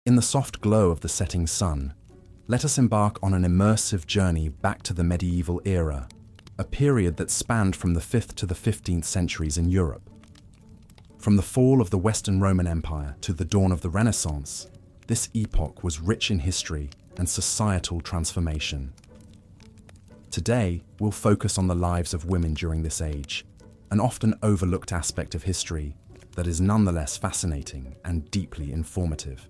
In the soft glow of the setting sun, let us embark on an immersive journey back to the medieval era, a period that spanned from the 5th to the 15th centuries in Europe. From the fall of the Western Roman Empire to the dawn of the Renaissance, this epoch was rich in history and societal transformation. Today, we'll focus on the lives of women during this age, an often overlooked aspect of history that is nonetheless fascinating and deeply informative.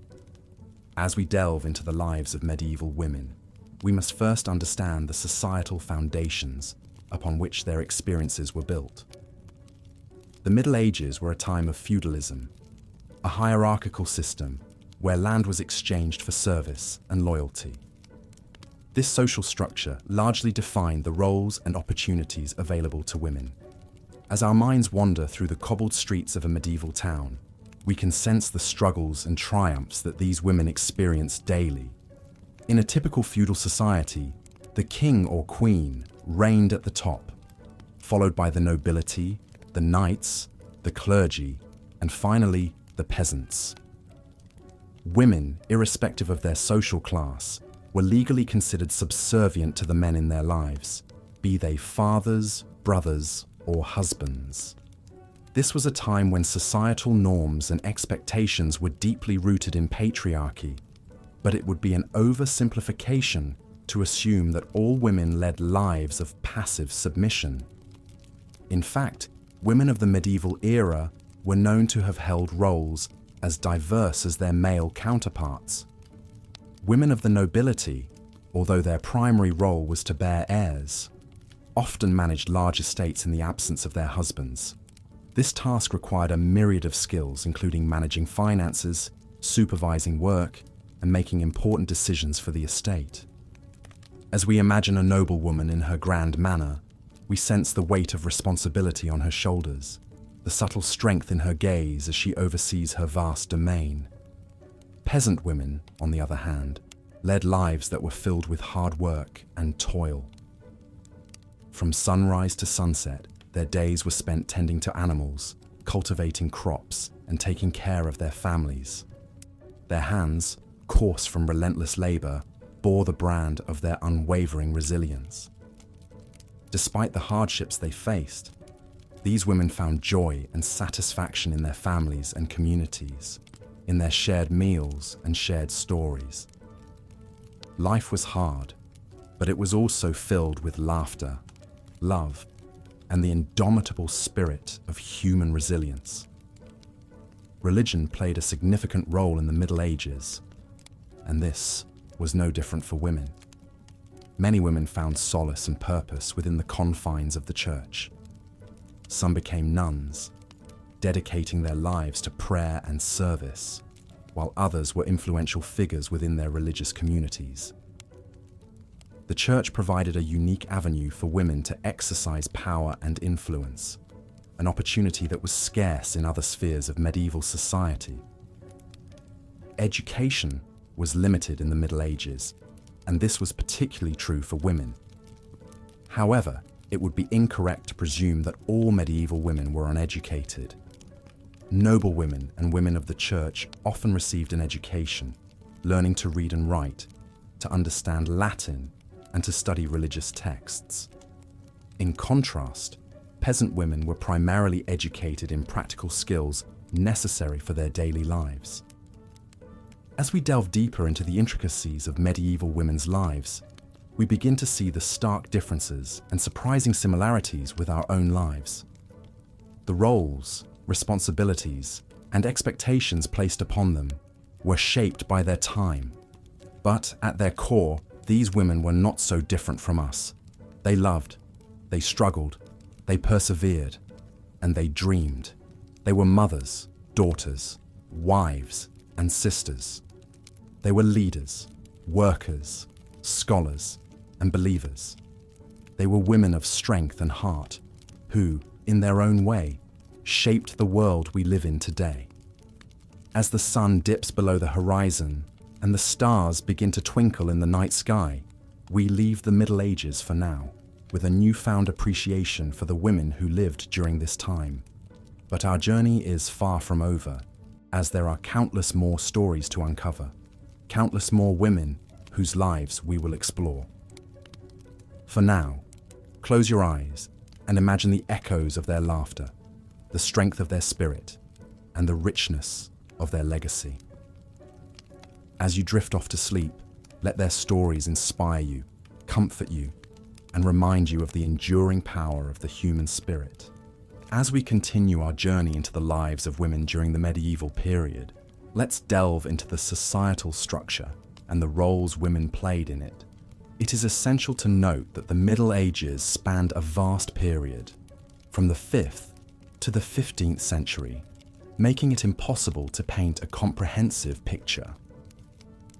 As we delve into the lives of medieval women, we must first understand the societal foundations upon which their experiences were built. The Middle Ages were a time of feudalism, a hierarchical system where land was exchanged for service and loyalty. This social structure largely defined the roles and opportunities available to women. As our minds wander through the cobbled streets of a medieval town, we can sense the struggles and triumphs that these women experienced daily. In a typical feudal society, the king or queen reigned at the top, followed by the nobility, the knights, the clergy, and finally, the peasants. Women, irrespective of their social class, were legally considered subservient to the men in their lives, be they fathers, brothers, or husbands. This was a time when societal norms and expectations were deeply rooted in patriarchy, but it would be an oversimplification to assume that all women led lives of passive submission. In fact, women of the medieval era were known to have held roles as diverse as their male counterparts. Women of the nobility, although their primary role was to bear heirs, often managed large estates in the absence of their husbands. This task required a myriad of skills, including managing finances, supervising work, and making important decisions for the estate. As we imagine a noblewoman in her grand manner, we sense the weight of responsibility on her shoulders, the subtle strength in her gaze as she oversees her vast domain. Peasant women, on the other hand, led lives that were filled with hard work and toil. From sunrise to sunset, their days were spent tending to animals, cultivating crops, and taking care of their families. Their hands, coarse from relentless labor, bore the brand of their unwavering resilience. Despite the hardships they faced, these women found joy and satisfaction in their families and communities, in their shared meals and shared stories. Life was hard, but it was also filled with laughter, love, and the indomitable spirit of human resilience. Religion played a significant role in the Middle Ages, and this was no different for women. Many women found solace and purpose within the confines of the church. Some became nuns, dedicating their lives to prayer and service, while others were influential figures within their religious communities. The church provided a unique avenue for women to exercise power and influence, an opportunity that was scarce in other spheres of medieval society. Education was limited in the Middle Ages, and this was particularly true for women. However, it would be incorrect to presume that all medieval women were uneducated. Noble women and women of the church often received an education, learning to read and write, to understand Latin, and to study religious texts. In contrast, peasant women were primarily educated in practical skills necessary for their daily lives. As we delve deeper into the intricacies of medieval women's lives, we begin to see the stark differences and surprising similarities with our own lives. The roles, responsibilities, and expectations placed upon them were shaped by their time. But at their core, these women were not so different from us. They loved, they struggled, they persevered, and they dreamed. They were mothers, daughters, wives, and sisters. They were leaders, workers, scholars, and believers. They were women of strength and heart who, in their own way, shaped the world we live in today. As the sun dips below the horizon and the stars begin to twinkle in the night sky, we leave the Middle Ages for now, with a newfound appreciation for the women who lived during this time. But our journey is far from over, as there are countless more stories to uncover. countless more women whose lives we will explore. For now, close your eyes and imagine the echoes of their laughter, the strength of their spirit, and the richness of their legacy. As you drift off to sleep, let their stories inspire you, comfort you, and remind you of the enduring power of the human spirit. As we continue our journey into the lives of women during the medieval period, let's delve into the societal structure and the roles women played in it. It is essential to note that the Middle Ages spanned a vast period, from the 5th to the 15th century, making it impossible to paint a comprehensive picture.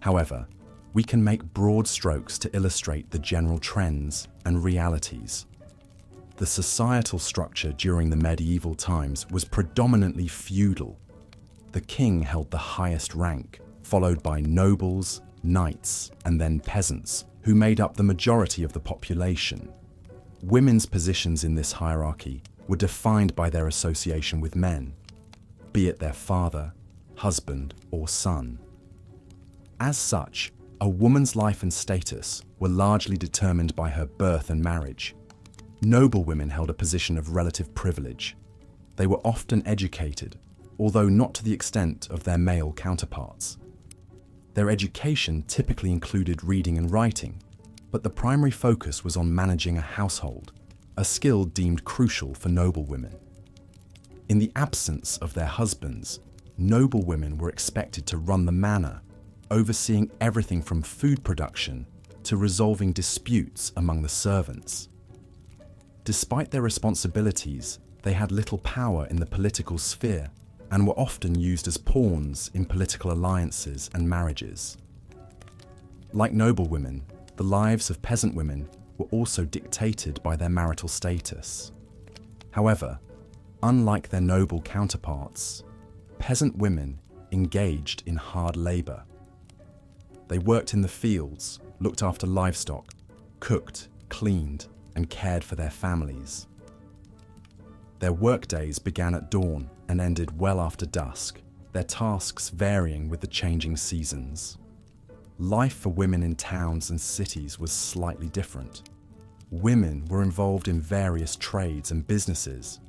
However, we can make broad strokes to illustrate the general trends and realities. The societal structure during the medieval times was predominantly feudal. The king held the highest rank, followed by nobles, knights, and then peasants, who made up the majority of the population. Women's positions in this hierarchy were defined by their association with men, be it their father, husband, or son. As such, a woman's life and status were largely determined by her birth and marriage. Noble women held a position of relative privilege. They were often educated, although not to the extent of their male counterparts. Their education typically included reading and writing, but the primary focus was on managing a household, a skill deemed crucial for noble women. In the absence of their husbands, noble women were expected to run the manor, overseeing everything from food production to resolving disputes among the servants. Despite their responsibilities, they had little power in the political sphere and were often used as pawns in political alliances and marriages. Like noble women, the lives of peasant women were also dictated by their marital status. However, unlike their noble counterparts, peasant women engaged in hard labor. They worked in the fields, looked after livestock, cooked, cleaned, and cared for their families. Their workdays began at dawn and ended well after dusk, their tasks varying with the changing seasons. Life for women in towns and cities was slightly different. Women were involved in various trades and businesses,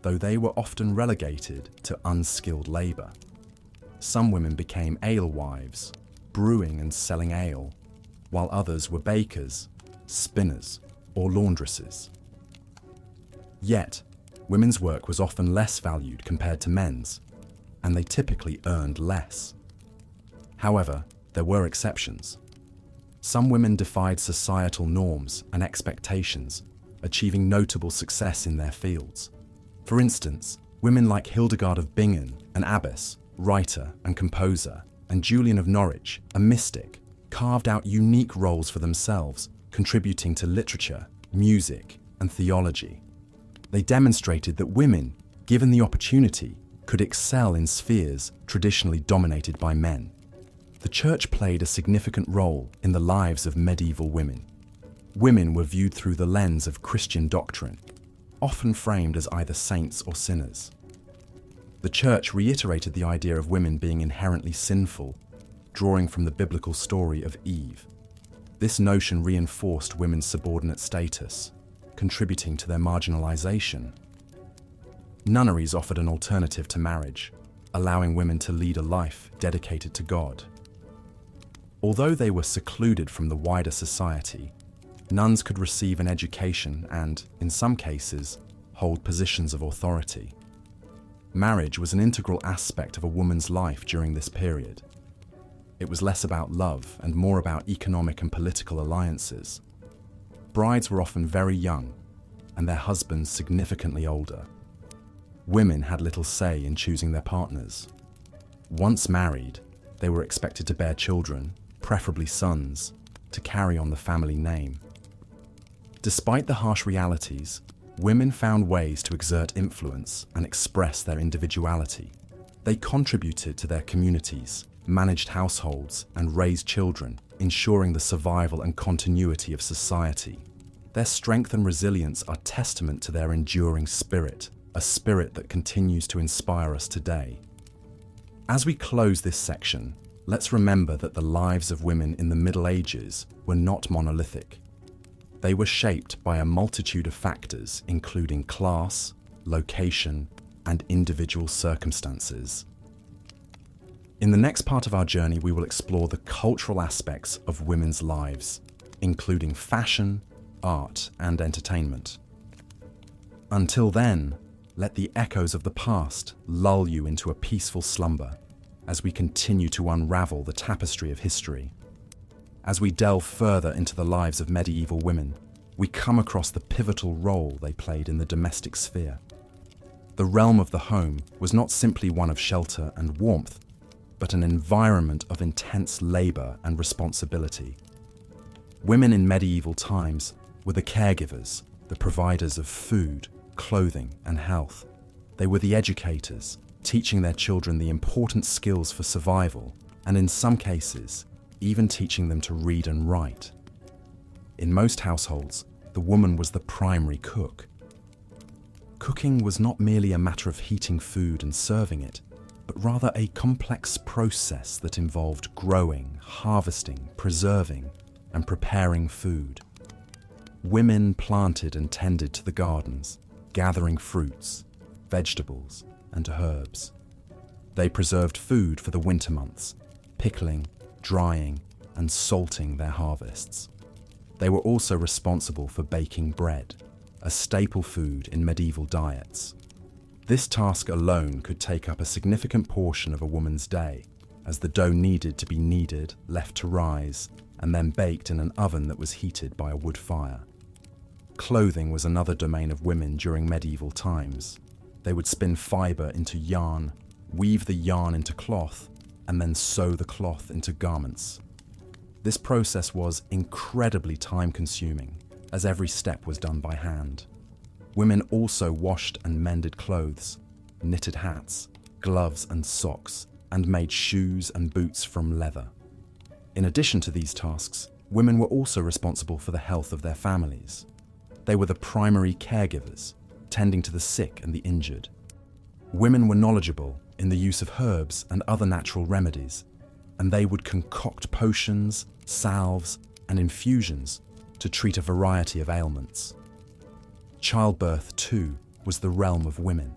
though they were often relegated to unskilled labor. Some women became alewives, brewing and selling ale, while others were bakers, spinners, or laundresses. Yet, women's work was often less valued compared to men's, and they typically earned less. However, there were exceptions. Some women defied societal norms and expectations, achieving notable success in their fields. For instance, women like Hildegard of Bingen, an abbess, writer and composer, and Julian of Norwich, a mystic, carved out unique roles for themselves, contributing to literature, music, and theology. They demonstrated that women, given the opportunity, could excel in spheres traditionally dominated by men. The church played a significant role in the lives of medieval women. Women were viewed through the lens of Christian doctrine, often framed as either saints or sinners. The church reiterated the idea of women being inherently sinful, drawing from the biblical story of Eve. This notion reinforced women's subordinate status, contributing to their marginalization. Nunneries offered an alternative to marriage, allowing women to lead a life dedicated to God. Although they were secluded from the wider society, nuns could receive an education and, in some cases, hold positions of authority. Marriage was an integral aspect of a woman's life during this period. It was less about love and more about economic and political alliances. Brides were often very young, and their husbands significantly older. Women had little say in choosing their partners. Once married, they were expected to bear children, preferably sons, to carry on the family name. Despite the harsh realities, women found ways to exert influence and express their individuality. They contributed to their communities, managed households, and raised children, ensuring the survival and continuity of society. Their strength and resilience are testament to their enduring spirit, a spirit that continues to inspire us today. As we close this section, Let's remember that the lives of women in the Middle Ages were not monolithic. They were shaped by a multitude of factors, including class, location, and individual circumstances. In the next part of our journey, we will explore the cultural aspects of women's lives, including fashion, art, and entertainment. Until then, let the echoes of the past lull you into a peaceful slumber as we continue to unravel the tapestry of history. As we delve further into the lives of medieval women, we come across the pivotal role they played in the domestic sphere. The realm of the home was not simply one of shelter and warmth, but an environment of intense labor and responsibility. Women in medieval times were the caregivers, the providers of food, clothing, and health. They were the educators, teaching their children the important skills for survival, and in some cases, even teaching them to read and write. In most households, the woman was the primary cook. Cooking was not merely a matter of heating food and serving it, but rather a complex process that involved growing, harvesting, preserving, and preparing food. Women planted and tended to the gardens, gathering fruits, vegetables, and herbs. They preserved food for the winter months, pickling, drying, and salting their harvests. They were also responsible for baking bread, a staple food in medieval diets. This task alone could take up a significant portion of a woman's day, as the dough needed to be kneaded, left to rise, and then baked in an oven that was heated by a wood fire. Clothing was another domain of women during medieval times. They would spin fiber into yarn, weave the yarn into cloth, and then sew the cloth into garments. This process was incredibly time-consuming, as every step was done by hand. Women also washed and mended clothes, knitted hats, gloves and socks, and made shoes and boots from leather. In addition to these tasks, women were also responsible for the health of their families. They were the primary caregivers, tending to the sick and the injured. Women were knowledgeable in the use of herbs and other natural remedies, and they would concoct potions, salves, and infusions to treat a variety of ailments. Childbirth, too, was the realm of women.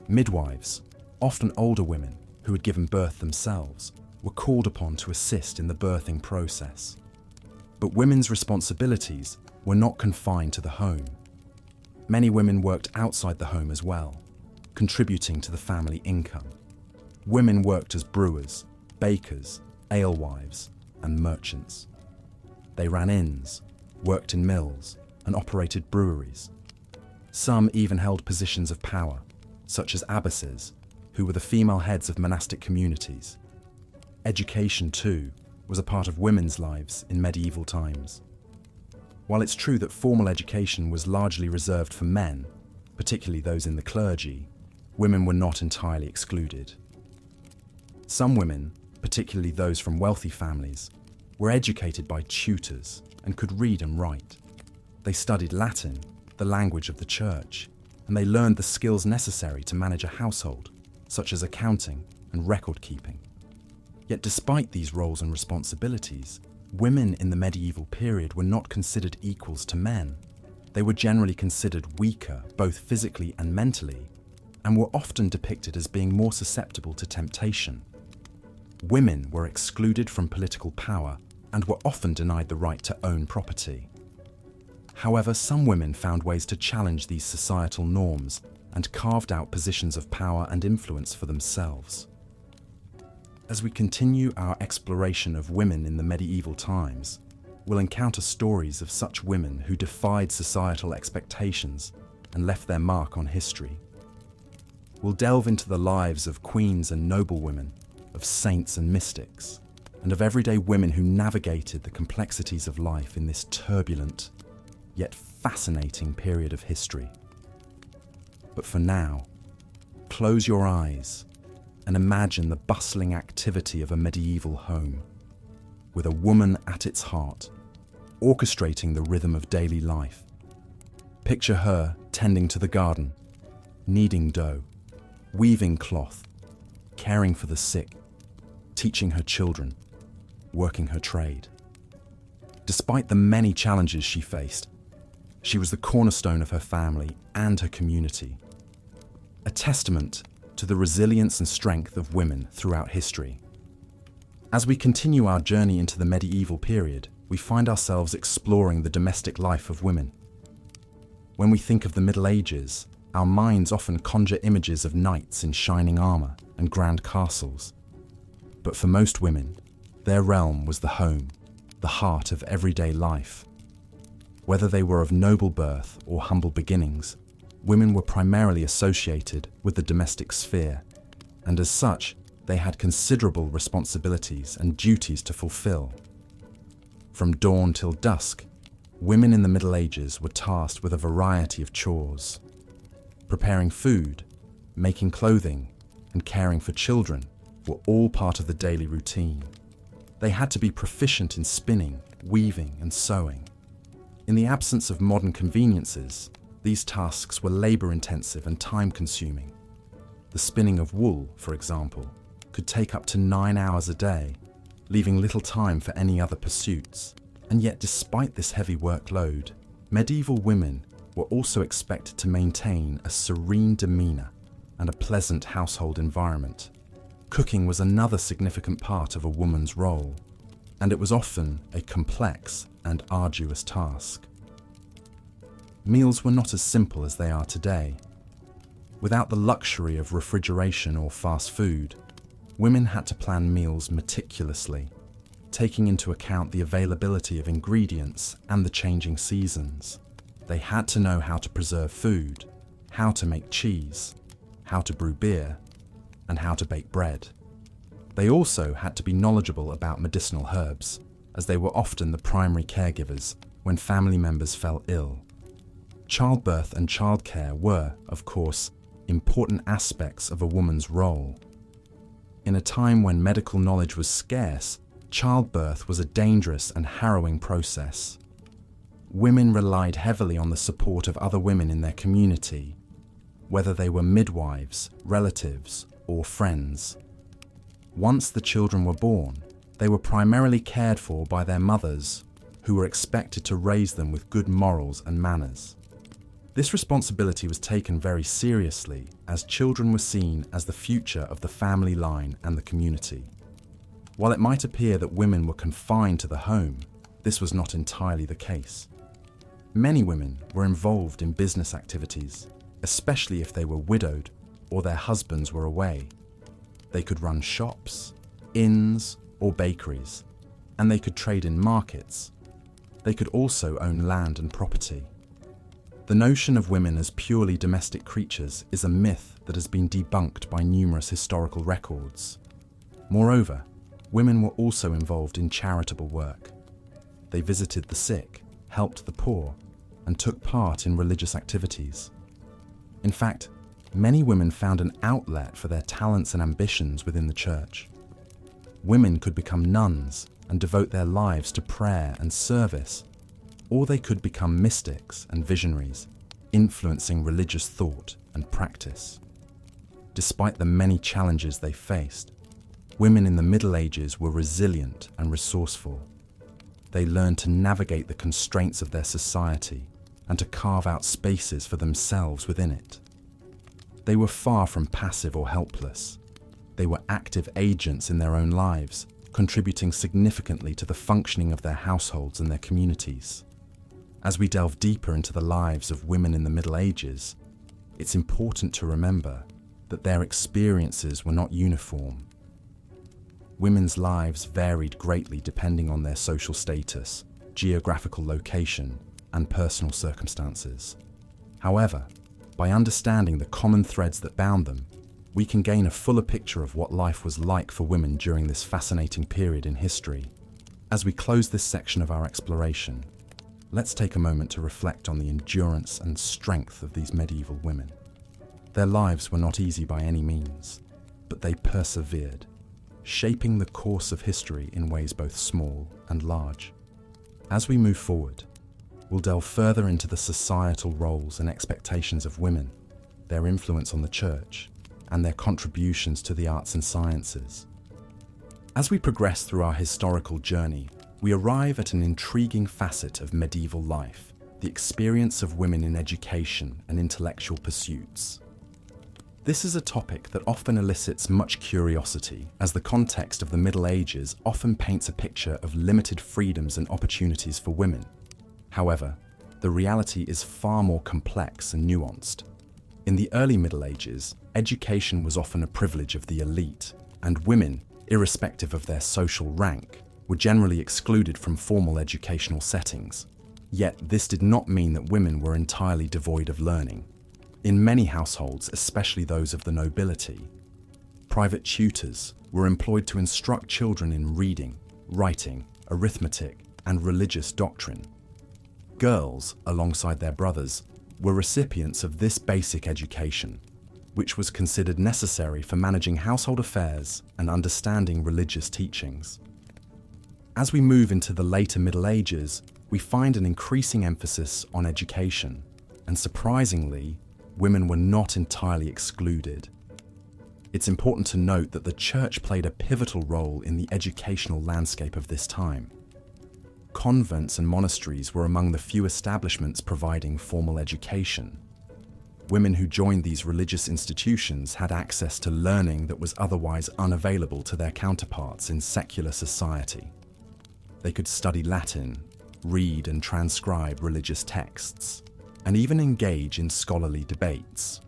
Midwives, often older women who had given birth themselves, were called upon to assist in the birthing process. But women's responsibilities were not confined to the home. Many women worked outside the home as well, contributing to the family income. Women worked as brewers, bakers, alewives, and merchants. They ran inns, worked in mills, and operated breweries. Some even held positions of power, such as abbesses, who were the female heads of monastic communities. Education, too, was a part of women's lives in medieval times. While it's true that formal education was largely reserved for men, particularly those in the clergy, women were not entirely excluded. Some women, particularly those from wealthy families, were educated by tutors and could read and write. They studied Latin, the language of the church, and they learned the skills necessary to manage a household, such as accounting and record keeping. Yet despite these roles and responsibilities, women in the medieval period were not considered equals to men. They were generally considered weaker, both physically and mentally, and were often depicted as being more susceptible to temptation. Women were excluded from political power and were often denied the right to own property. However, some women found ways to challenge these societal norms and carved out positions of power and influence for themselves. As we continue our exploration of women in the medieval times, we'll encounter stories of such women who defied societal expectations and left their mark on history. We'll delve into the lives of queens and noblewomen, of saints and mystics, and of everyday women who navigated the complexities of life in this turbulent, yet fascinating period of history. But for now, close your eyes and imagine the bustling activity of a medieval home, with a woman at its heart, orchestrating the rhythm of daily life. Picture her tending to the garden, kneading dough, weaving cloth, caring for the sick, teaching her children, working her trade. Despite the many challenges she faced, she was the cornerstone of her family and her community, a testament to the resilience and strength of women throughout history. As we continue our journey into the medieval period, we find ourselves exploring the domestic life of women. When we think of the Middle Ages, our minds often conjure images of knights in shining armor and grand castles. But for most women, their realm was the home, the heart of everyday life. Whether they were of noble birth or humble beginnings, women were primarily associated with the domestic sphere, and as such, they had considerable responsibilities and duties to fulfill. From dawn till dusk, women in the Middle Ages were tasked with a variety of chores. Preparing food, making clothing, and caring for children were all part of the daily routine. They had to be proficient in spinning, weaving, and sewing. In the absence of modern conveniences, these tasks were labor-intensive and time-consuming. The spinning of wool, for example, could take up to 9 hours a day, leaving little time for any other pursuits. And yet, despite this heavy workload, medieval women were also expected to maintain a serene demeanor and a pleasant household environment. Cooking was another significant part of a woman's role, and it was often a complex and arduous task. Meals were not as simple as they are today. Without the luxury of refrigeration or fast food, women had to plan meals meticulously, taking into account the availability of ingredients and the changing seasons. They had to know how to preserve food, how to make cheese, how to brew beer, and how to bake bread. They also had to be knowledgeable about medicinal herbs, as they were often the primary caregivers when family members fell ill. Childbirth and childcare were, of course, important aspects of a woman's role. In a time when medical knowledge was scarce, childbirth was a dangerous and harrowing process. Women relied heavily on the support of other women in their community, whether they were midwives, relatives, or friends. Once the children were born, they were primarily cared for by their mothers, who were expected to raise them with good morals and manners. This responsibility was taken very seriously, as children were seen as the future of the family line and the community. While it might appear that women were confined to the home, this was not entirely the case. Many women were involved in business activities, especially if they were widowed or their husbands were away. They could run shops, inns, or bakeries, and they could trade in markets. They could also own land and property. The notion of women as purely domestic creatures is a myth that has been debunked by numerous historical records. Moreover, women were also involved in charitable work. They visited the sick, helped the poor, and took part in religious activities. In fact, many women found an outlet for their talents and ambitions within the church. Women could become nuns and devote their lives to prayer and service, or they could become mystics and visionaries, influencing religious thought and practice. Despite the many challenges they faced, women in the Middle Ages were resilient and resourceful. They learned to navigate the constraints of their society and to carve out spaces for themselves within it. They were far from passive or helpless. They were active agents in their own lives, contributing significantly to the functioning of their households and their communities. As we delve deeper into the lives of women in the Middle Ages, it's important to remember that their experiences were not uniform. Women's lives varied greatly depending on their social status, geographical location, and personal circumstances. However, by understanding the common threads that bound them, we can gain a fuller picture of what life was like for women during this fascinating period in history. As we close this section of our exploration, let's take a moment to reflect on the endurance and strength of these medieval women. Their lives were not easy by any means, but they persevered, shaping the course of history in ways both small and large. As we move forward, we'll delve further into the societal roles and expectations of women, their influence on the church, and their contributions to the arts and sciences. As we progress through our historical journey, we arrive at an intriguing facet of medieval life, the experience of women in education and intellectual pursuits. This is a topic that often elicits much curiosity, as the context of the Middle Ages often paints a picture of limited freedoms and opportunities for women. However, the reality is far more complex and nuanced. In the early Middle Ages, education was often a privilege of the elite, and women, irrespective of their social rank, were generally excluded from formal educational settings. Yet this did not mean that women were entirely devoid of learning. In many households, especially those of the nobility, private tutors were employed to instruct children in reading, writing, arithmetic, and religious doctrine. Girls, alongside their brothers, were recipients of this basic education, which was considered necessary for managing household affairs and understanding religious teachings. As we move into the later Middle Ages, we find an increasing emphasis on education, and surprisingly, women were not entirely excluded. It's important to note that the church played a pivotal role in the educational landscape of this time. Convents and monasteries were among the few establishments providing formal education. Women who joined these religious institutions had access to learning that was otherwise unavailable to their counterparts in secular society. They could study Latin, read and transcribe religious texts, and even engage in scholarly debates.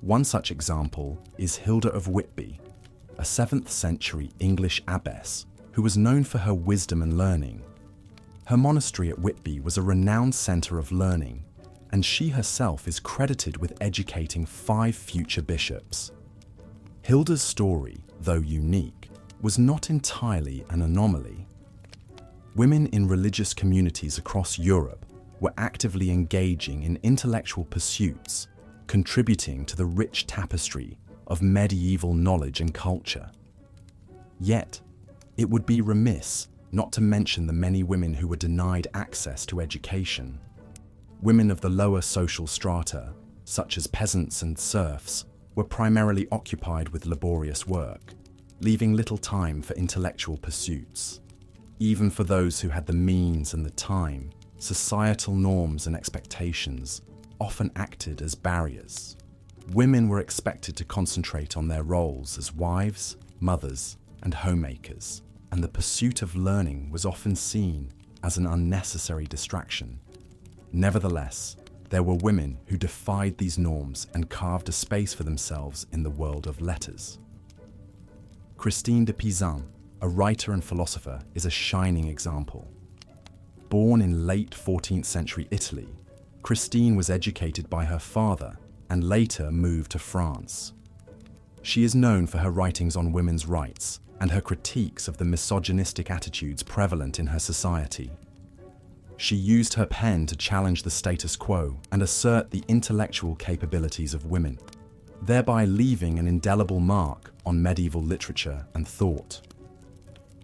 One such example is Hilda of Whitby, a 7th century English abbess who was known for her wisdom and learning. Her monastery at Whitby was a renowned centre of learning, and she herself is credited with educating 5 future bishops. Hilda's story, though unique, was not entirely an anomaly. Women in religious communities across Europe were actively engaging in intellectual pursuits, contributing to the rich tapestry of medieval knowledge and culture. Yet, it would be remiss not to mention the many women who were denied access to education. Women of the lower social strata, such as peasants and serfs, were primarily occupied with laborious work, leaving little time for intellectual pursuits. Even for those who had the means and the time, societal norms and expectations often acted as barriers. Women were expected to concentrate on their roles as wives, mothers, and homemakers, and the pursuit of learning was often seen as an unnecessary distraction. Nevertheless, there were women who defied these norms and carved a space for themselves in the world of letters. Christine de Pizan, a writer and philosopher, is a shining example. Born in late 14th century Italy, Christine was educated by her father and later moved to France. She is known for her writings on women's rights and her critiques of the misogynistic attitudes prevalent in her society. She used her pen to challenge the status quo and assert the intellectual capabilities of women, thereby leaving an indelible mark on medieval literature and thought.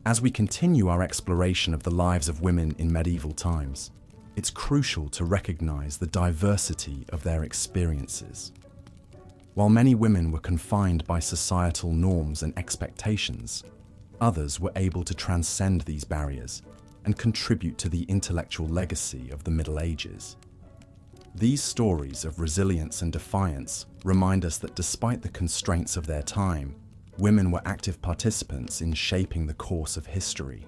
As we continue our exploration of the lives of women in medieval times, it's crucial to recognize the diversity of their experiences. While many women were confined by societal norms and expectations, others were able to transcend these barriers and contribute to the intellectual legacy of the Middle Ages. These stories of resilience and defiance remind us that despite the constraints of their time, women were active participants in shaping the course of history.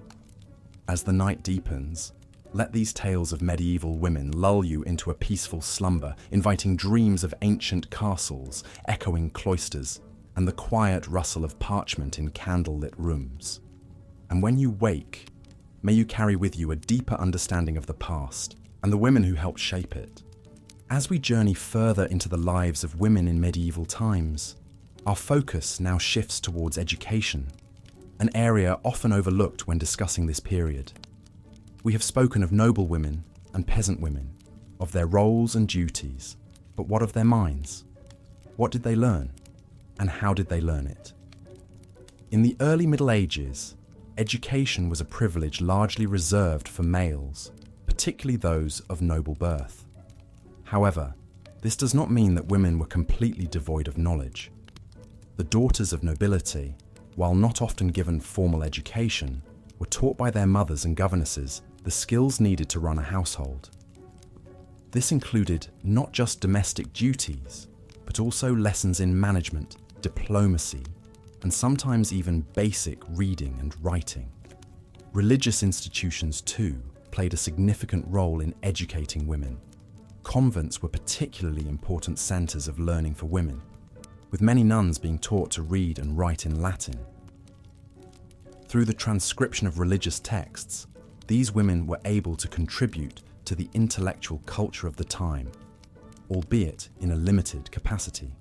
As the night deepens, let these tales of medieval women lull you into a peaceful slumber, inviting dreams of ancient castles, echoing cloisters, and the quiet rustle of parchment in candlelit rooms. And when you wake, may you carry with you a deeper understanding of the past and the women who helped shape it. As we journey further into the lives of women in medieval times, our focus now shifts towards education, an area often overlooked when discussing this period. We have spoken of noble women and peasant women, of their roles and duties, but what of their minds? What did they learn, and how did they learn it? In the early Middle Ages, education was a privilege largely reserved for males, particularly those of noble birth. However, this does not mean that women were completely devoid of knowledge. The daughters of nobility, while not often given formal education, were taught by their mothers and governesses the skills needed to run a household. This included not just domestic duties, but also lessons in management, diplomacy, and sometimes even basic reading and writing. Religious institutions, too, played a significant role in educating women. Convents were particularly important centres of learning for women, with many nuns being taught to read and write in Latin. Through the transcription of religious texts, these women were able to contribute to the intellectual culture of the time, albeit in a limited capacity.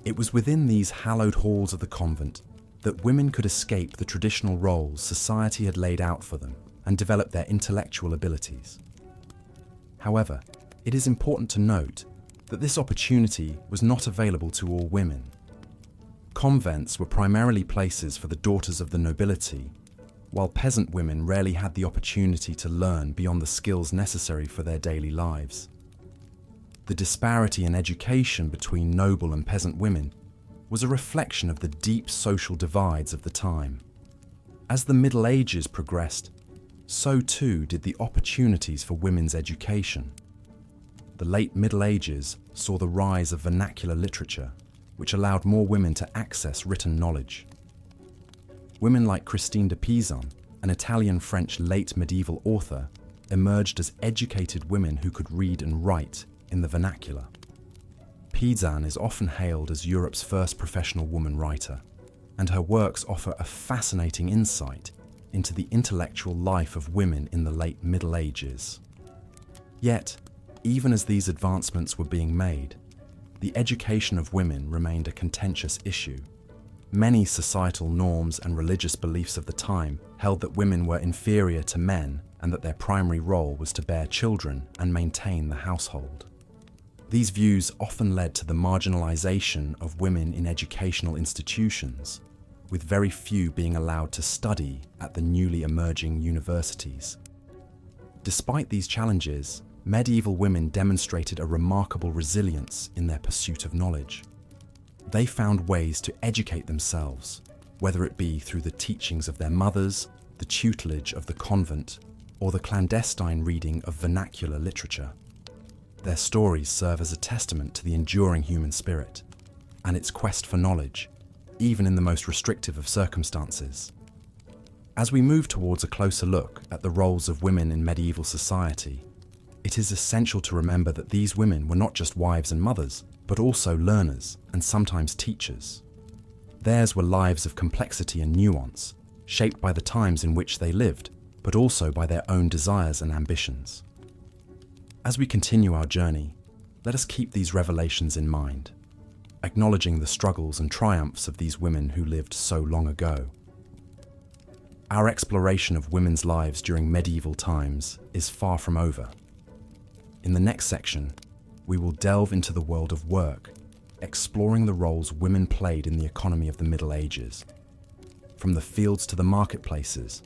It was within these hallowed halls of the convent that women could escape the traditional roles society had laid out for them and develop their intellectual abilities. However, it is important to note that this opportunity was not available to all women. Convents were primarily places for the daughters of the nobility, while peasant women rarely had the opportunity to learn beyond the skills necessary for their daily lives. The disparity in education between noble and peasant women was a reflection of the deep social divides of the time. As the Middle Ages progressed, so too did the opportunities for women's education. The late Middle Ages saw the rise of vernacular literature, which allowed more women to access written knowledge. Women like Christine de Pizan, an Italian-French late medieval author, emerged as educated women who could read and write in the vernacular. Pizan is often hailed as Europe's first professional woman writer, and her works offer a fascinating insight into the intellectual life of women in the late Middle Ages. Yet, even as these advancements were being made, the education of women remained a contentious issue. Many societal norms and religious beliefs of the time held that women were inferior to men and that their primary role was to bear children and maintain the household. These views often led to the marginalization of women in educational institutions, with very few being allowed to study at the newly emerging universities. Despite these challenges, medieval women demonstrated a remarkable resilience in their pursuit of knowledge. They found ways to educate themselves, whether it be through the teachings of their mothers, the tutelage of the convent, or the clandestine reading of vernacular literature. Their stories serve as a testament to the enduring human spirit and its quest for knowledge, even in the most restrictive of circumstances. As we move towards a closer look at the roles of women in medieval society, it is essential to remember that these women were not just wives and mothers, but also learners and sometimes teachers. Theirs were lives of complexity and nuance, shaped by the times in which they lived, but also by their own desires and ambitions. As we continue our journey, let us keep these revelations in mind, acknowledging the struggles and triumphs of these women who lived so long ago. Our exploration of women's lives during medieval times is far from over. In the next section, we will delve into the world of work, exploring the roles women played in the economy of the Middle Ages. From the fields to the marketplaces,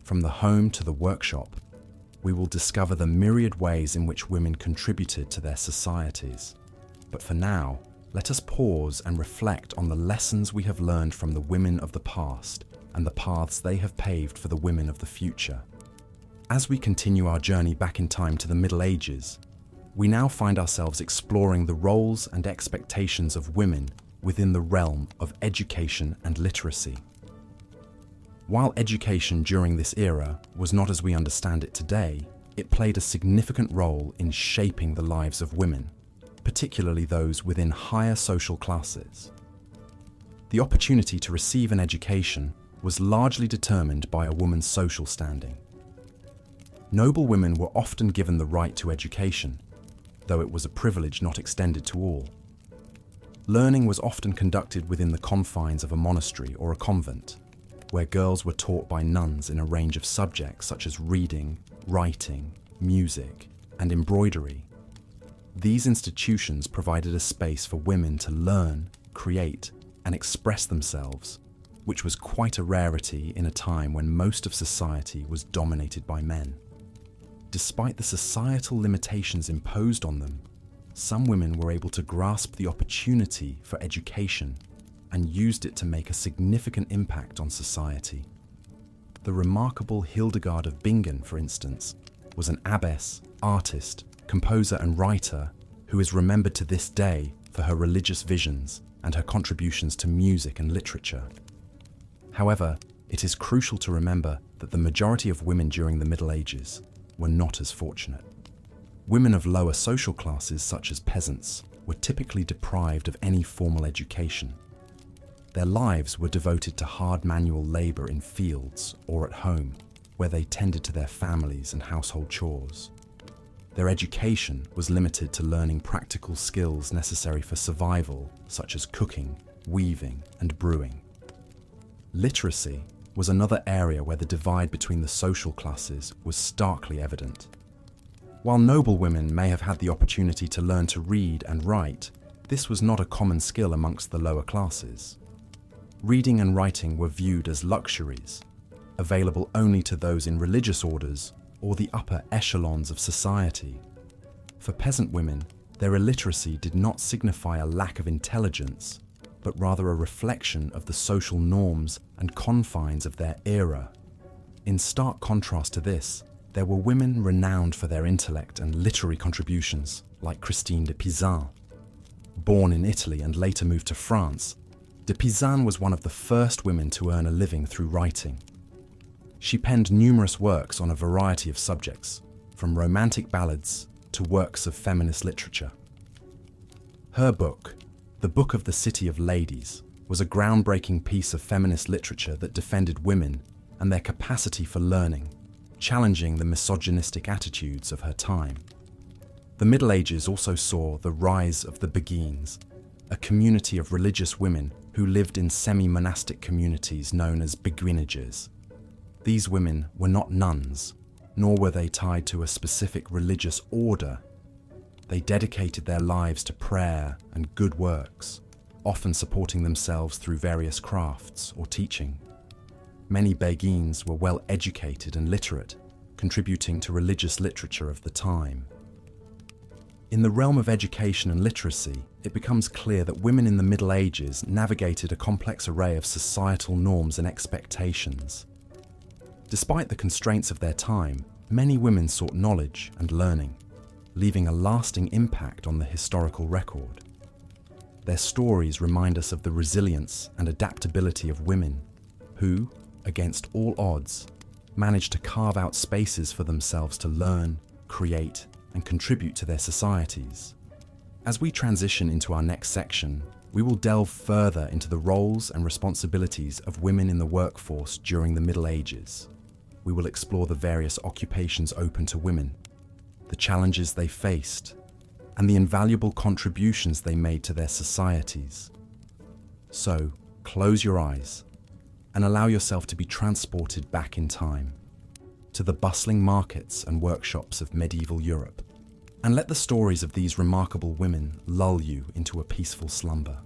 from the home to the workshop, we will discover the myriad ways in which women contributed to their societies. But for now, let us pause and reflect on the lessons we have learned from the women of the past and the paths they have paved for the women of the future. As we continue our journey back in time to the Middle Ages, we now find ourselves exploring the roles and expectations of women within the realm of education and literacy. While education during this era was not as we understand it today, it played a significant role in shaping the lives of women, particularly those within higher social classes. The opportunity to receive an education was largely determined by a woman's social standing. Noble women were often given the right to education, though it was a privilege not extended to all. Learning was often conducted within the confines of a monastery or a convent, where girls were taught by nuns in a range of subjects such as reading, writing, music, and embroidery. These institutions provided a space for women to learn, create, and express themselves, which was quite a rarity in a time when most of society was dominated by men. Despite the societal limitations imposed on them, some women were able to grasp the opportunity for education and used it to make a significant impact on society. The remarkable Hildegard of Bingen, for instance, was an abbess, artist, composer and writer who is remembered to this day for her religious visions and her contributions to music and literature. However, it is crucial to remember that the majority of women during the Middle Ages were not as fortunate. Women of lower social classes, such as peasants, were typically deprived of any formal education. Their lives were devoted to hard manual labor in fields or at home, where they tended to their families and household chores. Their education was limited to learning practical skills necessary for survival, such as cooking, weaving, and brewing. Literacy was another area where the divide between the social classes was starkly evident. While noble women may have had the opportunity to learn to read and write, this was not a common skill amongst the lower classes. Reading and writing were viewed as luxuries, available only to those in religious orders or the upper echelons of society. For peasant women, their illiteracy did not signify a lack of intelligence, but rather a reflection of the social norms and confines of their era. In stark contrast to this, there were women renowned for their intellect and literary contributions, like Christine de Pizan. Born in Italy and later moved to France, de Pizan was one of the first women to earn a living through writing. She penned numerous works on a variety of subjects, from romantic ballads to works of feminist literature. Her book, The Book of the City of Ladies, was a groundbreaking piece of feminist literature that defended women and their capacity for learning, challenging the misogynistic attitudes of her time. The Middle Ages also saw the rise of the Beguines, a community of religious women who lived in semi-monastic communities known as beguinages. These women were not nuns, nor were they tied to a specific religious order. They dedicated their lives to prayer and good works, often supporting themselves through various crafts or teaching. Many Beguines were well educated and literate, contributing to religious literature of the time. In the realm of education and literacy, it becomes clear that women in the Middle Ages navigated a complex array of societal norms and expectations. Despite the constraints of their time, many women sought knowledge and learning, leaving a lasting impact on the historical record. Their stories remind us of the resilience and adaptability of women who, against all odds, managed to carve out spaces for themselves to learn, create, and contribute to their societies. As we transition into our next section, we will delve further into the roles and responsibilities of women in the workforce during the Middle Ages. We will explore the various occupations open to women, the challenges they faced, and the invaluable contributions they made to their societies. So, close your eyes and allow yourself to be transported back in time, to the bustling markets and workshops of medieval Europe, and let the stories of these remarkable women lull you into a peaceful slumber.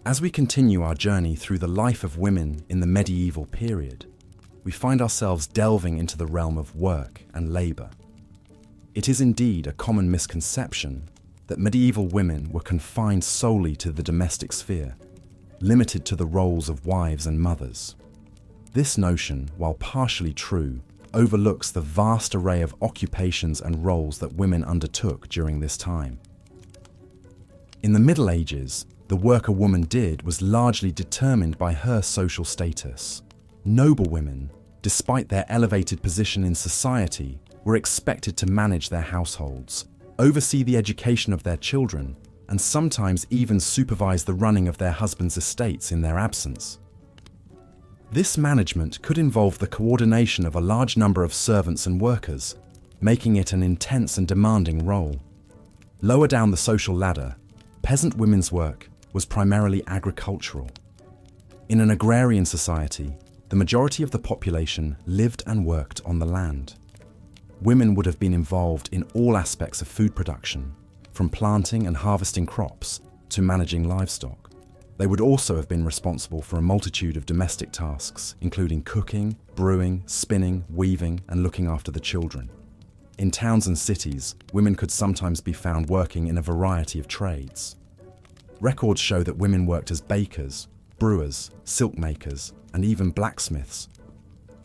As we continue our journey through the life of women in the medieval period, we find ourselves delving into the realm of work and labour. It is indeed a common misconception that medieval women were confined solely to the domestic sphere, limited to the roles of wives and mothers. This notion, while partially true, overlooks the vast array of occupations and roles that women undertook during this time. In the Middle Ages, the work a woman did was largely determined by her social status. Noble women, despite their elevated position in society, were expected to manage their households, oversee the education of their children, and sometimes even supervise the running of their husbands' estates in their absence. This management could involve the coordination of a large number of servants and workers, making it an intense and demanding role. Lower down the social ladder, peasant women's work was primarily agricultural. In an agrarian society, the majority of the population lived and worked on the land. Women would have been involved in all aspects of food production, from planting and harvesting crops to managing livestock. They would also have been responsible for a multitude of domestic tasks, including cooking, brewing, spinning, weaving, and looking after the children. In towns and cities, women could sometimes be found working in a variety of trades. Records show that women worked as bakers, brewers, silk makers, and even blacksmiths.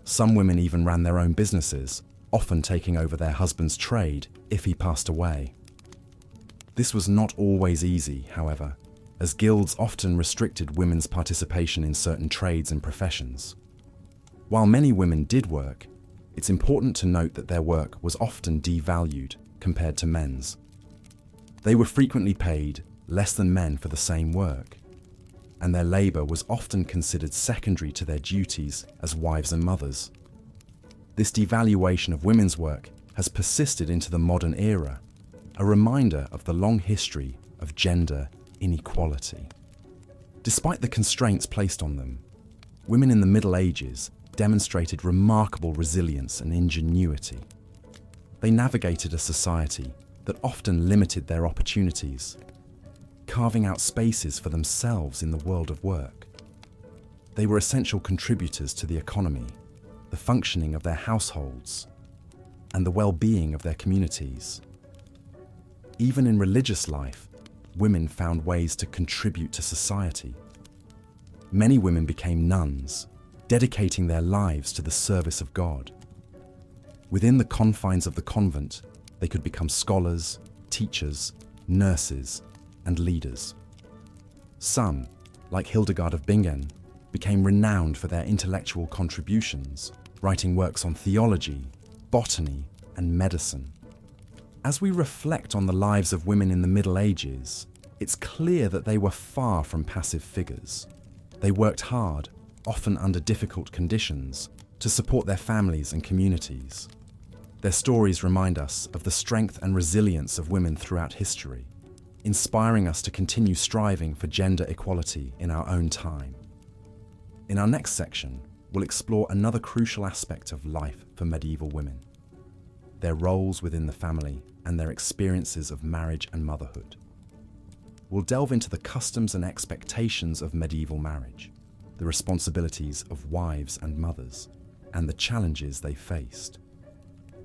Some women even ran their own businesses, often taking over their husband's trade if he passed away. This was not always easy, however, as guilds often restricted women's participation in certain trades and professions. While many women did work, it's important to note that their work was often devalued compared to men's. They were frequently paid less than men for the same work, and their labour was often considered secondary to their duties as wives and mothers. This devaluation of women's work has persisted into the modern era, a reminder of the long history of gender inequality. Despite the constraints placed on them, women in the Middle Ages demonstrated remarkable resilience and ingenuity. They navigated a society that often limited their opportunities, carving out spaces for themselves in the world of work. They were essential contributors to the economy, the functioning of their households, and the well-being of their communities. Even in religious life, women found ways to contribute to society. Many women became nuns, dedicating their lives to the service of God. Within the confines of the convent, they could become scholars, teachers, nurses, and leaders. Some, like Hildegard of Bingen, became renowned for their intellectual contributions, writing works on theology, botany, and medicine. As we reflect on the lives of women in the Middle Ages, it's clear that they were far from passive figures. They worked hard, often under difficult conditions, to support their families and communities. Their stories remind us of the strength and resilience of women throughout history, inspiring us to continue striving for gender equality in our own time. In our next section, we'll explore another crucial aspect of life for medieval women: their roles within the family and their experiences of marriage and motherhood. We'll delve into the customs and expectations of medieval marriage, the responsibilities of wives and mothers, and the challenges they faced.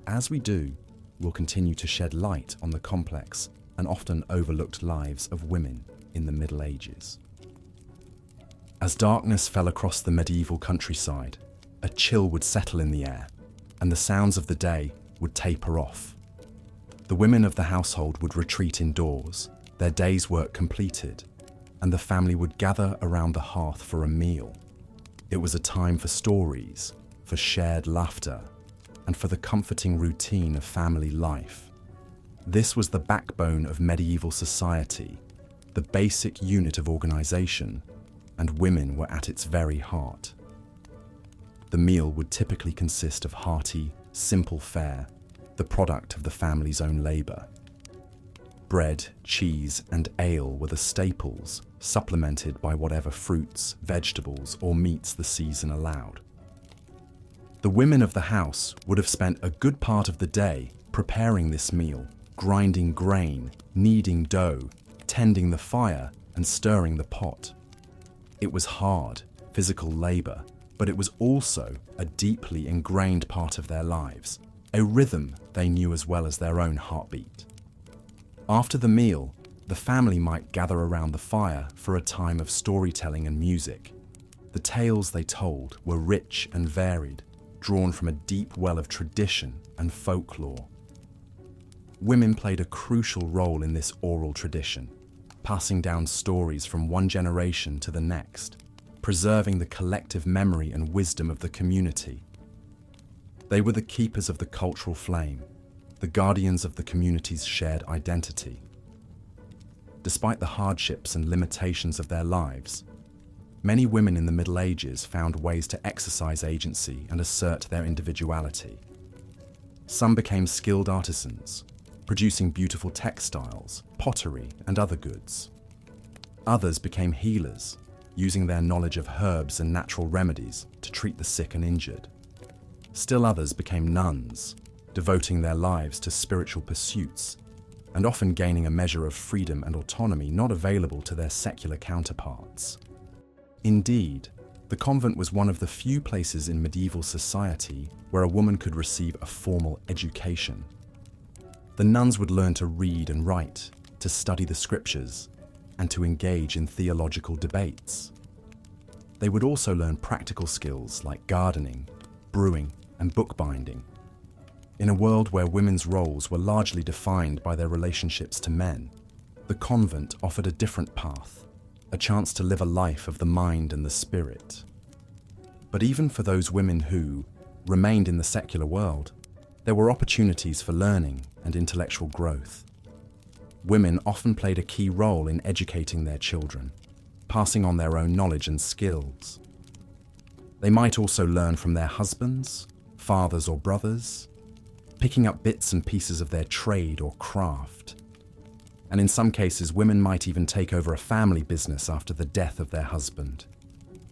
As we do, we'll continue to shed light on the complex and often overlooked lives of women in the Middle Ages. As darkness fell across the medieval countryside, a chill would settle in the air, and the sounds of the day would taper off. The women of the household would retreat indoors, their day's work completed, and the family would gather around the hearth for a meal. It was a time for stories, for shared laughter, and for the comforting routine of family life. This was the backbone of medieval society, the basic unit of organization, and women were at its very heart. The meal would typically consist of hearty, simple fare, the product of the family's own labor. Bread, cheese, and ale were the staples, supplemented by whatever fruits, vegetables, or meats the season allowed. The women of the house would have spent a good part of the day preparing this meal, grinding grain, kneading dough, tending the fire, and stirring the pot. It was hard, physical labor, but it was also a deeply ingrained part of their lives, a rhythm they knew as well as their own heartbeat. After the meal, the family might gather around the fire for a time of storytelling and music. The tales they told were rich and varied, drawn from a deep well of tradition and folklore. Women played a crucial role in this oral tradition, passing down stories from one generation to the next, preserving the collective memory and wisdom of the community. They were the keepers of the cultural flame, the guardians of the community's shared identity. Despite the hardships and limitations of their lives, many women in the Middle Ages found ways to exercise agency and assert their individuality. Some became skilled artisans, producing beautiful textiles, pottery, and other goods. Others became healers, using their knowledge of herbs and natural remedies to treat the sick and injured. Still others became nuns, devoting their lives to spiritual pursuits, and often gaining a measure of freedom and autonomy not available to their secular counterparts. Indeed, the convent was one of the few places in medieval society where a woman could receive a formal education. The nuns would learn to read and write, to study the scriptures, and to engage in theological debates. They would also learn practical skills like gardening, brewing, and bookbinding. In a world where women's roles were largely defined by their relationships to men, the convent offered a different path, a chance to live a life of the mind and the spirit. But even for those women who remained in the secular world, there were opportunities for learning and intellectual growth. Women often played a key role in educating their children, passing on their own knowledge and skills. They might also learn from their husbands, fathers or brothers, picking up bits and pieces of their trade or craft. And in some cases, women might even take over a family business after the death of their husband,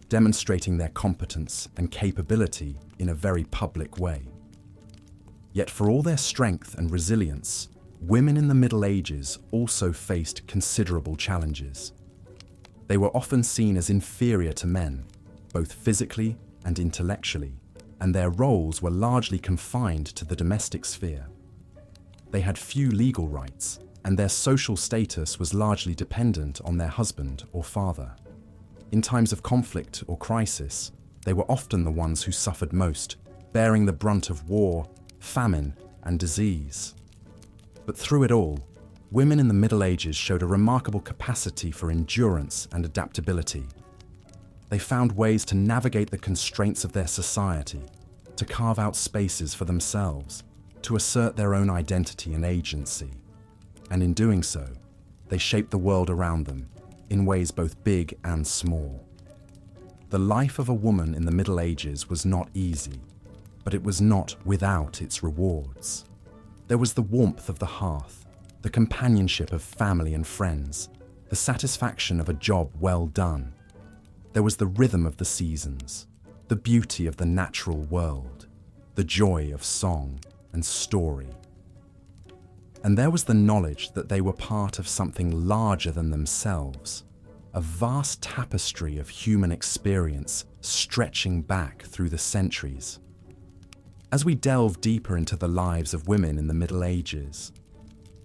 demonstrating their competence and capability in a very public way. Yet for all their strength and resilience, women in the Middle Ages also faced considerable challenges. They were often seen as inferior to men, both physically and intellectually, and their roles were largely confined to the domestic sphere. They had few legal rights, and their social status was largely dependent on their husband or father. In times of conflict or crisis, they were often the ones who suffered most, bearing the brunt of war, famine, and disease. But through it all, women in the Middle Ages showed a remarkable capacity for endurance and adaptability. They found ways to navigate the constraints of their society, to carve out spaces for themselves, to assert their own identity and agency. And in doing so, they shaped the world around them in ways both big and small. The life of a woman in the Middle Ages was not easy, but it was not without its rewards. There was the warmth of the hearth, the companionship of family and friends, the satisfaction of a job well done. There was the rhythm of the seasons, the beauty of the natural world, the joy of song and story. And there was the knowledge that they were part of something larger than themselves, a vast tapestry of human experience stretching back through the centuries. As we delve deeper into the lives of women in the Middle Ages,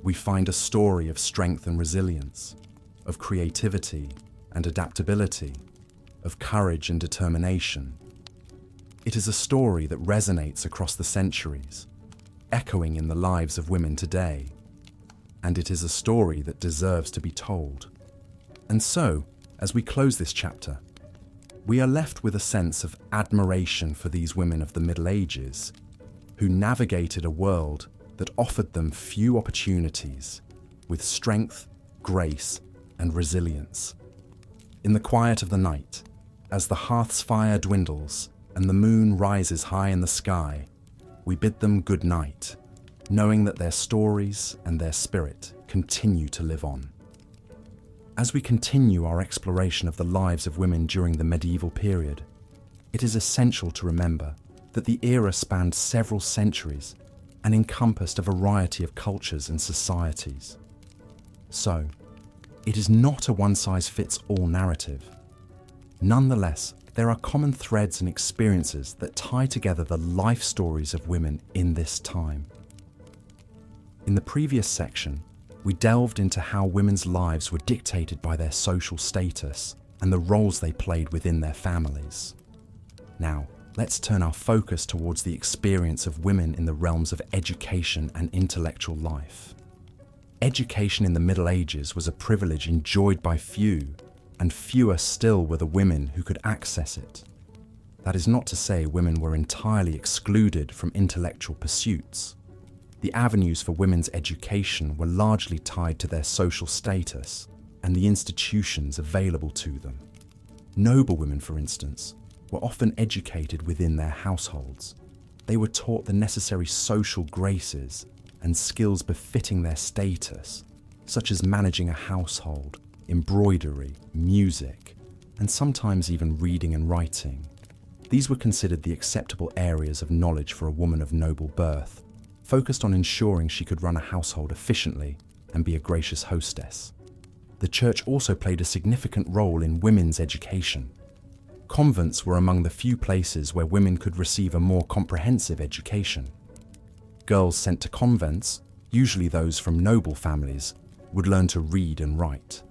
we find a story of strength and resilience, of creativity and adaptability, of courage and determination. It is a story that resonates across the centuries, echoing in the lives of women today. And it is a story that deserves to be told. And so, as we close this chapter, we are left with a sense of admiration for these women of the Middle Ages, who navigated a world that offered them few opportunities, with strength, grace, and resilience. In the quiet of the night, as the hearth's fire dwindles and the moon rises high in the sky, we bid them good night, knowing that their stories and their spirit continue to live on. As we continue our exploration of the lives of women during the medieval period, it is essential to remember that the era spanned several centuries and encompassed a variety of cultures and societies. So, it is not a one-size-fits-all narrative. Nonetheless, there are common threads and experiences that tie together the life stories of women in this time. In the previous section, we delved into how women's lives were dictated by their social status and the roles they played within their families. Now, let's turn our focus towards the experience of women in the realms of education and intellectual life. Education in the Middle Ages was a privilege enjoyed by few, and fewer still were the women who could access it. That is not to say women were entirely excluded from intellectual pursuits. The avenues for women's education were largely tied to their social status and the institutions available to them. Noblewomen, for instance, were often educated within their households. They were taught the necessary social graces and skills befitting their status, such as managing a household, embroidery, music, and sometimes even reading and writing. These were considered the acceptable areas of knowledge for a woman of noble birth, focused on ensuring she could run a household efficiently and be a gracious hostess. The church also played a significant role in women's education. Convents were among the few places where women could receive a more comprehensive education. Girls sent to convents, usually those from noble families, would learn to read and write.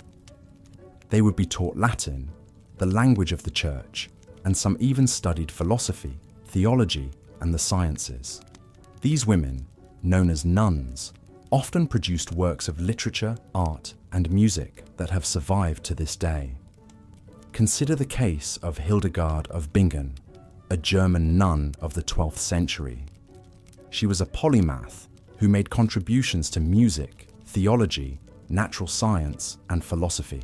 They would be taught Latin, the language of the church, and some even studied philosophy, theology, and the sciences. These women, known as nuns, often produced works of literature, art, and music that have survived to this day. Consider the case of Hildegard of Bingen, a German nun of the 12th century. She was a polymath who made contributions to music, theology, natural science, and philosophy.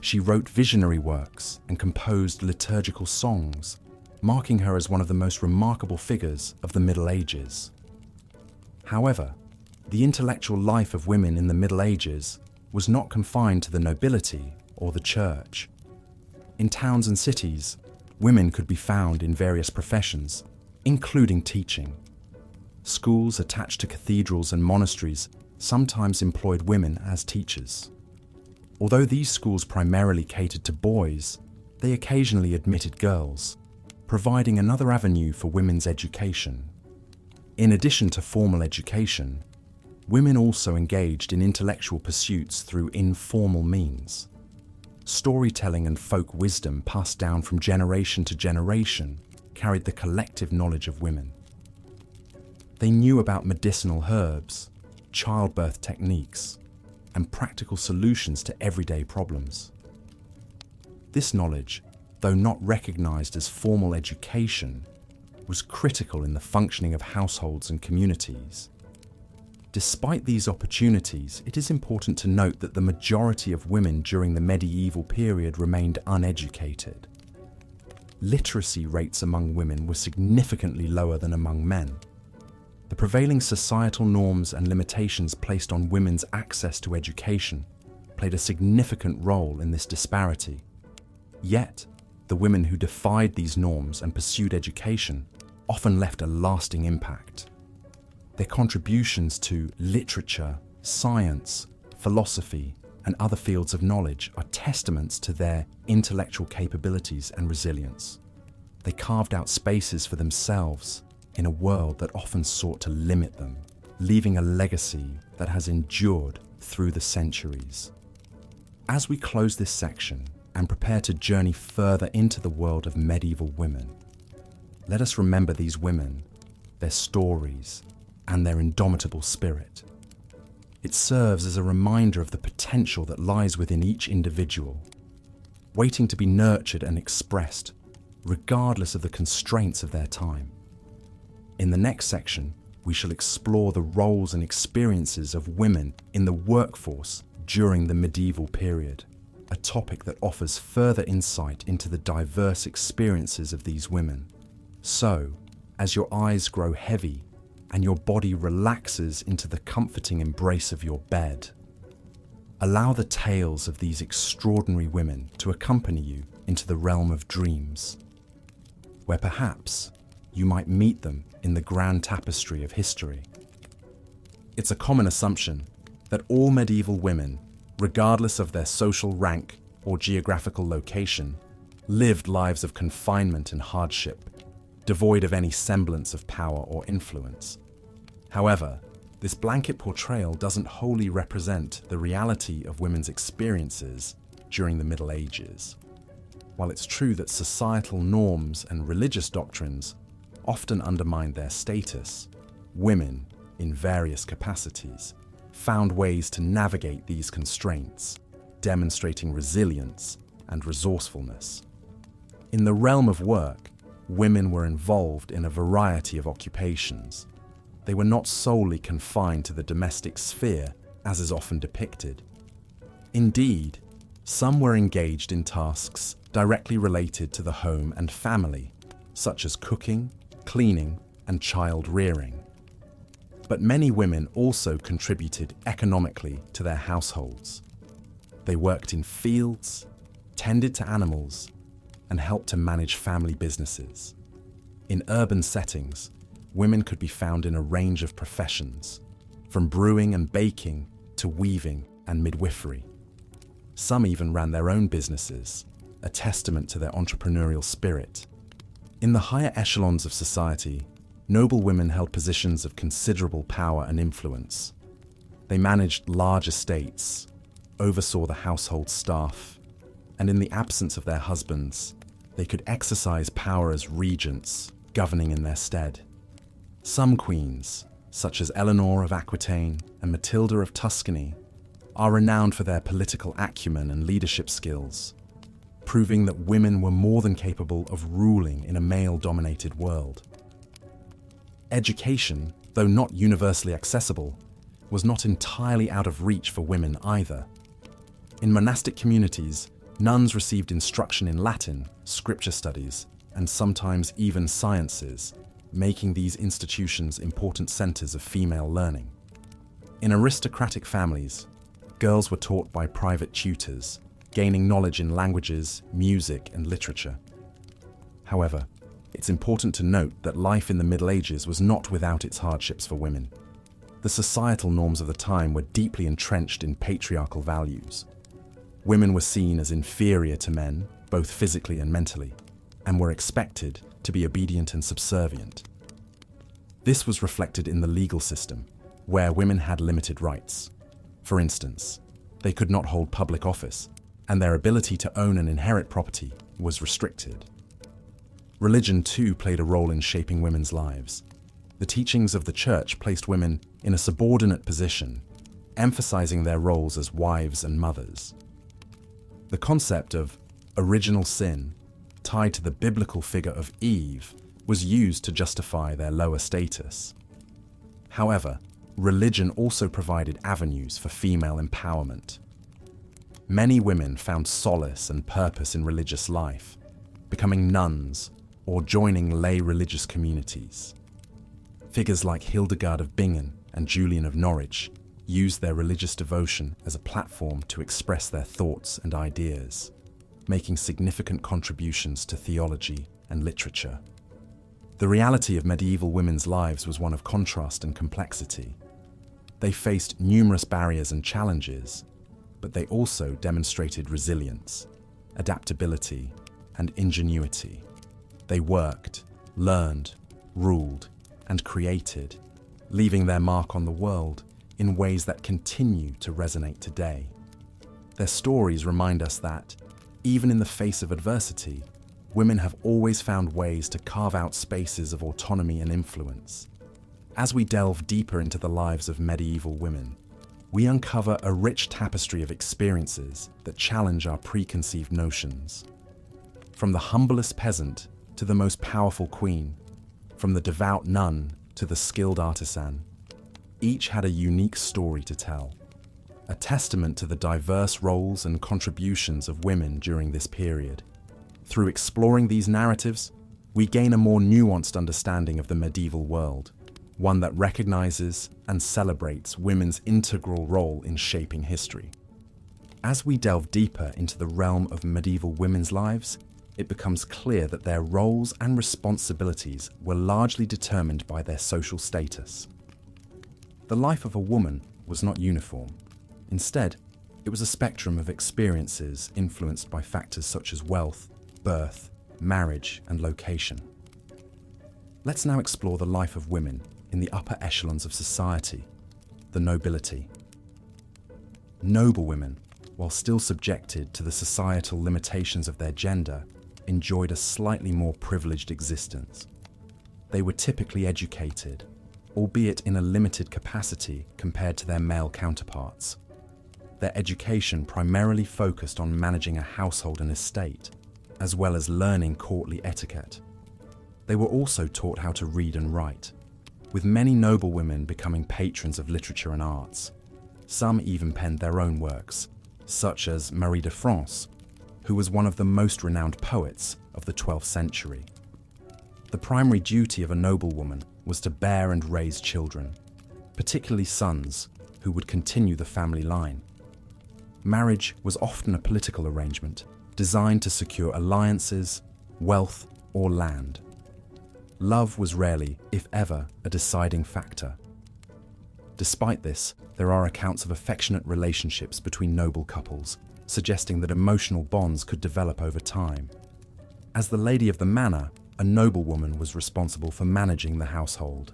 She wrote visionary works and composed liturgical songs, marking her as one of the most remarkable figures of the Middle Ages. However, the intellectual life of women in the Middle Ages was not confined to the nobility or the church. In towns and cities, women could be found in various professions, including teaching. Schools attached to cathedrals and monasteries sometimes employed women as teachers. Although these schools primarily catered to boys, they occasionally admitted girls, providing another avenue for women's education. In addition to formal education, women also engaged in intellectual pursuits through informal means. Storytelling and folk wisdom passed down from generation to generation carried the collective knowledge of women. They knew about medicinal herbs, childbirth techniques, and practical solutions to everyday problems. This knowledge, though not recognized as formal education, was critical in the functioning of households and communities. Despite these opportunities, it is important to note that the majority of women during the medieval period remained uneducated. Literacy rates among women were significantly lower than among men. The prevailing societal norms and limitations placed on women's access to education played a significant role in this disparity. Yet, the women who defied these norms and pursued education often left a lasting impact. Their contributions to literature, science, philosophy, and other fields of knowledge are testaments to their intellectual capabilities and resilience. They carved out spaces for themselves in a world that often sought to limit them, leaving a legacy that has endured through the centuries. As we close this section and prepare to journey further into the world of medieval women, let us remember these women, their stories, and their indomitable spirit. It serves as a reminder of the potential that lies within each individual, waiting to be nurtured and expressed, regardless of the constraints of their time. In the next section, we shall explore the roles and experiences of women in the workforce during the medieval period, a topic that offers further insight into the diverse experiences of these women. So, as your eyes grow heavy and your body relaxes into the comforting embrace of your bed, allow the tales of these extraordinary women to accompany you into the realm of dreams, where perhaps you might meet them in the grand tapestry of history. It's a common assumption that all medieval women, regardless of their social rank or geographical location, lived lives of confinement and hardship, devoid of any semblance of power or influence. However, this blanket portrayal doesn't wholly represent the reality of women's experiences during the Middle Ages. While it's true that societal norms and religious doctrines often undermined their status, women, in various capacities, found ways to navigate these constraints, demonstrating resilience and resourcefulness. In the realm of work, women were involved in a variety of occupations. They were not solely confined to the domestic sphere, as is often depicted. Indeed, some were engaged in tasks directly related to the home and family, such as cooking, cleaning, and child rearing. But many women also contributed economically to their households. They worked in fields, tended to animals, and helped to manage family businesses. In urban settings, women could be found in a range of professions, from brewing and baking to weaving and midwifery. Some even ran their own businesses, a testament to their entrepreneurial spirit. In the higher echelons of society, noble women held positions of considerable power and influence. They managed large estates, oversaw the household staff, and in the absence of their husbands, they could exercise power as regents, governing in their stead. Some queens, such as Eleanor of Aquitaine and Matilda of Tuscany, are renowned for their political acumen and leadership skills, proving that women were more than capable of ruling in a male-dominated world. Education, though not universally accessible, was not entirely out of reach for women either. In monastic communities, nuns received instruction in Latin, scripture studies, and sometimes even sciences, making these institutions important centers of female learning. In aristocratic families, girls were taught by private tutors, gaining knowledge in languages, music, and literature. However, it's important to note that life in the Middle Ages was not without its hardships for women. The societal norms of the time were deeply entrenched in patriarchal values. Women were seen as inferior to men, both physically and mentally, and were expected to be obedient and subservient. This was reflected in the legal system, where women had limited rights. For instance, they could not hold public office, and their ability to own and inherit property was restricted. Religion, too, played a role in shaping women's lives. The teachings of the Church placed women in a subordinate position, emphasizing their roles as wives and mothers. The concept of original sin, tied to the biblical figure of Eve, was used to justify their lower status. However, religion also provided avenues for female empowerment. Many women found solace and purpose in religious life, becoming nuns or joining lay religious communities. Figures like Hildegard of Bingen and Julian of Norwich used their religious devotion as a platform to express their thoughts and ideas, making significant contributions to theology and literature. The reality of medieval women's lives was one of contrast and complexity. They faced numerous barriers and challenges, but they also demonstrated resilience, adaptability, and ingenuity. They worked, learned, ruled, and created, leaving their mark on the world in ways that continue to resonate today. Their stories remind us that, even in the face of adversity, women have always found ways to carve out spaces of autonomy and influence. As we delve deeper into the lives of medieval women, we uncover a rich tapestry of experiences that challenge our preconceived notions. From the humblest peasant to the most powerful queen, from the devout nun to the skilled artisan, each had a unique story to tell, a testament to the diverse roles and contributions of women during this period. Through exploring these narratives, we gain a more nuanced understanding of the medieval world, one that recognizes and celebrates women's integral role in shaping history. As we delve deeper into the realm of medieval women's lives, it becomes clear that their roles and responsibilities were largely determined by their social status. The life of a woman was not uniform. Instead, it was a spectrum of experiences influenced by factors such as wealth, birth, marriage, and location. Let's now explore the life of women in the upper echelons of society, the nobility. Noble women, while still subjected to the societal limitations of their gender, enjoyed a slightly more privileged existence. They were typically educated, albeit in a limited capacity compared to their male counterparts. Their education primarily focused on managing a household and estate, as well as learning courtly etiquette. They were also taught how to read and write, with many noble women becoming patrons of literature and arts. Some even penned their own works, such as Marie de France, who was one of the most renowned poets of the 12th century. The primary duty of a noblewoman was to bear and raise children, particularly sons, who would continue the family line. Marriage was often a political arrangement designed to secure alliances, wealth, or land. Love was rarely, if ever, a deciding factor. Despite this, there are accounts of affectionate relationships between noble couples, suggesting that emotional bonds could develop over time. As the lady of the manor, a noblewoman was responsible for managing the household.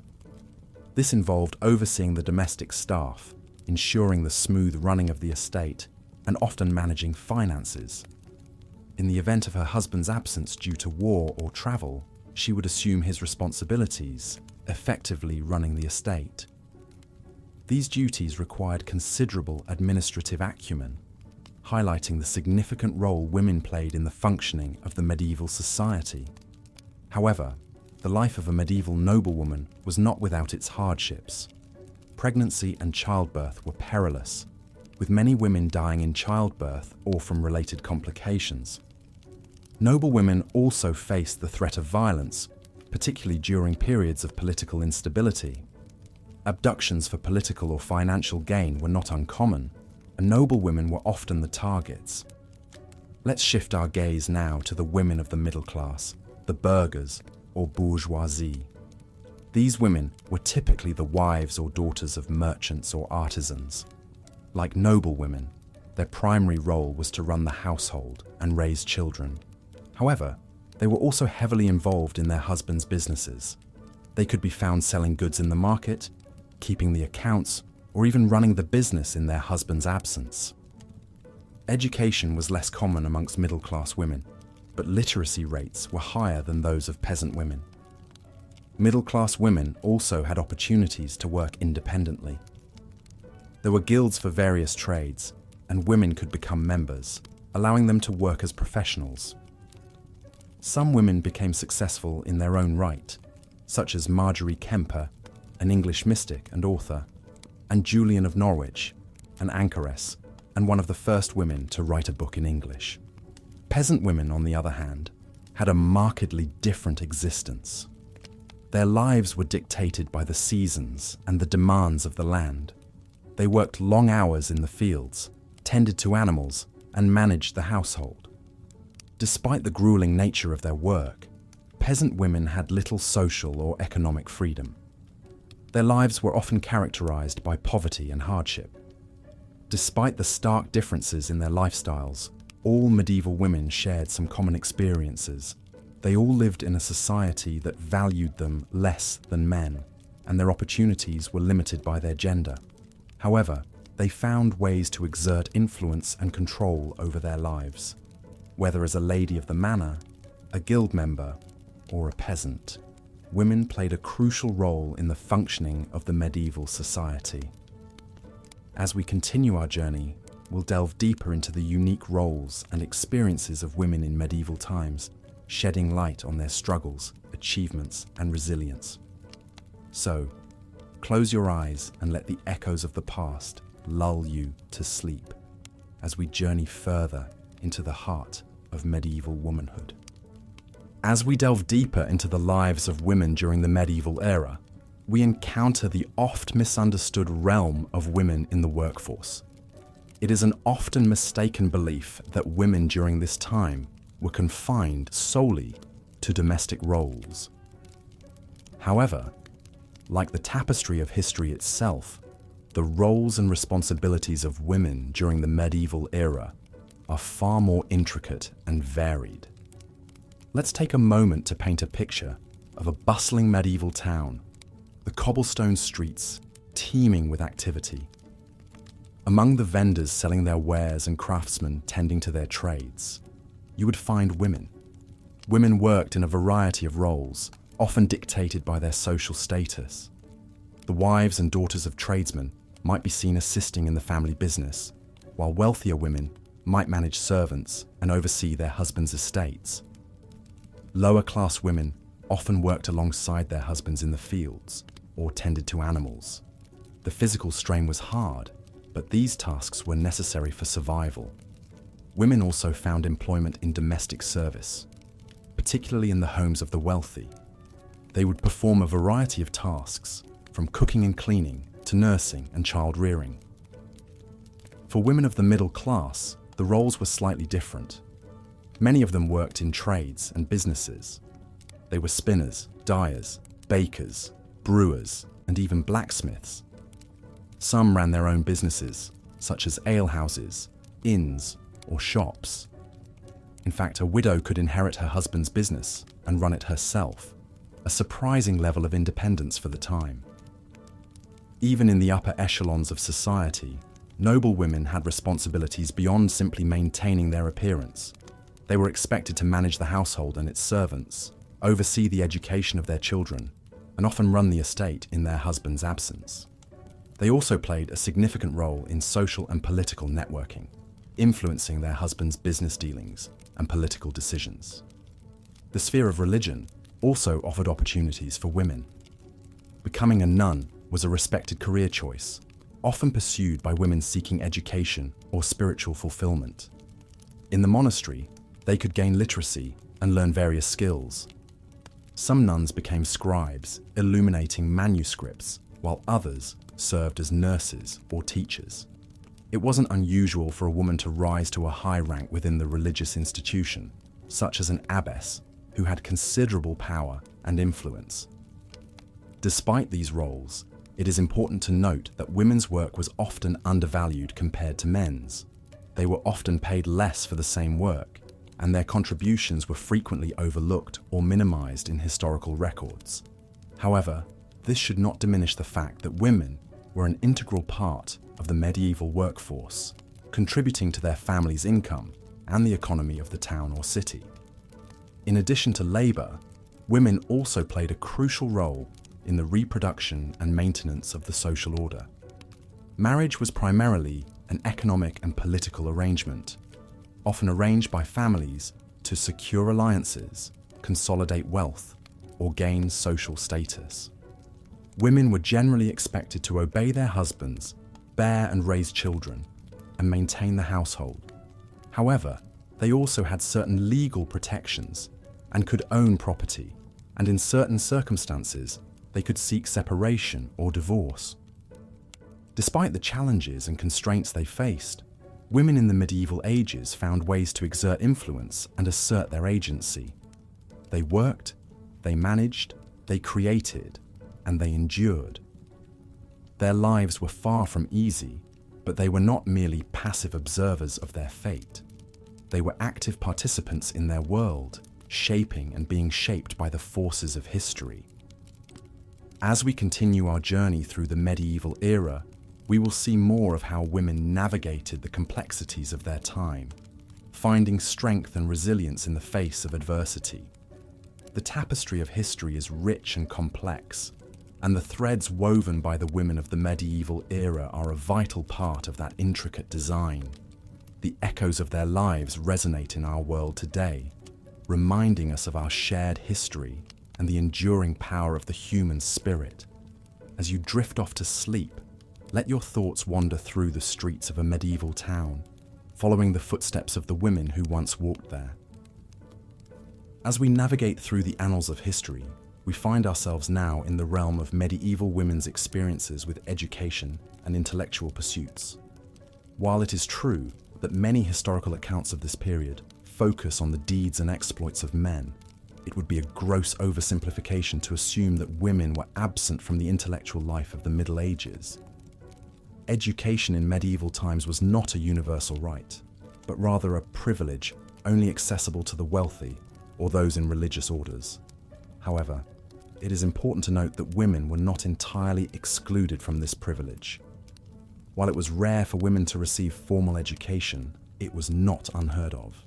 This involved overseeing the domestic staff, ensuring the smooth running of the estate, and often managing finances. In the event of her husband's absence due to war or travel, she would assume his responsibilities, effectively running the estate. These duties required considerable administrative acumen, highlighting the significant role women played in the functioning of the medieval society. However, the life of a medieval noblewoman was not without its hardships. Pregnancy and childbirth were perilous, with many women dying in childbirth or from related complications. Noblewomen also faced the threat of violence, particularly during periods of political instability. Abductions for political or financial gain were not uncommon, and noblewomen were often the targets. Let's shift our gaze now to the women of the middle class, the burghers or bourgeoisie. These women were typically the wives or daughters of merchants or artisans. Like noblewomen, their primary role was to run the household and raise children. However, they were also heavily involved in their husbands' businesses. They could be found selling goods in the market, keeping the accounts, or even running the business in their husband's absence. Education was less common amongst middle-class women, but literacy rates were higher than those of peasant women. Middle-class women also had opportunities to work independently. There were guilds for various trades, and women could become members, allowing them to work as professionals. Some women became successful in their own right, such as Marjorie Kemper, an English mystic and author, and Julian of Norwich, an anchoress, and one of the first women to write a book in English. Peasant women, on the other hand, had a markedly different existence. Their lives were dictated by the seasons and the demands of the land. They worked long hours in the fields, tended to animals, and managed the household. Despite the grueling nature of their work, peasant women had little social or economic freedom. Their lives were often characterized by poverty and hardship. Despite the stark differences in their lifestyles, all medieval women shared some common experiences. They all lived in a society that valued them less than men, and their opportunities were limited by their gender. However, they found ways to exert influence and control over their lives, whether as a lady of the manor, a guild member, or a peasant. Women played a crucial role in the functioning of the medieval society. As we continue our journey, we'll delve deeper into the unique roles and experiences of women in medieval times, shedding light on their struggles, achievements, and resilience. So, close your eyes and let the echoes of the past lull you to sleep as we journey further into the heart of medieval womanhood. As we delve deeper into the lives of women during the medieval era, we encounter the oft misunderstood realm of women in the workforce. It is an often mistaken belief that women during this time were confined solely to domestic roles. However, like the tapestry of history itself, the roles and responsibilities of women during the medieval era are far more intricate and varied. Let's take a moment to paint a picture of a bustling medieval town, the cobblestone streets teeming with activity. Among the vendors selling their wares and craftsmen tending to their trades, you would find women. Women worked in a variety of roles, often dictated by their social status. The wives and daughters of tradesmen might be seen assisting in the family business, while wealthier women might manage servants and oversee their husbands' estates. Lower-class women often worked alongside their husbands in the fields or tended to animals. The physical strain was hard, but these tasks were necessary for survival. Women also found employment in domestic service, particularly in the homes of the wealthy. They would perform a variety of tasks, from cooking and cleaning to nursing and child rearing. For women of the middle class, the roles were slightly different. Many of them worked in trades and businesses. They were spinners, dyers, bakers, brewers, and even blacksmiths. Some ran their own businesses, such as alehouses, inns, or shops. In fact, a widow could inherit her husband's business and run it herself, a surprising level of independence for the time. Even in the upper echelons of society, Noble women had responsibilities beyond simply maintaining their appearance. They were expected to manage the household and its servants, oversee the education of their children, and often run the estate in their husband's absence. They also played a significant role in social and political networking, influencing their husband's business dealings and political decisions. The sphere of religion also offered opportunities for women. Becoming a nun was a respected career choice, often pursued by women seeking education or spiritual fulfillment. In the monastery, they could gain literacy and learn various skills. Some nuns became scribes, illuminating manuscripts, while others served as nurses or teachers. It wasn't unusual for a woman to rise to a high rank within the religious institution, such as an abbess, who had considerable power and influence. Despite these roles, it is important to note that women's work was often undervalued compared to men's. They were often paid less for the same work, and their contributions were frequently overlooked or minimized in historical records. However, this should not diminish the fact that women were an integral part of the medieval workforce, contributing to their family's income and the economy of the town or city. In addition to labor, women also played a crucial role in the reproduction and maintenance of the social order. Marriage was primarily an economic and political arrangement, often arranged by families to secure alliances, consolidate wealth, or gain social status. Women were generally expected to obey their husbands, bear and raise children, and maintain the household. However, they also had certain legal protections and could own property, and in certain circumstances, they could seek separation or divorce. Despite the challenges and constraints they faced, women in the medieval ages found ways to exert influence and assert their agency. They worked, they managed, they created, and they endured. Their lives were far from easy, but they were not merely passive observers of their fate. They were active participants in their world, shaping and being shaped by the forces of history. As we continue our journey through the medieval era, we will see more of how women navigated the complexities of their time, finding strength and resilience in the face of adversity. The tapestry of history is rich and complex, and the threads woven by the women of the medieval era are a vital part of that intricate design. The echoes of their lives resonate in our world today, reminding us of our shared history and the enduring power of the human spirit. As you drift off to sleep, let your thoughts wander through the streets of a medieval town, following the footsteps of the women who once walked there. As we navigate through the annals of history, we find ourselves now in the realm of medieval women's experiences with education and intellectual pursuits. While it is true that many historical accounts of this period focus on the deeds and exploits of men, it would be a gross oversimplification to assume that women were absent from the intellectual life of the Middle Ages. Education in medieval times was not a universal right, but rather a privilege only accessible to the wealthy or those in religious orders. However, it is important to note that women were not entirely excluded from this privilege. While it was rare for women to receive formal education, it was not unheard of.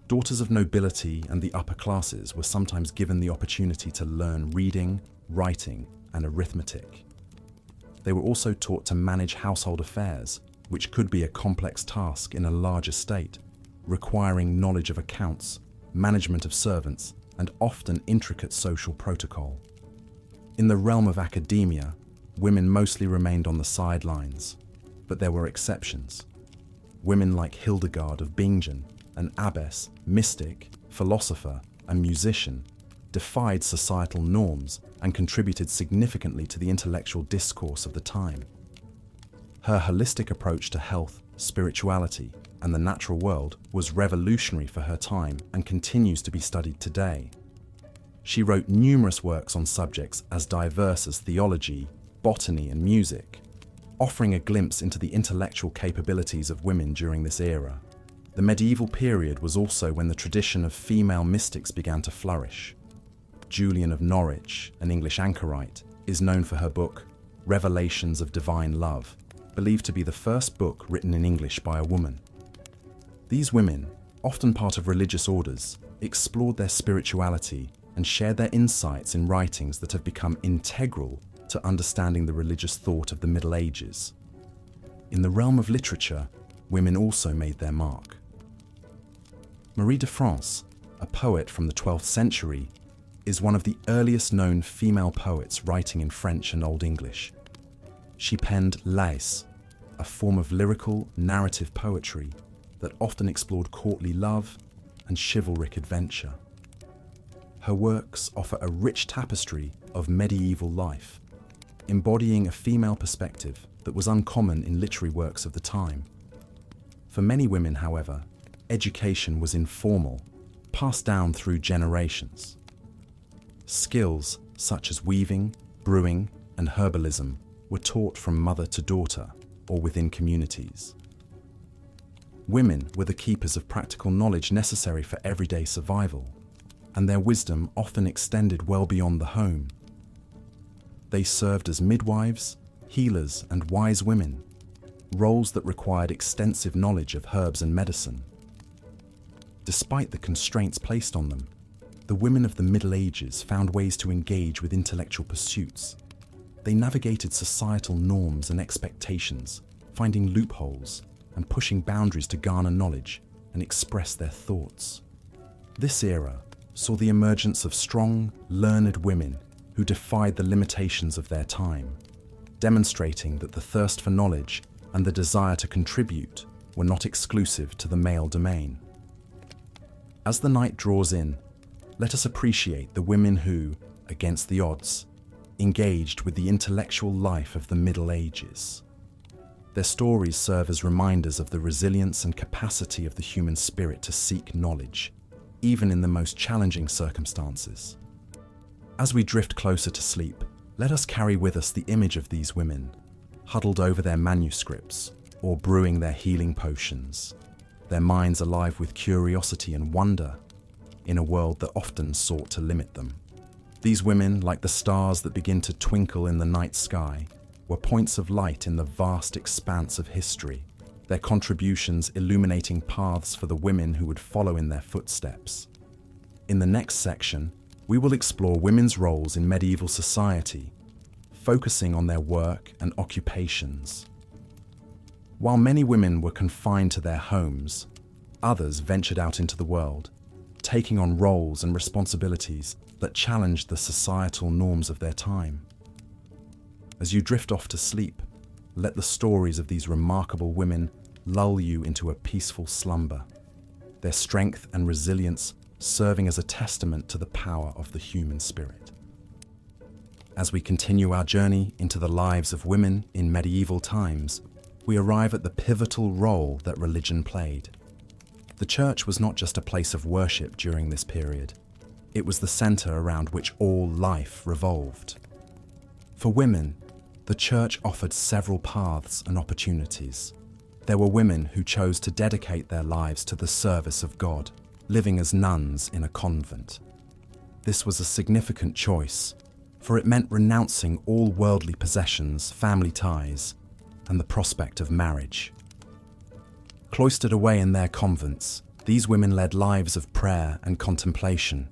Daughters of nobility and the upper classes were sometimes given the opportunity to learn reading, writing, and arithmetic. They were also taught to manage household affairs, which could be a complex task in a large estate, requiring knowledge of accounts, management of servants, and often intricate social protocol. In the realm of academia, women mostly remained on the sidelines, but there were exceptions. Women like Hildegard of Bingen, an abbess, mystic, philosopher, and musician, defied societal norms and contributed significantly to the intellectual discourse of the time. Her holistic approach to health, spirituality, and the natural world was revolutionary for her time and continues to be studied today. She wrote numerous works on subjects as diverse as theology, botany, and music, offering a glimpse into the intellectual capabilities of women during this era. The medieval period was also when the tradition of female mystics began to flourish. Julian of Norwich, an English anchorite, is known for her book, Revelations of Divine Love, believed to be the first book written in English by a woman. These women, often part of religious orders, explored their spirituality and shared their insights in writings that have become integral to understanding the religious thought of the Middle Ages. In the realm of literature, women also made their mark. Marie de France, a poet from the 12th century, is one of the earliest known female poets writing in French and Old English. She penned Lais, a form of lyrical, narrative poetry that often explored courtly love and chivalric adventure. Her works offer a rich tapestry of medieval life, embodying a female perspective that was uncommon in literary works of the time. For many women, however, education was informal, passed down through generations. Skills such as weaving, brewing, and herbalism were taught from mother to daughter or within communities. Women were the keepers of practical knowledge necessary for everyday survival, and their wisdom often extended well beyond the home. They served as midwives, healers, and wise women, roles that required extensive knowledge of herbs and medicine. Despite the constraints placed on them, the women of the Middle Ages found ways to engage with intellectual pursuits. They navigated societal norms and expectations, finding loopholes and pushing boundaries to garner knowledge and express their thoughts. This era saw the emergence of strong, learned women who defied the limitations of their time, demonstrating that the thirst for knowledge and the desire to contribute were not exclusive to the male domain. As the night draws in, let us appreciate the women who, against the odds, engaged with the intellectual life of the Middle Ages. Their stories serve as reminders of the resilience and capacity of the human spirit to seek knowledge, even in the most challenging circumstances. As we drift closer to sleep, let us carry with us the image of these women, huddled over their manuscripts or brewing their healing potions, their minds alive with curiosity and wonder in a world that often sought to limit them. These women, like the stars that begin to twinkle in the night sky, were points of light in the vast expanse of history, their contributions illuminating paths for the women who would follow in their footsteps. In the next section, we will explore women's roles in medieval society, focusing on their work and occupations. While many women were confined to their homes, others ventured out into the world, taking on roles and responsibilities that challenged the societal norms of their time. As you drift off to sleep, let the stories of these remarkable women lull you into a peaceful slumber, their strength and resilience serving as a testament to the power of the human spirit. As we continue our journey into the lives of women in medieval times, we arrive at the pivotal role that religion played. The church was not just a place of worship during this period. It was the center around which all life revolved. For women, the church offered several paths and opportunities. There were women who chose to dedicate their lives to the service of God, living as nuns in a convent. This was a significant choice, for it meant renouncing all worldly possessions, family ties, and the prospect of marriage. Cloistered away in their convents, these women led lives of prayer and contemplation.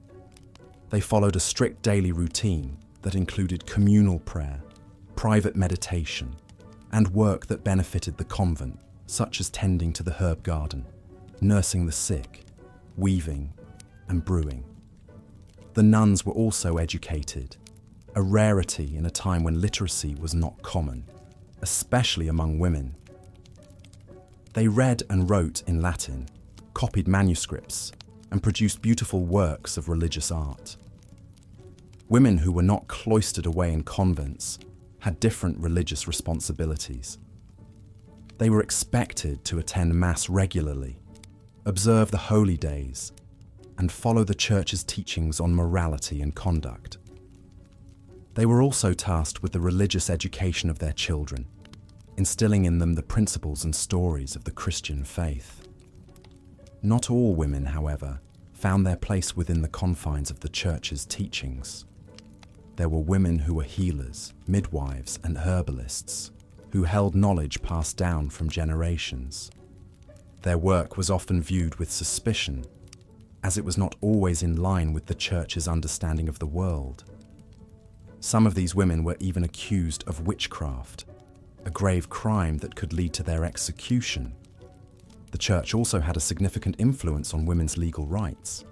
They followed a strict daily routine that included communal prayer, private meditation, and work that benefited the convent, such as tending to the herb garden, nursing the sick, weaving, and brewing. The nuns were also educated, a rarity in a time when literacy was not common, especially among women. They read and wrote in Latin, copied manuscripts, and produced beautiful works of religious art. Women who were not cloistered away in convents had different religious responsibilities. They were expected to attend Mass regularly, observe the holy days, and follow the Church's teachings on morality and conduct. They were also tasked with the religious education of their children, instilling in them the principles and stories of the Christian faith. Not all women, however, found their place within the confines of the Church's teachings. There were women who were healers, midwives, and herbalists, who held knowledge passed down from generations. Their work was often viewed with suspicion, as it was not always in line with the Church's understanding of the world. Some of these women were even accused of witchcraft, a grave crime that could lead to their execution. The Church also had a significant influence on women's legal rights.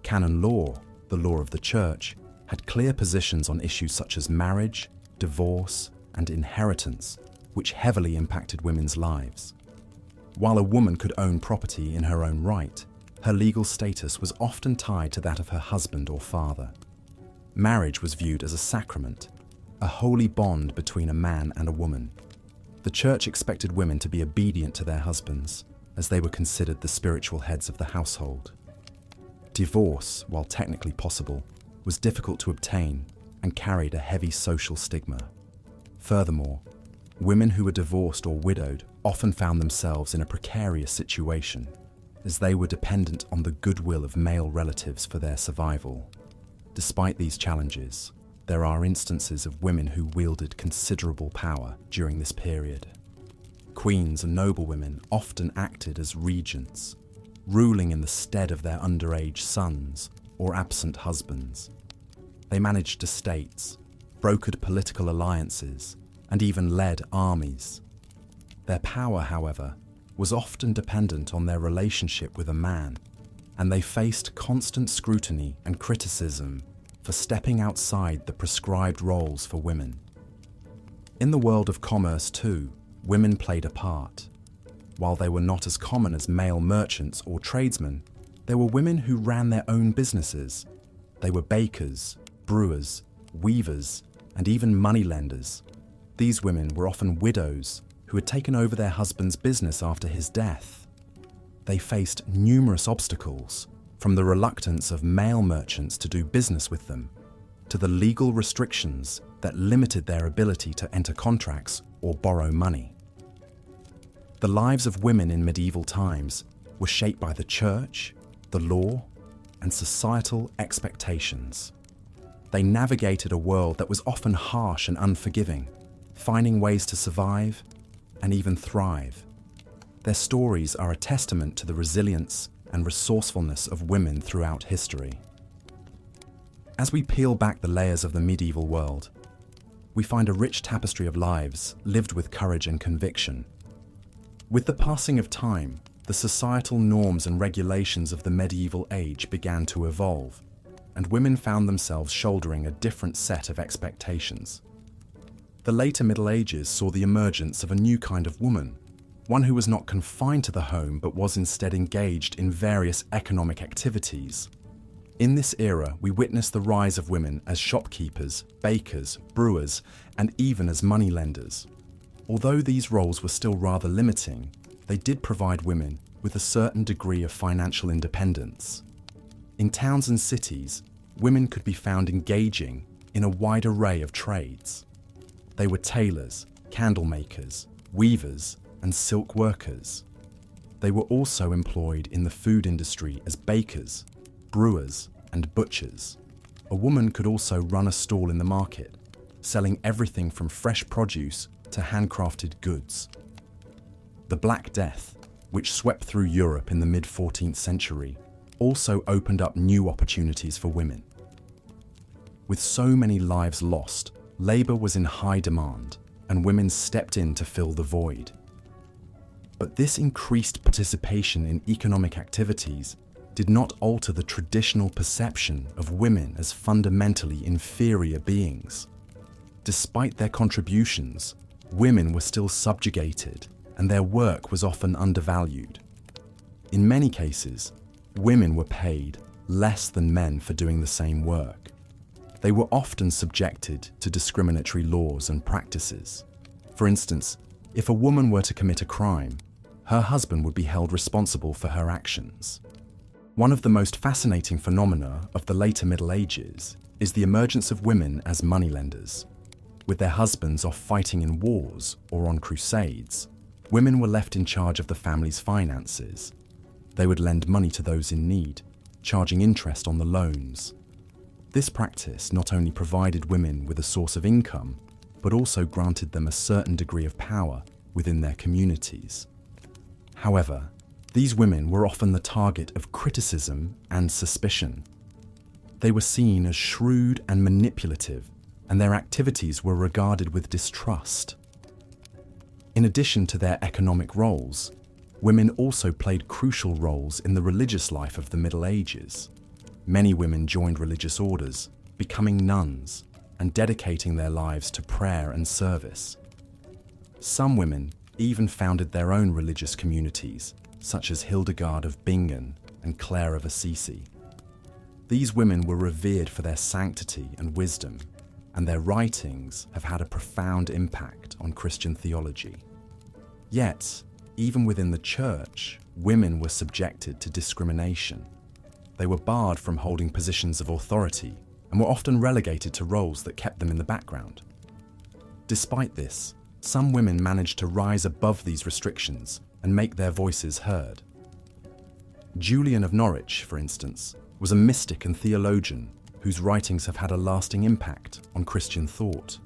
Canon law, the law of the Church, had clear positions on issues such as marriage, divorce, and inheritance, which heavily impacted women's lives. While a woman could own property in her own right, her legal status was often tied to that of her husband or father. Marriage was viewed as a sacrament, a holy bond between a man and a woman. The Church expected women to be obedient to their husbands, as they were considered the spiritual heads of the household. Divorce, while technically possible, was difficult to obtain and carried a heavy social stigma. Furthermore, women who were divorced or widowed often found themselves in a precarious situation, as they were dependent on the goodwill of male relatives for their survival. Despite these challenges, there are instances of women who wielded considerable power during this period. Queens and noblewomen often acted as regents, ruling in the stead of their underage sons or absent husbands. They managed estates, brokered political alliances, and even led armies. Their power, however, was often dependent on their relationship with a man, and they faced constant scrutiny and criticism for stepping outside the prescribed roles for women. In the world of commerce too, women played a part. While they were not as common as male merchants or tradesmen, there were women who ran their own businesses. They were bakers, brewers, weavers, and even moneylenders. These women were often widows who had taken over their husband's business after his death. They faced numerous obstacles, from the reluctance of male merchants to do business with them, to the legal restrictions that limited their ability to enter contracts or borrow money. The lives of women in medieval times were shaped by the Church, the law, and societal expectations. They navigated a world that was often harsh and unforgiving, finding ways to survive and even thrive. Their stories are a testament to the resilience and resourcefulness of women throughout history. As we peel back the layers of the medieval world, we find a rich tapestry of lives lived with courage and conviction. With the passing of time, the societal norms and regulations of the medieval age began to evolve, and women found themselves shouldering a different set of expectations. The later Middle Ages saw the emergence of a new kind of woman, one who was not confined to the home but was instead engaged in various economic activities. In this era, we witness the rise of women as shopkeepers, bakers, brewers, and even as moneylenders. Although these roles were still rather limiting, they did provide women with a certain degree of financial independence. In towns and cities, women could be found engaging in a wide array of trades. They were tailors, candle makers, weavers, and silk workers. They were also employed in the food industry as bakers, brewers, and butchers. A woman could also run a stall in the market, selling everything from fresh produce to handcrafted goods. The Black Death, which swept through Europe in the mid-14th century, also opened up new opportunities for women. With so many lives lost, labor was in high demand, and women stepped in to fill the void. But this increased participation in economic activities did not alter the traditional perception of women as fundamentally inferior beings. Despite their contributions, women were still subjugated, and their work was often undervalued. In many cases, women were paid less than men for doing the same work. They were often subjected to discriminatory laws and practices. For instance, if a woman were to commit a crime, her husband would be held responsible for her actions. One of the most fascinating phenomena of the later Middle Ages is the emergence of women as moneylenders. With their husbands off fighting in wars or on crusades, women were left in charge of the family's finances. They would lend money to those in need, charging interest on the loans. This practice not only provided women with a source of income, but also granted them a certain degree of power within their communities. However, these women were often the target of criticism and suspicion. They were seen as shrewd and manipulative, and their activities were regarded with distrust. In addition to their economic roles, women also played crucial roles in the religious life of the Middle Ages. Many women joined religious orders, becoming nuns, and dedicating their lives to prayer and service. Some women even founded their own religious communities, such as Hildegard of Bingen and Clare of Assisi. These women were revered for their sanctity and wisdom, and their writings have had a profound impact on Christian theology. Yet, even within the church, women were subjected to discrimination. They were barred from holding positions of authority and were often relegated to roles that kept them in the background. Despite this, some women managed to rise above these restrictions and make their voices heard. Julian of Norwich, for instance, was a mystic and theologian whose writings have had a lasting impact on Christian thought.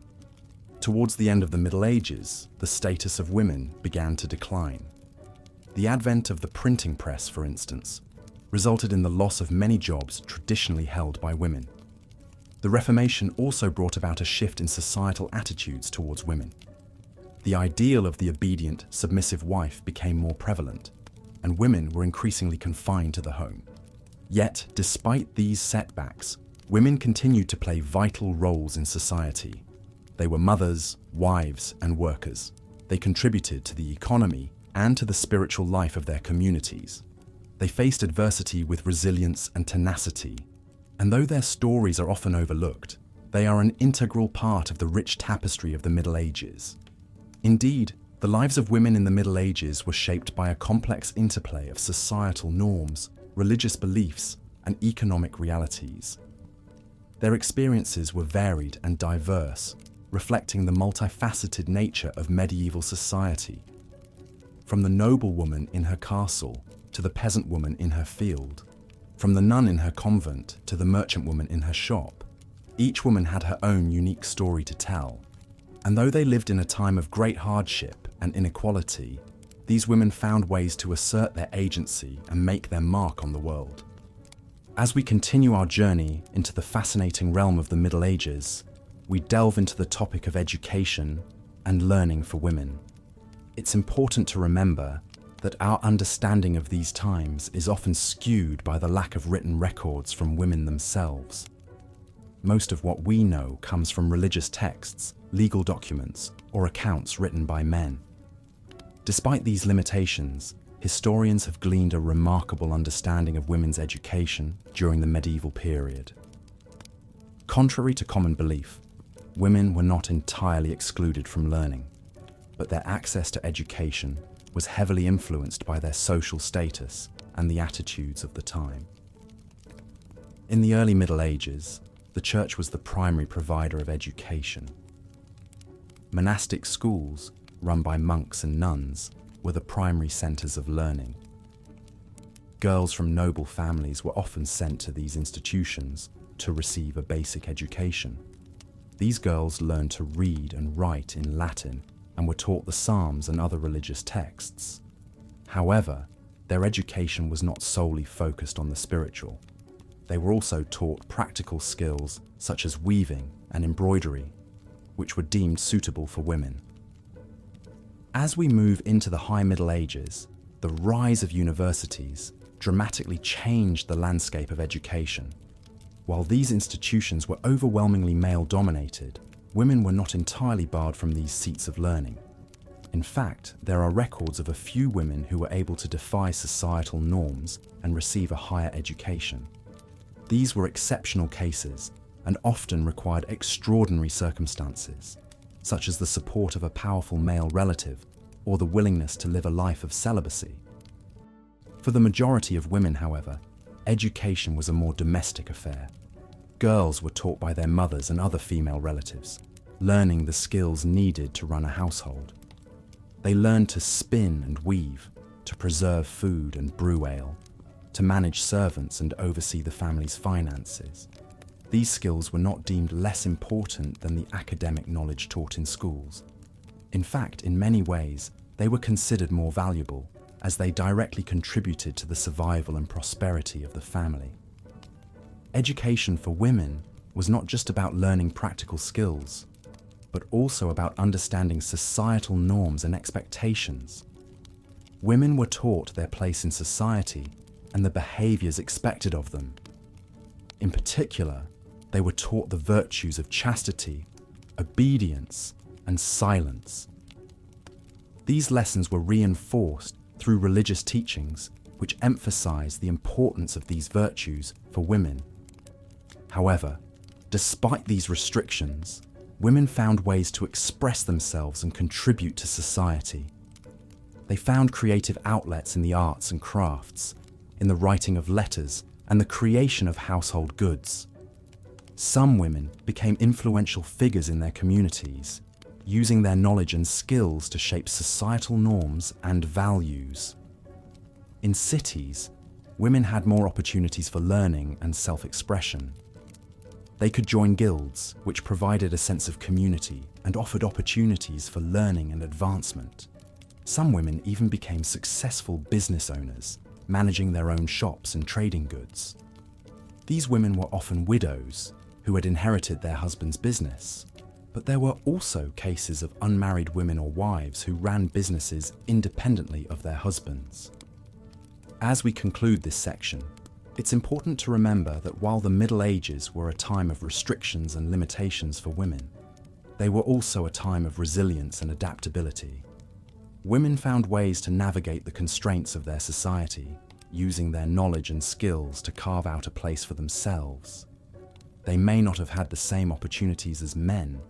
Towards the end of the Middle Ages, the status of women began to decline. The advent of the printing press, for instance, resulted in the loss of many jobs traditionally held by women. The Reformation also brought about a shift in societal attitudes towards women. The ideal of the obedient, submissive wife became more prevalent, and women were increasingly confined to the home. Yet, despite these setbacks, women continued to play vital roles in society. They were mothers, wives, and workers. They contributed to the economy and to the spiritual life of their communities. They faced adversity with resilience and tenacity, and though their stories are often overlooked, they are an integral part of the rich tapestry of the Middle Ages. Indeed, the lives of women in the Middle Ages were shaped by a complex interplay of societal norms, religious beliefs, and economic realities. Their experiences were varied and diverse, reflecting the multifaceted nature of medieval society. From the noblewoman in her castle to the peasant woman in her field, from the nun in her convent to the merchant woman in her shop, each woman had her own unique story to tell. And though they lived in a time of great hardship and inequality, these women found ways to assert their agency and make their mark on the world. As we continue our journey into the fascinating realm of the Middle Ages, we delve into the topic of education and learning for women. It's important to remember that our understanding of these times is often skewed by the lack of written records from women themselves. Most of what we know comes from religious texts, legal documents, or accounts written by men. Despite these limitations, historians have gleaned a remarkable understanding of women's education during the medieval period. Contrary to common belief, women were not entirely excluded from learning, but their access to education was heavily influenced by their social status and the attitudes of the time. In the early Middle Ages, the church was the primary provider of education. Monastic schools, run by monks and nuns, were the primary centers of learning. Girls from noble families were often sent to these institutions to receive a basic education. These girls learned to read and write in Latin and were taught the Psalms and other religious texts. However, their education was not solely focused on the spiritual. They were also taught practical skills such as weaving and embroidery, which were deemed suitable for women. As we move into the High Middle Ages, the rise of universities dramatically changed the landscape of education. While these institutions were overwhelmingly male-dominated, women were not entirely barred from these seats of learning. In fact, there are records of a few women who were able to defy societal norms and receive a higher education. These were exceptional cases and often required extraordinary circumstances, such as the support of a powerful male relative or the willingness to live a life of celibacy. For the majority of women, however, education was a more domestic affair. Girls were taught by their mothers and other female relatives, learning the skills needed to run a household. They learned to spin and weave, to preserve food and brew ale, to manage servants and oversee the family's finances. These skills were not deemed less important than the academic knowledge taught in schools. In fact, in many ways, they were considered more valuable, as they directly contributed to the survival and prosperity of the family. Education for women was not just about learning practical skills, but also about understanding societal norms and expectations. Women were taught their place in society and the behaviors expected of them. In particular, they were taught the virtues of chastity, obedience, and silence. These lessons were reinforced through religious teachings, which emphasized the importance of these virtues for women. However, despite these restrictions, women found ways to express themselves and contribute to society. They found creative outlets in the arts and crafts, in the writing of letters, and the creation of household goods. Some women became influential figures in their communities, using their knowledge and skills to shape societal norms and values. In cities, women had more opportunities for learning and self-expression. They could join guilds, which provided a sense of community and offered opportunities for learning and advancement. Some women even became successful business owners, managing their own shops and trading goods. These women were often widows who had inherited their husband's business, but there were also cases of unmarried women or wives who ran businesses independently of their husbands. As we conclude this section, it's important to remember that while the Middle Ages were a time of restrictions and limitations for women, they were also a time of resilience and adaptability. Women found ways to navigate the constraints of their society, using their knowledge and skills to carve out a place for themselves. They may not have had the same opportunities as men,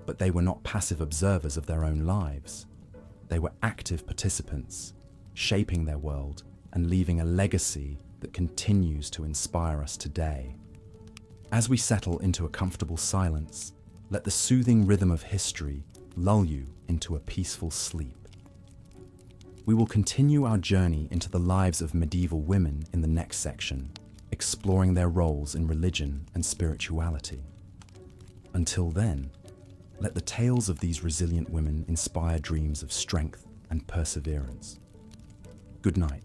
but they were not passive observers of their own lives. They were active participants, shaping their world and leaving a legacy that continues to inspire us today. As we settle into a comfortable silence, let the soothing rhythm of history lull you into a peaceful sleep. We will continue our journey into the lives of medieval women in the next section, exploring their roles in religion and spirituality. Until then, let the tales of these resilient women inspire dreams of strength and perseverance. Good night.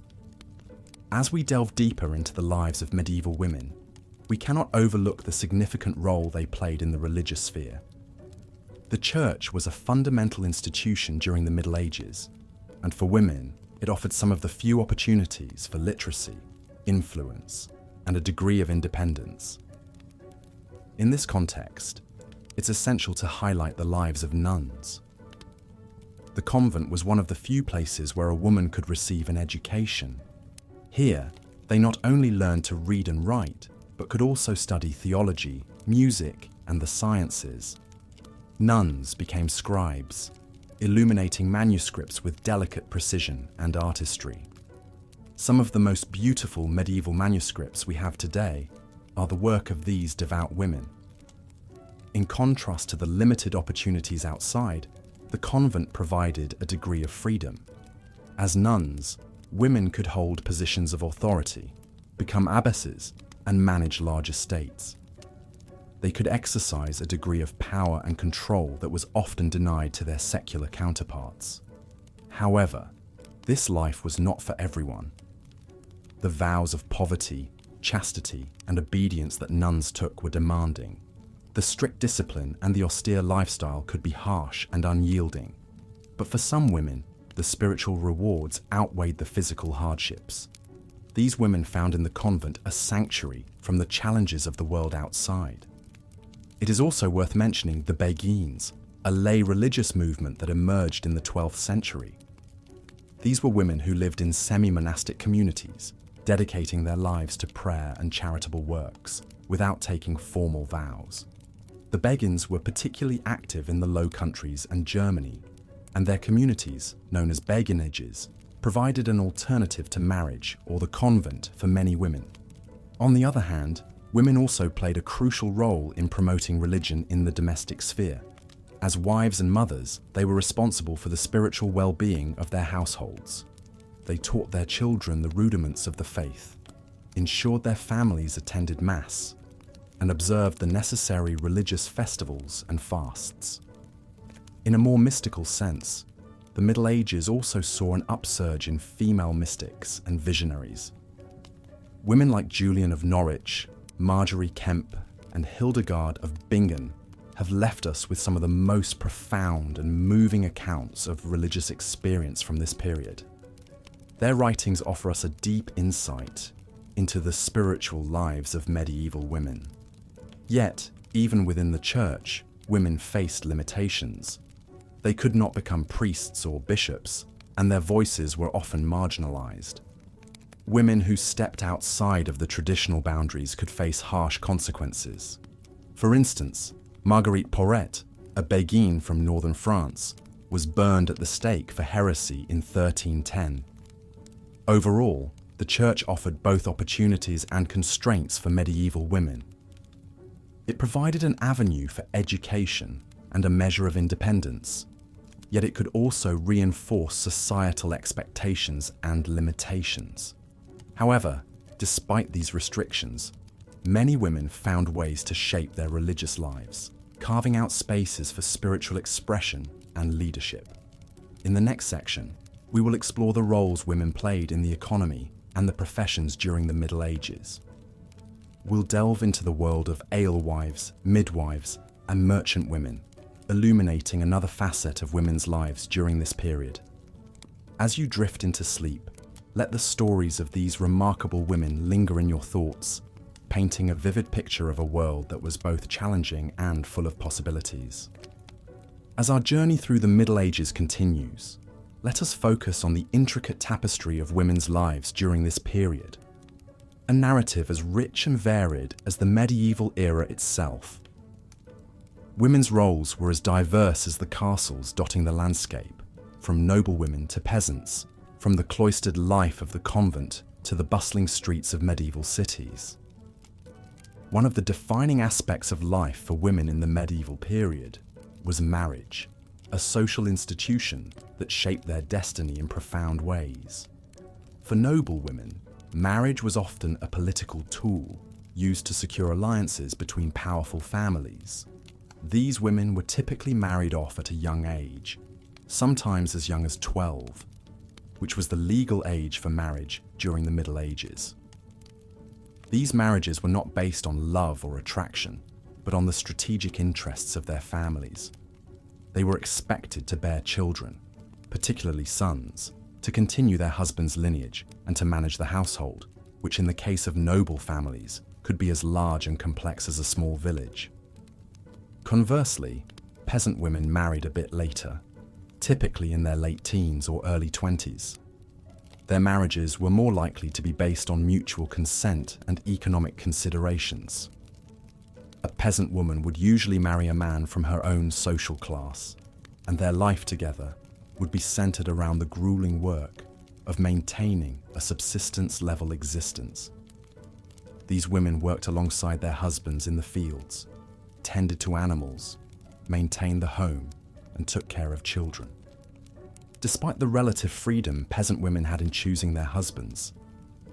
As we delve deeper into the lives of medieval women, we cannot overlook the significant role they played in the religious sphere. The church was a fundamental institution during the Middle Ages, and for women, it offered some of the few opportunities for literacy, influence, and a degree of independence. In this context, it's essential to highlight the lives of nuns. The convent was one of the few places where a woman could receive an education. Here, they not only learned to read and write, but could also study theology, music, and the sciences. Nuns became scribes, illuminating manuscripts with delicate precision and artistry. Some of the most beautiful medieval manuscripts we have today are the work of these devout women. In contrast to the limited opportunities outside, the convent provided a degree of freedom. As nuns, women could hold positions of authority, become abbesses, and manage large estates. They could exercise a degree of power and control that was often denied to their secular counterparts. However, this life was not for everyone. The vows of poverty, chastity, and obedience that nuns took were demanding. The strict discipline and the austere lifestyle could be harsh and unyielding. But for some women, the spiritual rewards outweighed the physical hardships. These women found in the convent a sanctuary from the challenges of the world outside. It is also worth mentioning the Beguines, a lay religious movement that emerged in the 12th century. These were women who lived in semi-monastic communities, dedicating their lives to prayer and charitable works, without taking formal vows. The Beguines were particularly active in the Low Countries and Germany, and their communities, known as beguinages, provided an alternative to marriage or the convent for many women. On the other hand, women also played a crucial role in promoting religion in the domestic sphere. As wives and mothers, they were responsible for the spiritual well-being of their households. They taught their children the rudiments of the faith, ensured their families attended Mass, and observed the necessary religious festivals and fasts. In a more mystical sense, the Middle Ages also saw an upsurge in female mystics and visionaries. Women like Julian of Norwich, Marjorie Kempe, and Hildegard of Bingen have left us with some of the most profound and moving accounts of religious experience from this period. Their writings offer us a deep insight into the spiritual lives of medieval women. Yet, even within the church, women faced limitations. They could not become priests or bishops, and their voices were often marginalized. Women who stepped outside of the traditional boundaries could face harsh consequences. For instance, Marguerite Porete, a Béguine from northern France, was burned at the stake for heresy in 1310. Overall, the church offered both opportunities and constraints for medieval women. It provided an avenue for education and a measure of independence, yet it could also reinforce societal expectations and limitations. However, despite these restrictions, many women found ways to shape their religious lives, carving out spaces for spiritual expression and leadership. In the next section, we will explore the roles women played in the economy and the professions during the Middle Ages. We'll delve into the world of alewives, midwives, and merchant women, illuminating another facet of women's lives during this period. As you drift into sleep, let the stories of these remarkable women linger in your thoughts, painting a vivid picture of a world that was both challenging and full of possibilities. As our journey through the Middle Ages continues, let us focus on the intricate tapestry of women's lives during this period, a narrative as rich and varied as the medieval era itself. Women's roles were as diverse as the castles dotting the landscape, from noblewomen to peasants, from the cloistered life of the convent to the bustling streets of medieval cities. One of the defining aspects of life for women in the medieval period was marriage, a social institution that shaped their destiny in profound ways. For noble women, marriage was often a political tool used to secure alliances between powerful families. These women were typically married off at a young age, sometimes as young as 12, which was the legal age for marriage during the Middle Ages. These marriages were not based on love or attraction, but on the strategic interests of their families. They were expected to bear children, particularly sons, to continue their husband's lineage and to manage the household, which in the case of noble families could be as large and complex as a small village. Conversely, peasant women married a bit later, typically in their late teens or early 20s. Their marriages were more likely to be based on mutual consent and economic considerations. A peasant woman would usually marry a man from her own social class, and their life together would be centered around the grueling work of maintaining a subsistence-level existence. These women worked alongside their husbands in the fields, tended to animals, maintained the home, and took care of children. Despite the relative freedom peasant women had in choosing their husbands,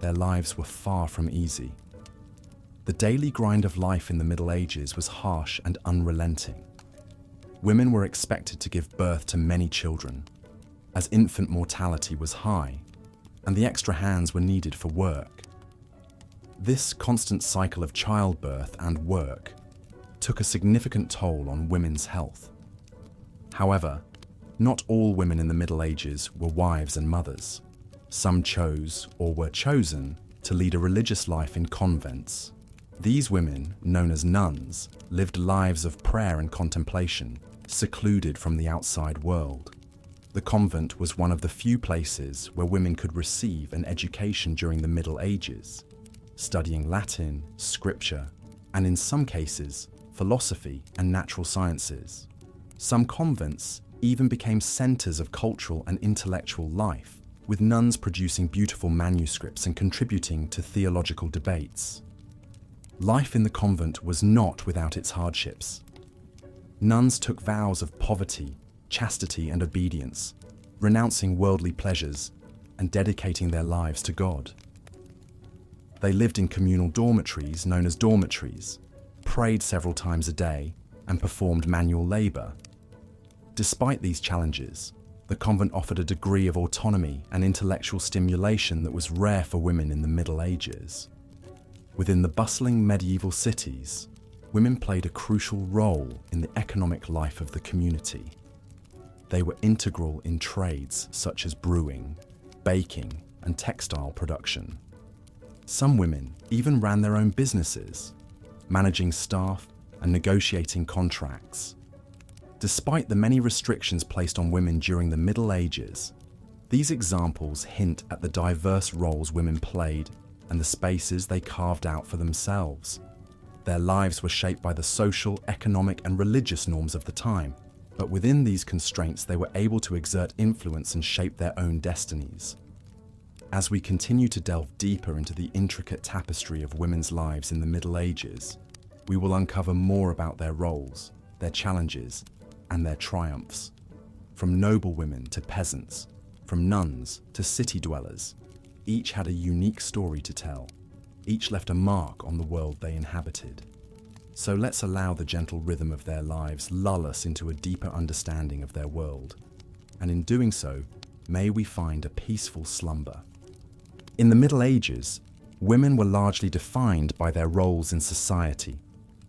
their lives were far from easy. The daily grind of life in the Middle Ages was harsh and unrelenting. Women were expected to give birth to many children, as infant mortality was high, and the extra hands were needed for work. This constant cycle of childbirth and work took a significant toll on women's health. However, not all women in the Middle Ages were wives and mothers. Some chose, or were chosen, to lead a religious life in convents. These women, known as nuns, lived lives of prayer and contemplation, secluded from the outside world. The convent was one of the few places where women could receive an education during the Middle Ages, studying Latin, scripture, and in some cases, philosophy and natural sciences. Some convents even became centers of cultural and intellectual life, with nuns producing beautiful manuscripts and contributing to theological debates. Life in the convent was not without its hardships. Nuns took vows of poverty, chastity, and obedience, renouncing worldly pleasures and dedicating their lives to God. They lived in communal dormitories known as dormitories, prayed several times a day, and performed manual labor. Despite these challenges, the convent offered a degree of autonomy and intellectual stimulation that was rare for women in the Middle Ages. Within the bustling medieval cities, women played a crucial role in the economic life of the community. They were integral in trades such as brewing, baking, and textile production. Some women even ran their own businesses, managing staff and negotiating contracts. Despite the many restrictions placed on women during the Middle Ages, these examples hint at the diverse roles women played and the spaces they carved out for themselves. Their lives were shaped by the social, economic, and religious norms of the time, but within these constraints they were able to exert influence and shape their own destinies. As we continue to delve deeper into the intricate tapestry of women's lives in the Middle Ages, we will uncover more about their roles, their challenges, and their triumphs. From noblewomen to peasants, from nuns to city dwellers, each had a unique story to tell. Each left a mark on the world they inhabited. So let's allow the gentle rhythm of their lives lull us into a deeper understanding of their world. And in doing so, may we find a peaceful slumber. In the Middle Ages, women were largely defined by their roles in society,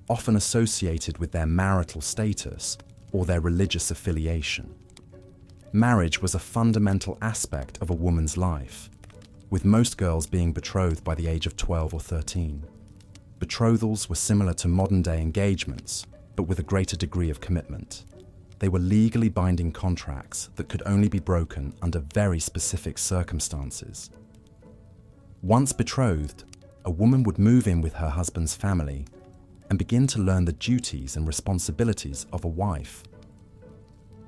often associated with their marital status or their religious affiliation. Marriage was a fundamental aspect of a woman's life, with most girls being betrothed by the age of 12 or 13. Betrothals were similar to modern-day engagements, but with a greater degree of commitment. They were legally binding contracts that could only be broken under very specific circumstances. Once betrothed, a woman would move in with her husband's family and begin to learn the duties and responsibilities of a wife.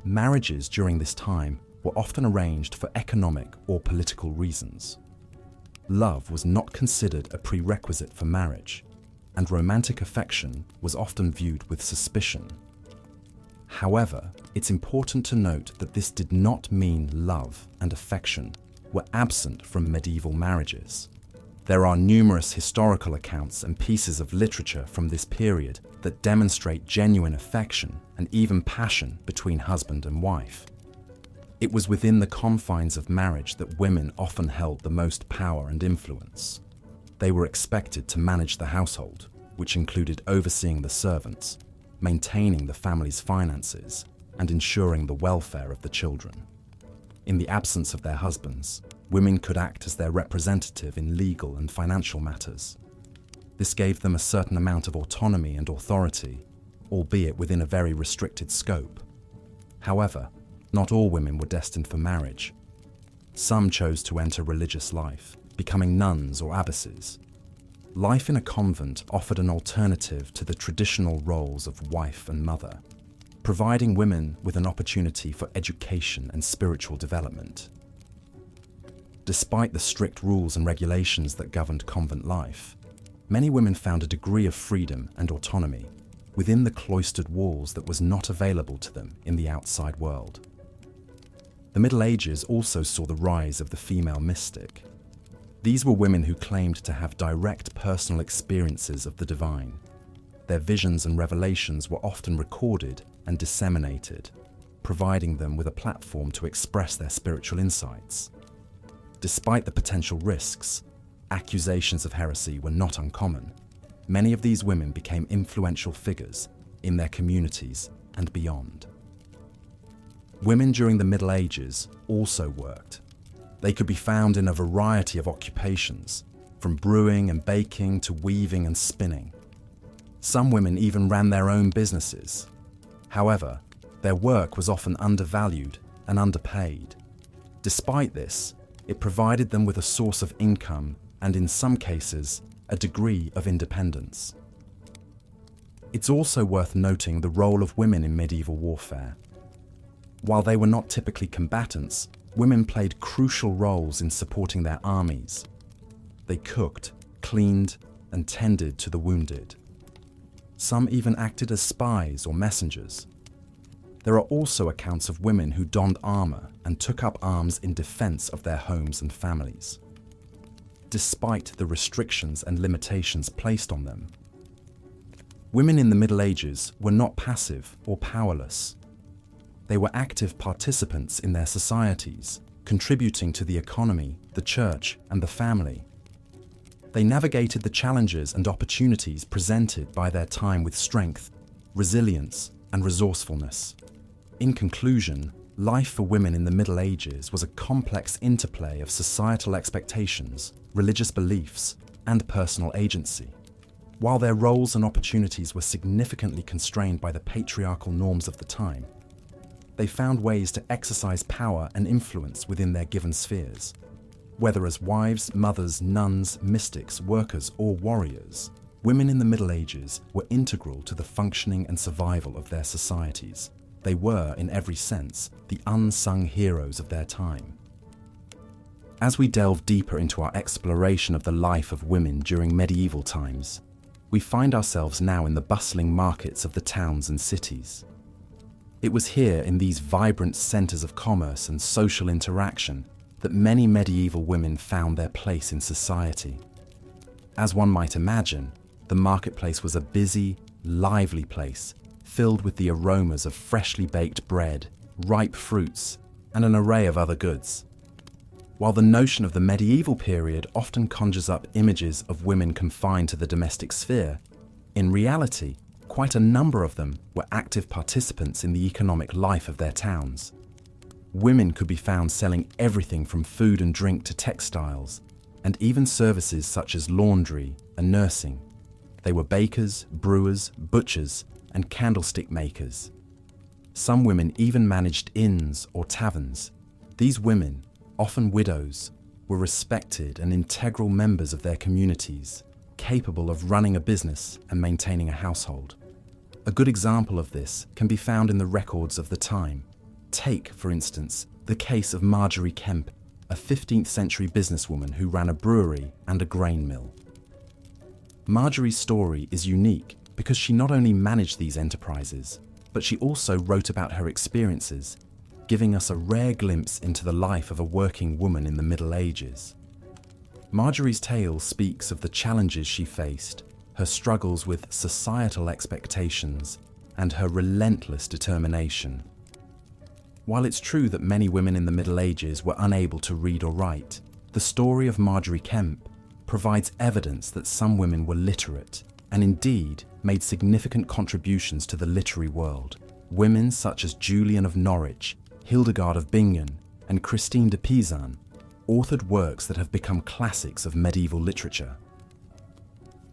Marriages during this time were often arranged for economic or political reasons. Love was not considered a prerequisite for marriage, and romantic affection was often viewed with suspicion. However, it's important to note that this did not mean love and affection were absent from medieval marriages. There are numerous historical accounts and pieces of literature from this period that demonstrate genuine affection and even passion between husband and wife. It was within the confines of marriage that women often held the most power and influence. They were expected to manage the household, which included overseeing the servants, maintaining the family's finances, and ensuring the welfare of the children. In the absence of their husbands, women could act as their representative in legal and financial matters. This gave them a certain amount of autonomy and authority, albeit within a very restricted scope. However, not all women were destined for marriage. Some chose to enter religious life, becoming nuns or abbesses. Life in a convent offered an alternative to the traditional roles of wife and mother, providing women with an opportunity for education and spiritual development. Despite the strict rules and regulations that governed convent life, many women found a degree of freedom and autonomy within the cloistered walls that was not available to them in the outside world. The Middle Ages also saw the rise of the female mystic. These were women who claimed to have direct personal experiences of the divine. Their visions and revelations were often recorded and disseminated, providing them with a platform to express their spiritual insights. Despite the potential risks, accusations of heresy were not uncommon. Many of these women became influential figures in their communities and beyond. Women during the Middle Ages also worked. They could be found in a variety of occupations, from brewing and baking to weaving and spinning. Some women even ran their own businesses. However, their work was often undervalued and underpaid. Despite this, it provided them with a source of income and, in some cases, a degree of independence. It's also worth noting the role of women in medieval warfare. While they were not typically combatants, women played crucial roles in supporting their armies. They cooked, cleaned, and tended to the wounded. Some even acted as spies or messengers. There are also accounts of women who donned armor and took up arms in defense of their homes and families. Despite the restrictions and limitations placed on them, Women in the Middle Ages were not passive or powerless. They were active participants in their societies, contributing to the economy, the church, and the family. They navigated the challenges and opportunities presented by their time with strength, resilience, and resourcefulness. In conclusion, life for women in the Middle Ages was a complex interplay of societal expectations, religious beliefs, and personal agency. While their roles and opportunities were significantly constrained by the patriarchal norms of the time, they found ways to exercise power and influence within their given spheres. Whether as wives, mothers, nuns, mystics, workers, or warriors, women in the Middle Ages were integral to the functioning and survival of their societies. They were, in every sense, the unsung heroes of their time. As we delve deeper into our exploration of the life of women during medieval times, we find ourselves now in the bustling markets of the towns and cities. It was here, in these vibrant centers of commerce and social interaction, that many medieval women found their place in society. As one might imagine, the marketplace was a busy, lively place, filled with the aromas of freshly baked bread, ripe fruits, and an array of other goods. While the notion of the medieval period often conjures up images of women confined to the domestic sphere, in reality, quite a number of them were active participants in the economic life of their towns. Women could be found selling everything from food and drink to textiles, and even services such as laundry and nursing. They were bakers, brewers, butchers, and candlestick makers. Some women even managed inns or taverns. These women, often widows, were respected and integral members of their communities, capable of running a business and maintaining a household. A good example of this can be found in the records of the time. Take, for instance, the case of Margery Kemp, a 15th century businesswoman who ran a brewery and a grain mill. Margery's story is unique because she not only managed these enterprises, but she also wrote about her experiences, giving us a rare glimpse into the life of a working woman in the Middle Ages. Margery's tale speaks of the challenges she faced, her struggles with societal expectations, and her relentless determination. While it's true that many women in the Middle Ages were unable to read or write, the story of Margery Kemp provides evidence that some women were literate and indeed made significant contributions to the literary world. Women such as Julian of Norwich, Hildegard of Bingen, and Christine de Pizan authored works that have become classics of medieval literature.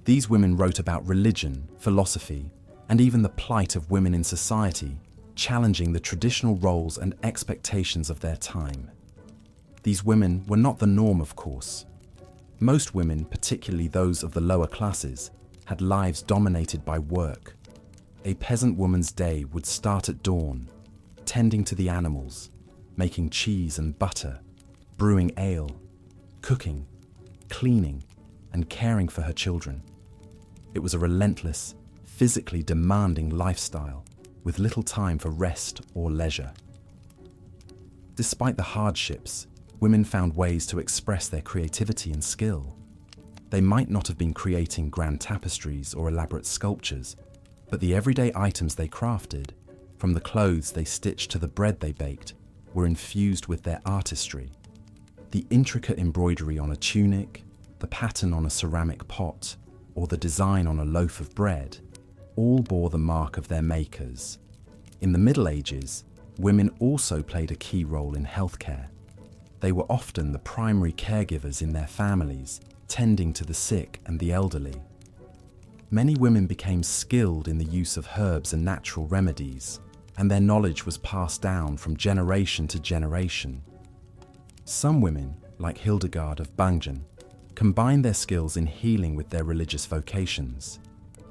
These women wrote about religion, philosophy, and even the plight of women in society, challenging the traditional roles and expectations of their time. These women were not the norm, of course. Most women, particularly those of the lower classes, had lives dominated by work. A peasant woman's day would start at dawn, tending to the animals, making cheese and butter, brewing ale, cooking, cleaning, and caring for her children. It was a relentless, physically demanding lifestyle, with little time for rest or leisure. Despite the hardships, women found ways to express their creativity and skill. They might not have been creating grand tapestries or elaborate sculptures, but the everyday items they crafted, from the clothes they stitched to the bread they baked, were infused with their artistry. The intricate embroidery on a tunic, the pattern on a ceramic pot, or the design on a loaf of bread, all bore the mark of their makers. In the Middle Ages, women also played a key role in healthcare. They were often the primary caregivers in their families, tending to the sick and the elderly. Many women became skilled in the use of herbs and natural remedies, and their knowledge was passed down from generation to generation. Some women, like Hildegard of Bingen, combined their skills in healing with their religious vocations,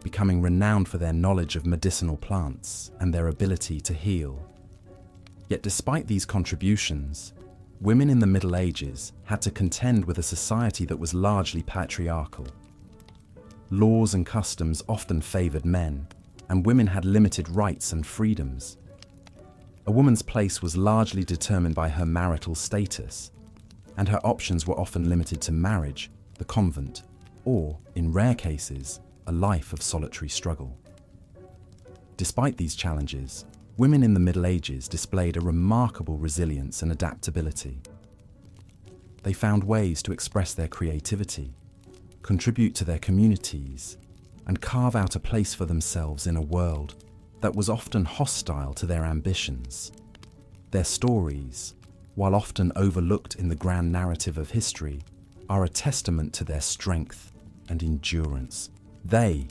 becoming renowned for their knowledge of medicinal plants and their ability to heal. Yet despite these contributions, women in the Middle Ages had to contend with a society that was largely patriarchal. Laws and customs often favored men, and women had limited rights and freedoms. A woman's place was largely determined by her marital status, and her options were often limited to marriage, the convent, or, in rare cases, a life of solitary struggle. Despite these challenges, women in the Middle Ages displayed a remarkable resilience and adaptability. They found ways to express their creativity, contribute to their communities, and carve out a place for themselves in a world that was often hostile to their ambitions. Their stories, while often overlooked in the grand narrative of history, are a testament to their strength and endurance. They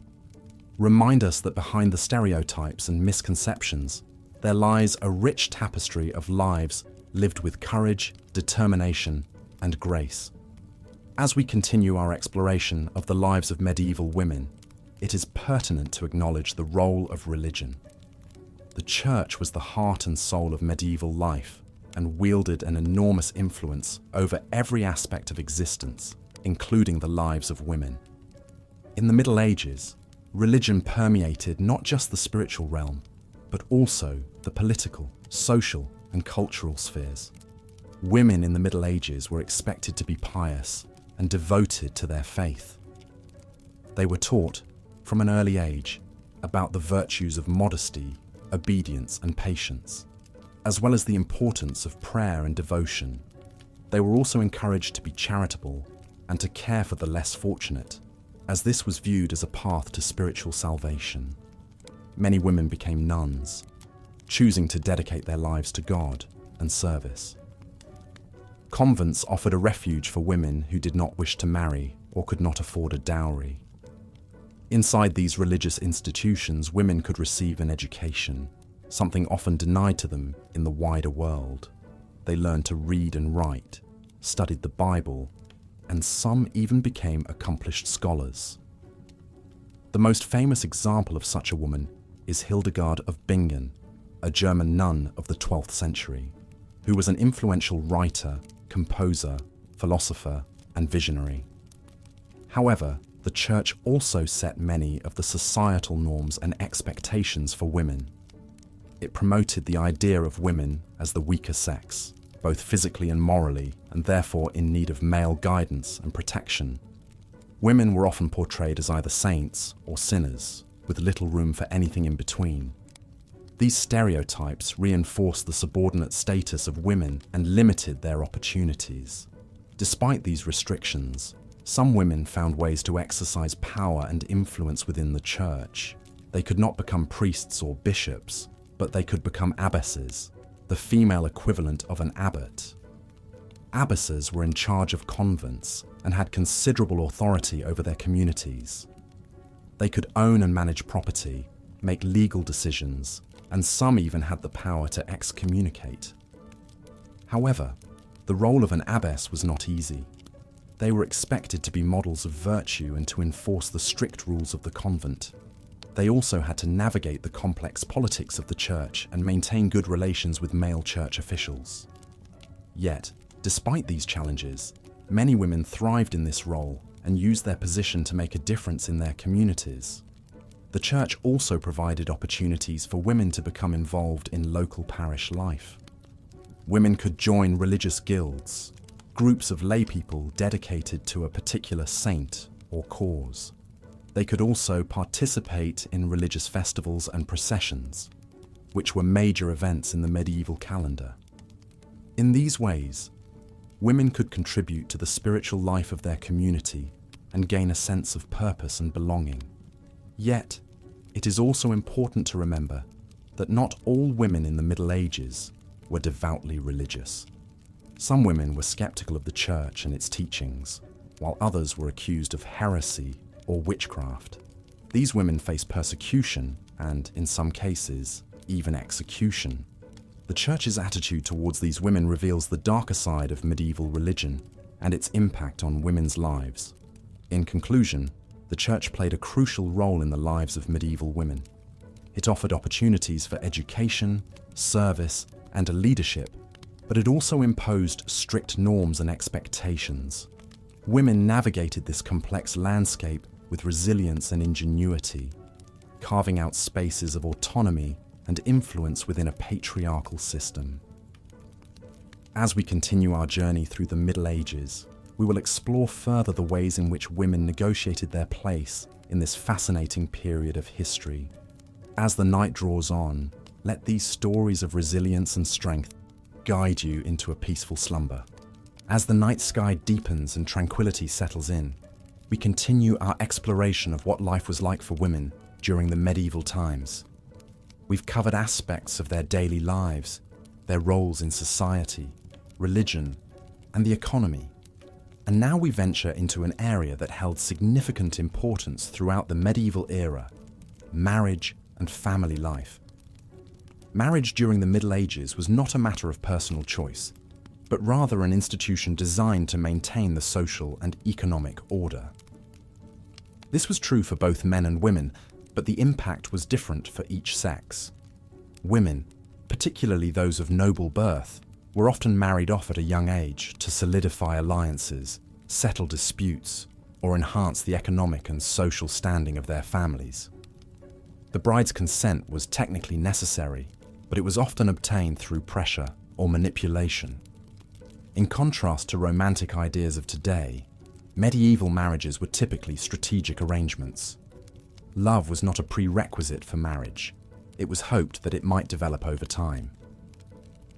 remind us that behind the stereotypes and misconceptions, there lies a rich tapestry of lives lived with courage, determination, and grace. As we continue our exploration of the lives of medieval women, it is pertinent to acknowledge the role of religion. The Church was the heart and soul of medieval life and wielded an enormous influence over every aspect of existence, including the lives of women. In the Middle Ages, religion permeated not just the spiritual realm, but also the political, social, and cultural spheres. Women in the Middle Ages were expected to be pious and devoted to their faith. They were taught, from an early age, about the virtues of modesty, obedience, and patience, as well as the importance of prayer and devotion. They were also encouraged to be charitable and to care for the less fortunate, as this was viewed as a path to spiritual salvation. Many women became nuns, choosing to dedicate their lives to God and service. Convents offered a refuge for women who did not wish to marry or could not afford a dowry. Inside these religious institutions, women could receive an education, something often denied to them in the wider world. They learned to read and write, studied the Bible, and some even became accomplished scholars. The most famous example of such a woman is Hildegard of Bingen, a German nun of the 12th century, who was an influential writer, composer, philosopher, and visionary. However, the Church also set many of the societal norms and expectations for women. It promoted the idea of women as the weaker sex, both physically and morally, and therefore in need of male guidance and protection. Women were often portrayed as either saints or sinners, with little room for anything in between. These stereotypes reinforced the subordinate status of women and limited their opportunities. Despite these restrictions, some women found ways to exercise power and influence within the Church. They could not become priests or bishops, but they could become abbesses, the female equivalent of an abbot. Abbesses were in charge of convents and had considerable authority over their communities. They could own and manage property, make legal decisions, and some even had the power to excommunicate. However, the role of an abbess was not easy. They were expected to be models of virtue and to enforce the strict rules of the convent. They also had to navigate the complex politics of the Church and maintain good relations with male Church officials. Yet, despite these challenges, many women thrived in this role and used their position to make a difference in their communities. The Church also provided opportunities for women to become involved in local parish life. Women could join religious guilds, groups of laypeople dedicated to a particular saint or cause. They could also participate in religious festivals and processions, which were major events in the medieval calendar. In these ways, women could contribute to the spiritual life of their community and gain a sense of purpose and belonging. Yet, it is also important to remember that not all women in the Middle Ages were devoutly religious. Some women were skeptical of the Church and its teachings, while others were accused of heresy or witchcraft. These women faced persecution and, in some cases, even execution. The Church's attitude towards these women reveals the darker side of medieval religion and its impact on women's lives. In conclusion, the Church played a crucial role in the lives of medieval women. It offered opportunities for education, service, and leadership, but it also imposed strict norms and expectations. Women navigated this complex landscape with resilience and ingenuity, carving out spaces of autonomy and influence within a patriarchal system. As we continue our journey through the Middle Ages, we will explore further the ways in which women negotiated their place in this fascinating period of history. As the night draws on, let these stories of resilience and strength guide you into a peaceful slumber. As the night sky deepens and tranquility settles in, we continue our exploration of what life was like for women during the medieval times. We've covered aspects of their daily lives, their roles in society, religion, and the economy. And now we venture into an area that held significant importance throughout the medieval era: marriage and family life. Marriage during the Middle Ages was not a matter of personal choice, but rather an institution designed to maintain the social and economic order. This was true for both men and women, but the impact was different for each sex. Women, particularly those of noble birth, were often married off at a young age to solidify alliances, settle disputes, or enhance the economic and social standing of their families. The bride's consent was technically necessary, but it was often obtained through pressure or manipulation. In contrast to romantic ideas of today, medieval marriages were typically strategic arrangements. Love was not a prerequisite for marriage. It was hoped that it might develop over time.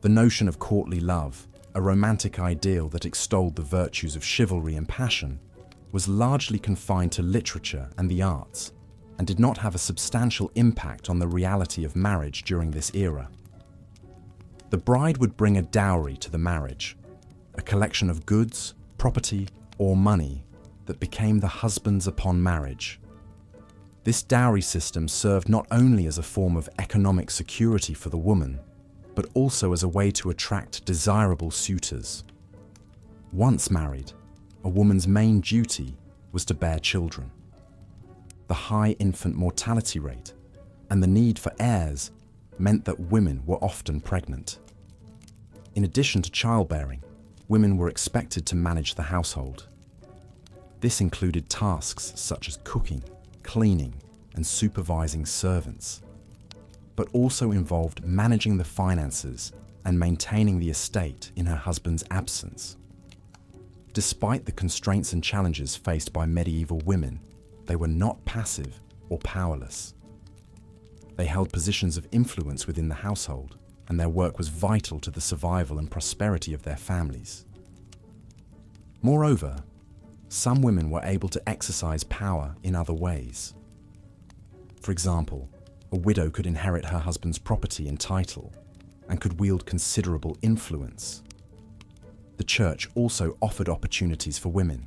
The notion of courtly love, a romantic ideal that extolled the virtues of chivalry and passion, was largely confined to literature and the arts, and did not have a substantial impact on the reality of marriage during this era. The bride would bring a dowry to the marriage, a collection of goods, property, or money that became the husband's upon marriage. This dowry system served not only as a form of economic security for the woman, but also as a way to attract desirable suitors. Once married, a woman's main duty was to bear children. The high infant mortality rate and the need for heirs meant that women were often pregnant. In addition to childbearing, women were expected to manage the household. This included tasks such as cooking, cleaning, and supervising servants, but also involved managing the finances and maintaining the estate in her husband's absence. Despite the constraints and challenges faced by medieval women, they were not passive or powerless. They held positions of influence within the household, and their work was vital to the survival and prosperity of their families. Moreover, some women were able to exercise power in other ways. For example, a widow could inherit her husband's property and title, and could wield considerable influence. The church also offered opportunities for women.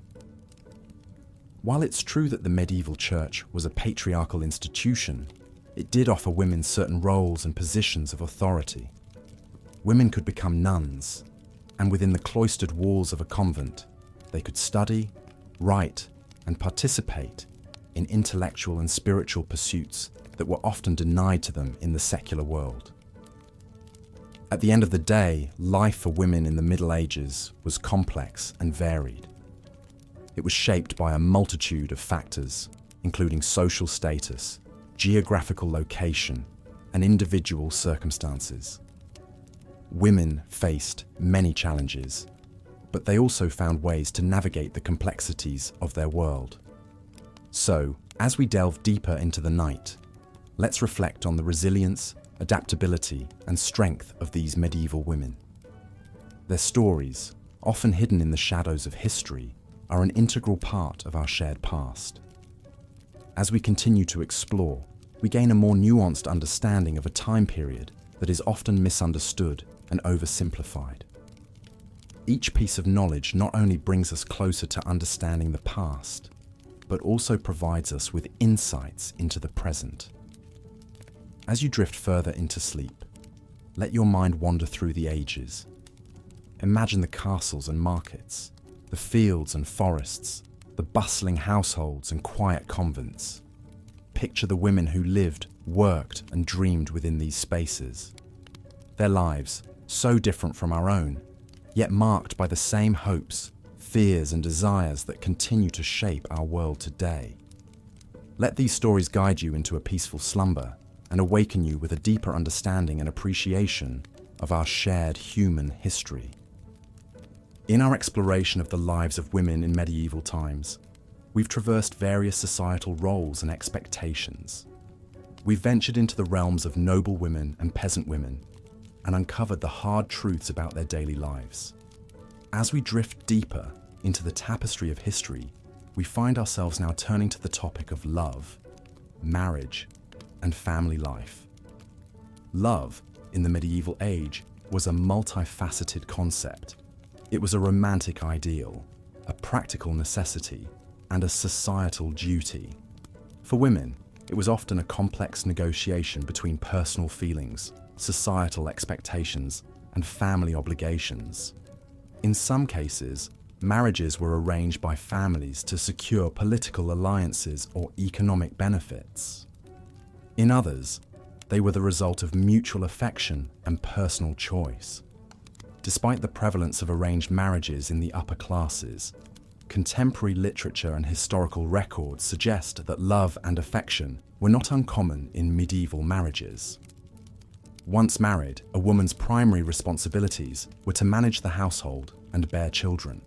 While it's true that the medieval church was a patriarchal institution, it did offer women certain roles and positions of authority. Women could become nuns, and within the cloistered walls of a convent, they could study, write, and participate in intellectual and spiritual pursuits that were often denied to them in the secular world. At the end of the day, life for women in the Middle Ages was complex and varied. It was shaped by a multitude of factors, including social status, geographical location, and individual circumstances. Women faced many challenges, but they also found ways to navigate the complexities of their world. So, as we delve deeper into the night, let's reflect on the resilience, adaptability, and strength of these medieval women. Their stories, often hidden in the shadows of history, are an integral part of our shared past. As we continue to explore, we gain a more nuanced understanding of a time period that is often misunderstood and oversimplified. Each piece of knowledge not only brings us closer to understanding the past, but also provides us with insights into the present. As you drift further into sleep, let your mind wander through the ages. Imagine the castles and markets, the fields and forests, the bustling households and quiet convents. Picture the women who lived, worked, and dreamed within these spaces. Their lives, so different from our own, yet marked by the same hopes, fears, and desires that continue to shape our world today. Let these stories guide you into a peaceful slumber and awaken you with a deeper understanding and appreciation of our shared human history. In our exploration of the lives of women in medieval times, we've traversed various societal roles and expectations. we ventured into the realms of noble women and peasant women and uncovered the hard truths about their daily lives. As we drift deeper into the tapestry of history, we find ourselves now turning to the topic of love, marriage, and family life. Love, in the medieval age, was a multifaceted concept. It was a romantic ideal, a practical necessity, and a societal duty. For women, it was often a complex negotiation between personal feelings, societal expectations, and family obligations. In some cases, marriages were arranged by families to secure political alliances or economic benefits. In others, they were the result of mutual affection and personal choice. Despite the prevalence of arranged marriages in the upper classes, contemporary literature and historical records suggest that love and affection were not uncommon in medieval marriages. Once married, a woman's primary responsibilities were to manage the household and bear children.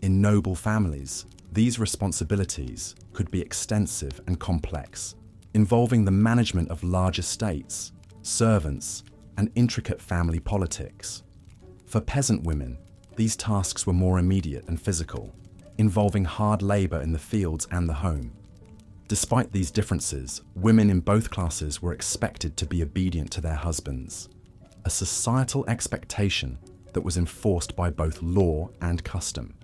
In noble families, these responsibilities could be extensive and complex, involving the management of large estates, servants, and intricate family politics. For peasant women, these tasks were more immediate and physical, involving hard labor in the fields and the home. Despite these differences, women in both classes were expected to be obedient to their husbands, a societal expectation that was enforced by both law and custom.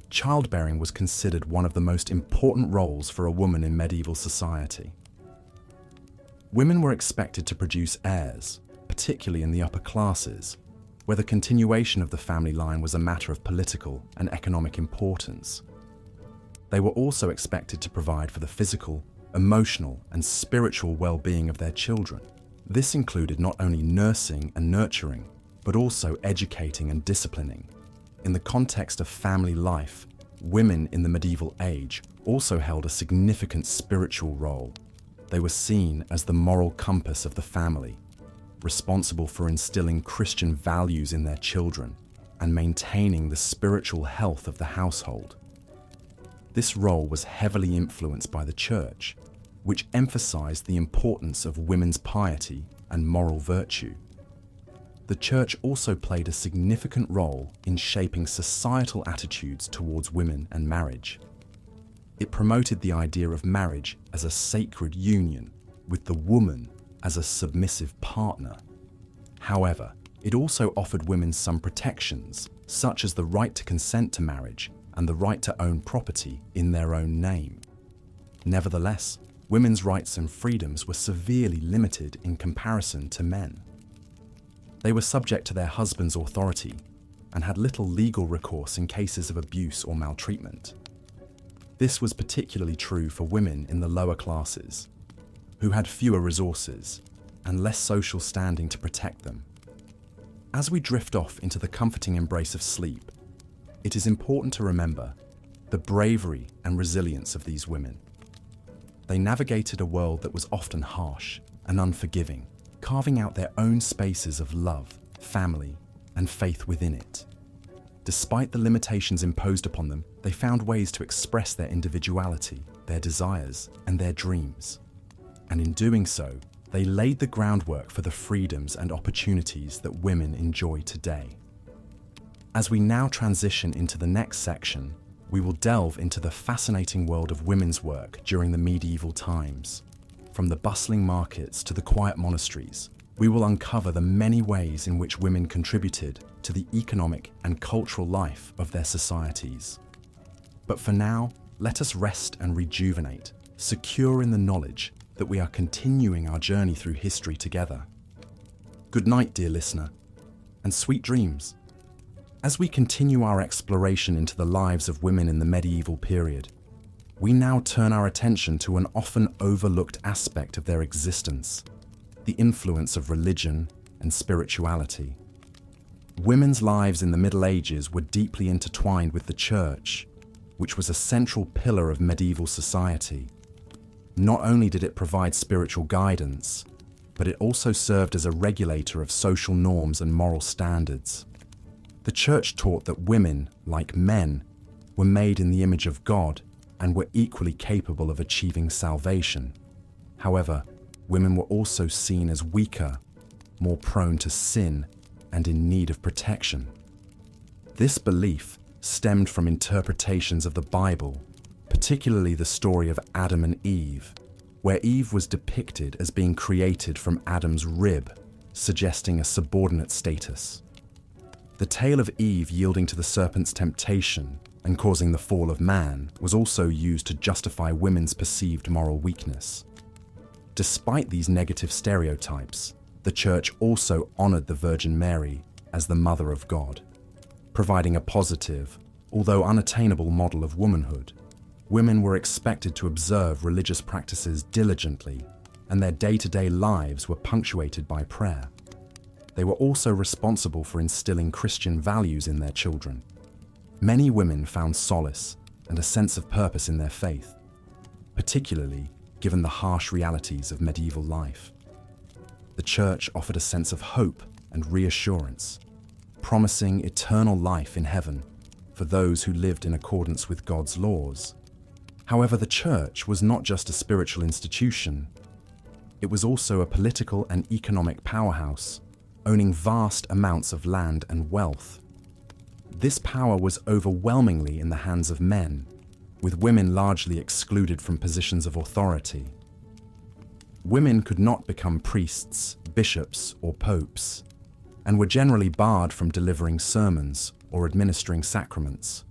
Childbearing was considered one of the most important roles for a woman in medieval society. Women were expected to produce heirs, particularly in the upper classes, where the continuation of the family line was a matter of political and economic importance. They were also expected to provide for the physical, emotional, and spiritual well-being of their children. This included not only nursing and nurturing, but also educating and disciplining. In the context of family life, women in the medieval age also held a significant spiritual role. They were seen as the moral compass of the family, responsible for instilling Christian values in their children and maintaining the spiritual health of the household. This role was heavily influenced by the Church, which emphasized the importance of women's piety and moral virtue. The Church also played a significant role in shaping societal attitudes towards women and marriage. It promoted the idea of marriage as a sacred union, with the woman as a submissive partner. However, it also offered women some protections, such as the right to consent to marriage and the right to own property in their own name. Nevertheless, women's rights and freedoms were severely limited in comparison to men. They were subject to their husband's authority and had little legal recourse in cases of abuse or maltreatment. This was particularly true for women in the lower classes, who had fewer resources and less social standing to protect them. As we drift off into the comforting embrace of sleep, it is important to remember the bravery and resilience of these women. They navigated a world that was often harsh and unforgiving, carving out their own spaces of love, family, and faith within it. Despite the limitations imposed upon them, they found ways to express their individuality, their desires, and their dreams. And in doing so, they laid the groundwork for the freedoms and opportunities that women enjoy today. As we now transition into the next section, we will delve into the fascinating world of women's work during the medieval times. From the bustling markets to the quiet monasteries, we will uncover the many ways in which women contributed to the economic and cultural life of their societies. But for now, let us rest and rejuvenate, secure in the knowledge that we are continuing our journey through history together. Good night, dear listener, and sweet dreams. As we continue our exploration into the lives of women in the medieval period, we now turn our attention to an often overlooked aspect of their existence: the influence of religion and spirituality. Women's lives in the Middle Ages were deeply intertwined with the Church, which was a central pillar of medieval society. Not only did it provide spiritual guidance, but it also served as a regulator of social norms and moral standards. The Church taught that women, like men, were made in the image of God and were equally capable of achieving salvation. However, women were also seen as weaker, more prone to sin, and in need of protection. This belief stemmed from interpretations of the Bible, particularly the story of Adam and Eve, where Eve was depicted as being created from Adam's rib, suggesting a subordinate status. The tale of Eve yielding to the serpent's temptation and causing the fall of man was also used to justify women's perceived moral weakness. Despite these negative stereotypes, the Church also honored the Virgin Mary as the Mother of God, providing a positive, although unattainable model of womanhood. Women were expected to observe religious practices diligently, and their day-to-day lives were punctuated by prayer. They were also responsible for instilling Christian values in their children. Many women found solace and a sense of purpose in their faith, particularly given the harsh realities of medieval life. The Church offered a sense of hope and reassurance, promising eternal life in heaven for those who lived in accordance with God's laws. However, the Church was not just a spiritual institution. It was also a political and economic powerhouse, owning vast amounts of land and wealth. This power was overwhelmingly in the hands of men, with women largely excluded from positions of authority. Women could not become priests, bishops, or popes, and were generally barred from delivering sermons or administering sacraments.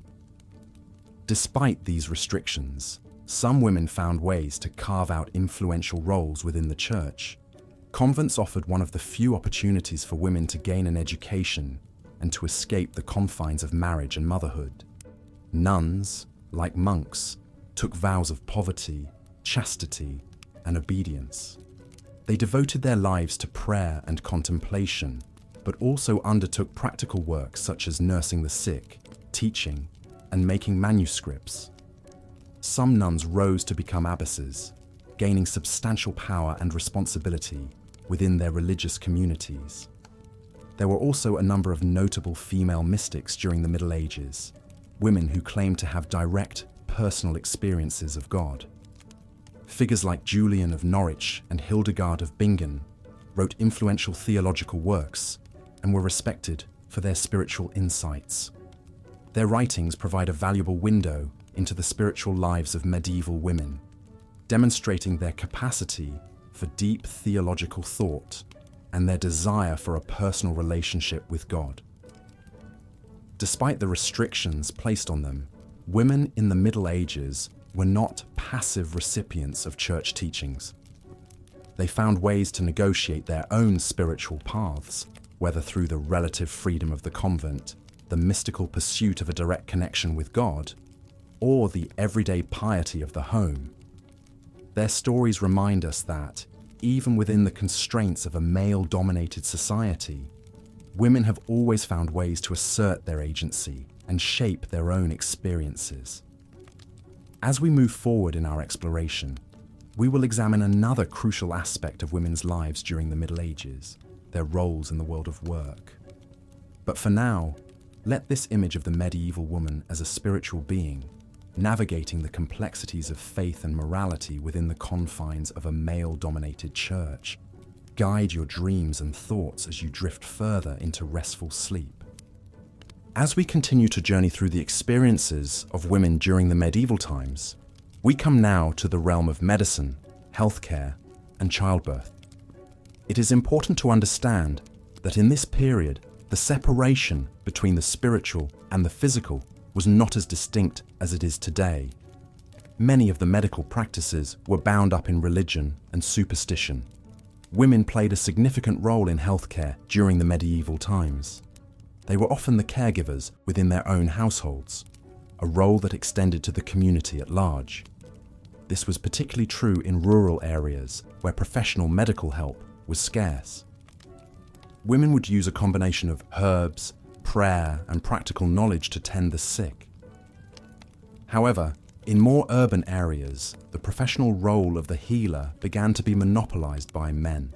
Despite these restrictions, some women found ways to carve out influential roles within the Church. Convents offered one of the few opportunities for women to gain an education and to escape the confines of marriage and motherhood. Nuns, like monks, took vows of poverty, chastity, and obedience. They devoted their lives to prayer and contemplation, but also undertook practical work such as nursing the sick, teaching, and making manuscripts. Some nuns rose to become abbesses, gaining substantial power and responsibility within their religious communities. There were also a number of notable female mystics during the Middle Ages, women who claimed to have direct, personal experiences of God. Figures like Julian of Norwich and Hildegard of Bingen wrote influential theological works and were respected for their spiritual insights. Their writings provide a valuable window into the spiritual lives of medieval women, demonstrating their capacity for deep theological thought and their desire for a personal relationship with God. Despite the restrictions placed on them, women in the Middle Ages were not passive recipients of church teachings. They found ways to negotiate their own spiritual paths, whether through the relative freedom of the convent, the mystical pursuit of a direct connection with God, or the everyday piety of the home. Their stories remind us that, even within the constraints of a male-dominated society, women have always found ways to assert their agency and shape their own experiences. As we move forward in our exploration, we will examine another crucial aspect of women's lives during the Middle Ages, their roles in the world of work. But for now, let this image of the medieval woman as a spiritual being, navigating the complexities of faith and morality within the confines of a male-dominated church, guide your dreams and thoughts as you drift further into restful sleep. As we continue to journey through the experiences of women during the medieval times, we come now to the realm of medicine, healthcare, and childbirth. It is important to understand that in this period, the separation between the spiritual and the physical was not as distinct as it is today. Many of the medical practices were bound up in religion and superstition. Women played a significant role in healthcare during the medieval times. They were often the caregivers within their own households, a role that extended to the community at large. This was particularly true in rural areas where professional medical help was scarce. Women would use a combination of herbs, prayer, and practical knowledge to tend the sick. However, in more urban areas, the professional role of the healer began to be monopolized by men,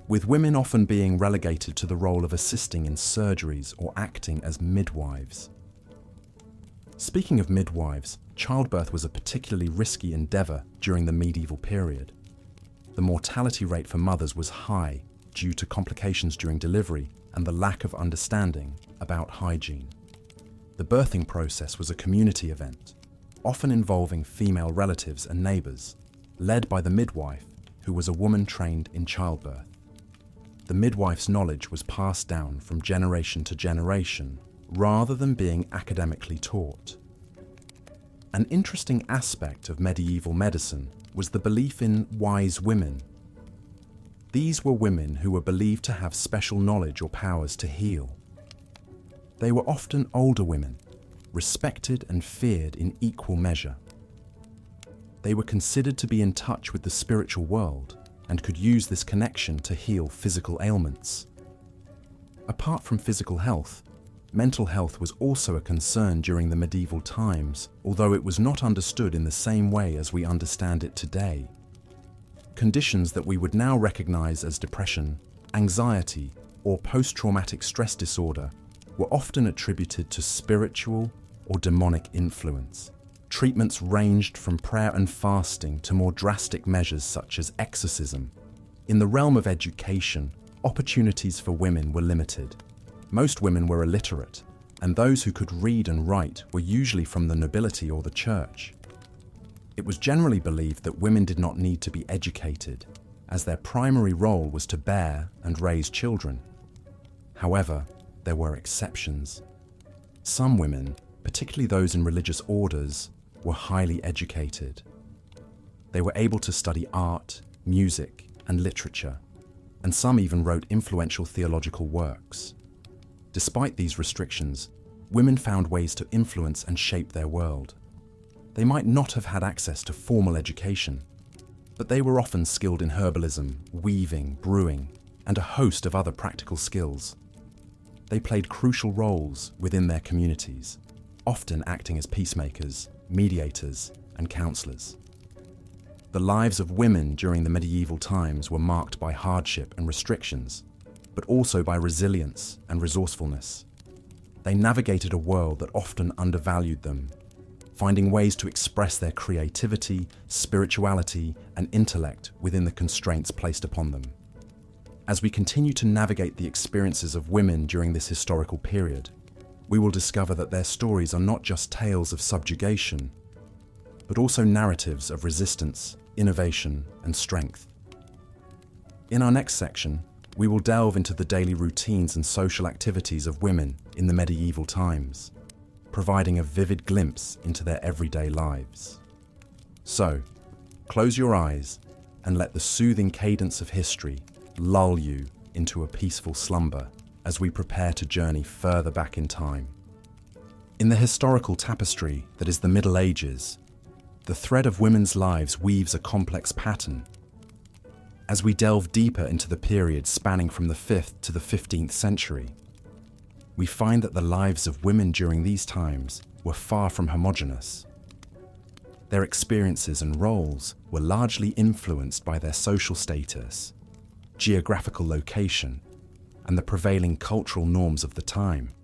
with women often being relegated to the role of assisting in surgeries or acting as midwives. Speaking of midwives, childbirth was a particularly risky endeavor during the medieval period. the mortality rate for mothers was high due to complications during delivery and the lack of understanding about hygiene. The birthing process was a community event, often involving female relatives and neighbours, led by the midwife, who was a woman trained in childbirth. The midwife's knowledge was passed down from generation to generation, rather than being academically taught. An interesting aspect of medieval medicine was the belief in wise women. These were women who were believed to have special knowledge or powers to heal. They were often older women, respected and feared in equal measure. They were considered to be in touch with the spiritual world and could use this connection to heal physical ailments. Apart from physical health, mental health was also a concern during the medieval times, although it was not understood in the same way as we understand it today. Conditions that we would now recognize as depression, anxiety, or post-traumatic stress disorder were often attributed to spiritual or demonic influence. Treatments ranged from prayer and fasting to more drastic measures such as exorcism. In the realm of education, opportunities for women were limited. Most women were illiterate, and those who could read and write were usually from the nobility or the church. It was generally believed that women did not need to be educated, as their primary role was to bear and raise children. However, there were exceptions. Some women, particularly those in religious orders, were highly educated. They were able to study art, music, and literature, and some even wrote influential theological works. Despite these restrictions, women found ways to influence and shape their world. They might not have had access to formal education, but they were often skilled in herbalism, weaving, brewing, and a host of other practical skills. They played crucial roles within their communities, often acting as peacemakers, mediators, and counselors. The lives of women during the medieval times were marked by hardship and restrictions, but also by resilience and resourcefulness. They navigated a world that often undervalued them, finding ways to express their creativity, spirituality, and intellect within the constraints placed upon them. As we continue to navigate the experiences of women during this historical period, we will discover that their stories are not just tales of subjugation, but also narratives of resistance, innovation, and strength. In our next section, we will delve into the daily routines and social activities of women in the medieval times, providing a vivid glimpse into their everyday lives. So, close your eyes and let the soothing cadence of history lull you into a peaceful slumber as we prepare to journey further back in time. In the historical tapestry that is the Middle Ages, the thread of women's lives weaves a complex pattern. As we delve deeper into the period spanning from the 5th to the 15th century, we find that the lives of women during these times were far from homogeneous. Their experiences and roles were largely influenced by their social status, geographical location, and the prevailing cultural norms of the time.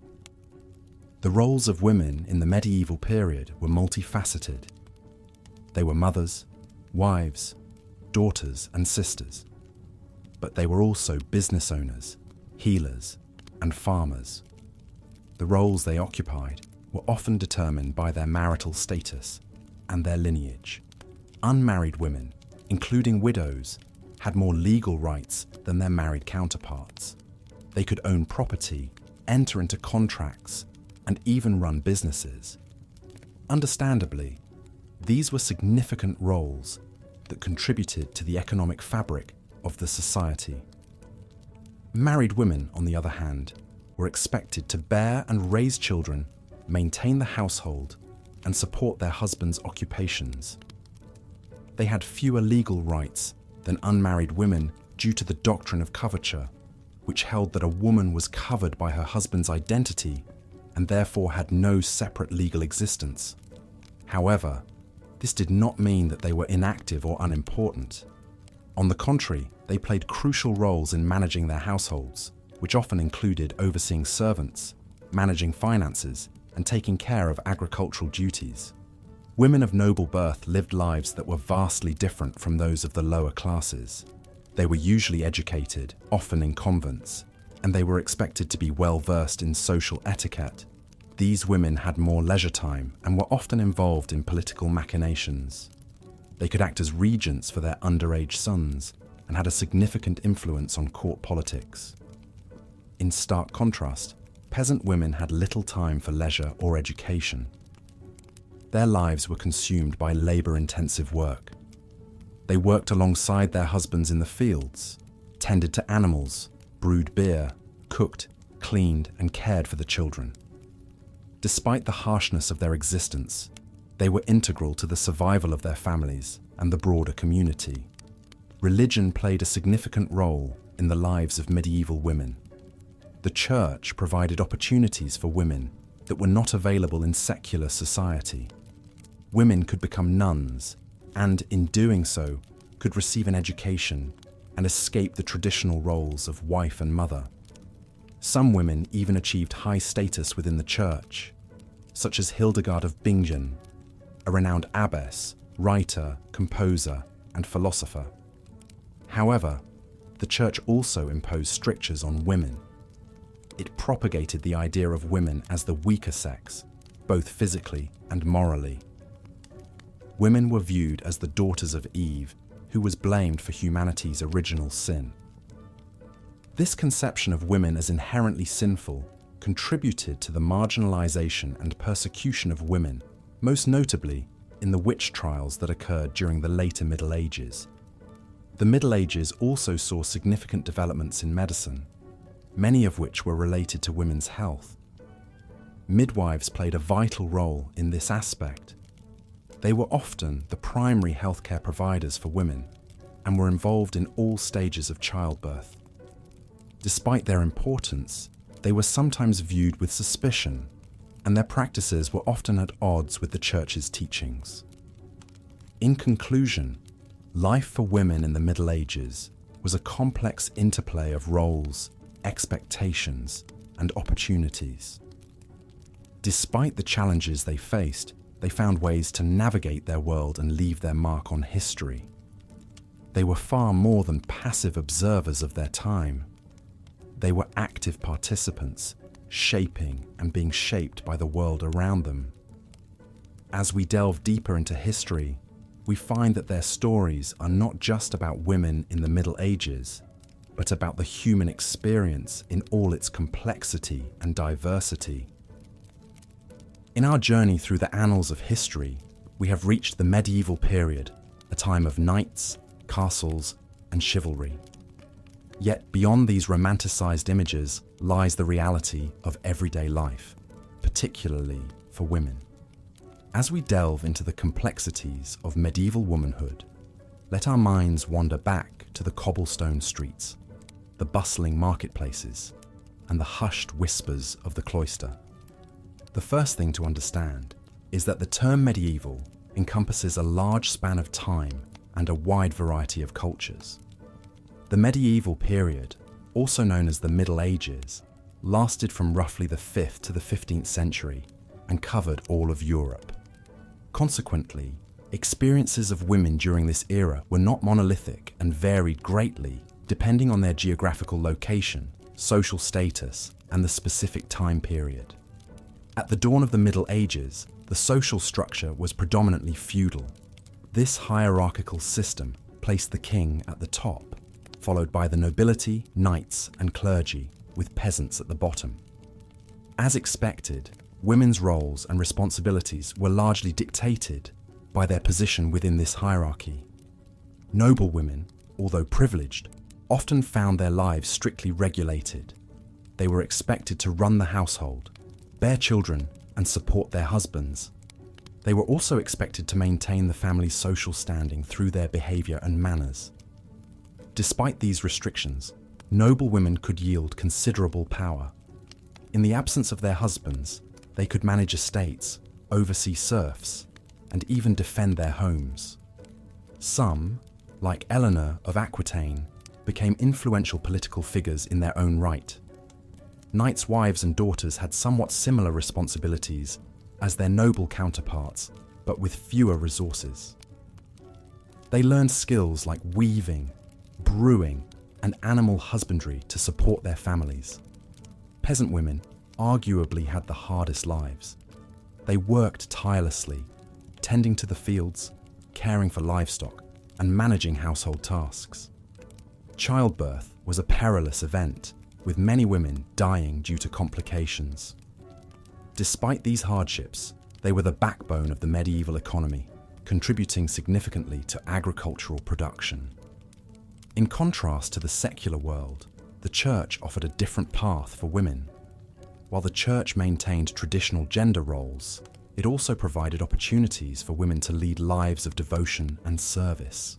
The roles of women in the medieval period were multifaceted. They were mothers, wives, daughters, and sisters. But they were also business owners, healers, and farmers. The roles they occupied were often determined by their marital status and their lineage. Unmarried women, including widows, had more legal rights than their married counterparts. They could own property, enter into contracts, and even run businesses. Understandably, these were significant roles that contributed to the economic fabric of the society. Married women, on the other hand, were expected to bear and raise children, maintain the household, and support their husbands' occupations. They had fewer legal rights than unmarried women due to the doctrine of coverture, which held that a woman was covered by her husband's identity and therefore had no separate legal existence. However, this did not mean that they were inactive or unimportant. On the contrary, they played crucial roles in managing their households, which often included overseeing servants, managing finances, and taking care of agricultural duties. Women of noble birth lived lives that were vastly different from those of the lower classes. They were usually educated, often in convents, and they were expected to be well-versed in social etiquette. These women had more leisure time and were often involved in political machinations. They could act as regents for their underage sons and had a significant influence on court politics. In stark contrast, peasant women had little time for leisure or education. Their lives were consumed by labor-intensive work. They worked alongside their husbands in the fields, tended to animals, brewed beer, cooked, cleaned, and cared for the children. Despite the harshness of their existence, they were integral to the survival of their families and the broader community. Religion played a significant role in the lives of medieval women. The church provided opportunities for women that were not available in secular society. Women could become nuns and, in doing so, could receive an education and escape the traditional roles of wife and mother. Some women even achieved high status within the church, such as Hildegard of Bingen, a renowned abbess, writer, composer, and philosopher. However, the church also imposed strictures on women. It propagated the idea of women as the weaker sex, both physically and morally. Women were viewed as the daughters of Eve, who was blamed for humanity's original sin. This conception of women as inherently sinful contributed to the marginalization and persecution of women, most notably in the witch trials that occurred during the later Middle Ages. The Middle Ages also saw significant developments in medicine, many of which were related to women's health. Midwives played a vital role in this aspect. They were often the primary healthcare providers for women and were involved in all stages of childbirth. Despite their importance, they were sometimes viewed with suspicion, and their practices were often at odds with the Church's teachings. In conclusion, life for women in the Middle Ages was a complex interplay of roles, expectations, and opportunities. Despite the challenges they faced, they found ways to navigate their world and leave their mark on history. They were far more than passive observers of their time. They were active participants, shaping and being shaped by the world around them. As we delve deeper into history, we find that their stories are not just about women in the Middle Ages, but about the human experience in all its complexity and diversity. In our journey through the annals of history, we have reached the medieval period, a time of knights, castles, and chivalry. Yet beyond these romanticized images lies the reality of everyday life, particularly for women. As we delve into the complexities of medieval womanhood, let our minds wander back to the cobblestone streets, the bustling marketplaces, and the hushed whispers of the cloister. The first thing to understand is that the term medieval encompasses a large span of time and a wide variety of cultures. The medieval period, also known as the Middle Ages, lasted from roughly the 5th to the 15th century and covered all of Europe. Consequently, experiences of women during this era were not monolithic and varied greatly depending on their geographical location, social status, and the specific time period. At the dawn of the Middle Ages, the social structure was predominantly feudal. This hierarchical system placed the king at the top, followed by the nobility, knights, and clergy, with peasants at the bottom. As expected, women's roles and responsibilities were largely dictated by their position within this hierarchy. Noble women, although privileged, often found their lives strictly regulated. They were expected to run the household, bear children, and support their husbands. They were also expected to maintain the family's social standing through their behavior and manners. Despite these restrictions, noble women could yield considerable power. In the absence of their husbands, they could manage estates, oversee serfs, and even defend their homes. Some, like Eleanor of Aquitaine, became influential political figures in their own right. Knights' wives and daughters had somewhat similar responsibilities as their noble counterparts, but with fewer resources. They learned skills like weaving, brewing, and animal husbandry to support their families. Peasant women arguably had the hardest lives. They worked tirelessly, tending to the fields, caring for livestock, and managing household tasks. Childbirth was a perilous event, with many women dying due to complications. Despite these hardships, they were the backbone of the medieval economy, contributing significantly to agricultural production. In contrast to the secular world, the church offered a different path for women. While the church maintained traditional gender roles, it also provided opportunities for women to lead lives of devotion and service.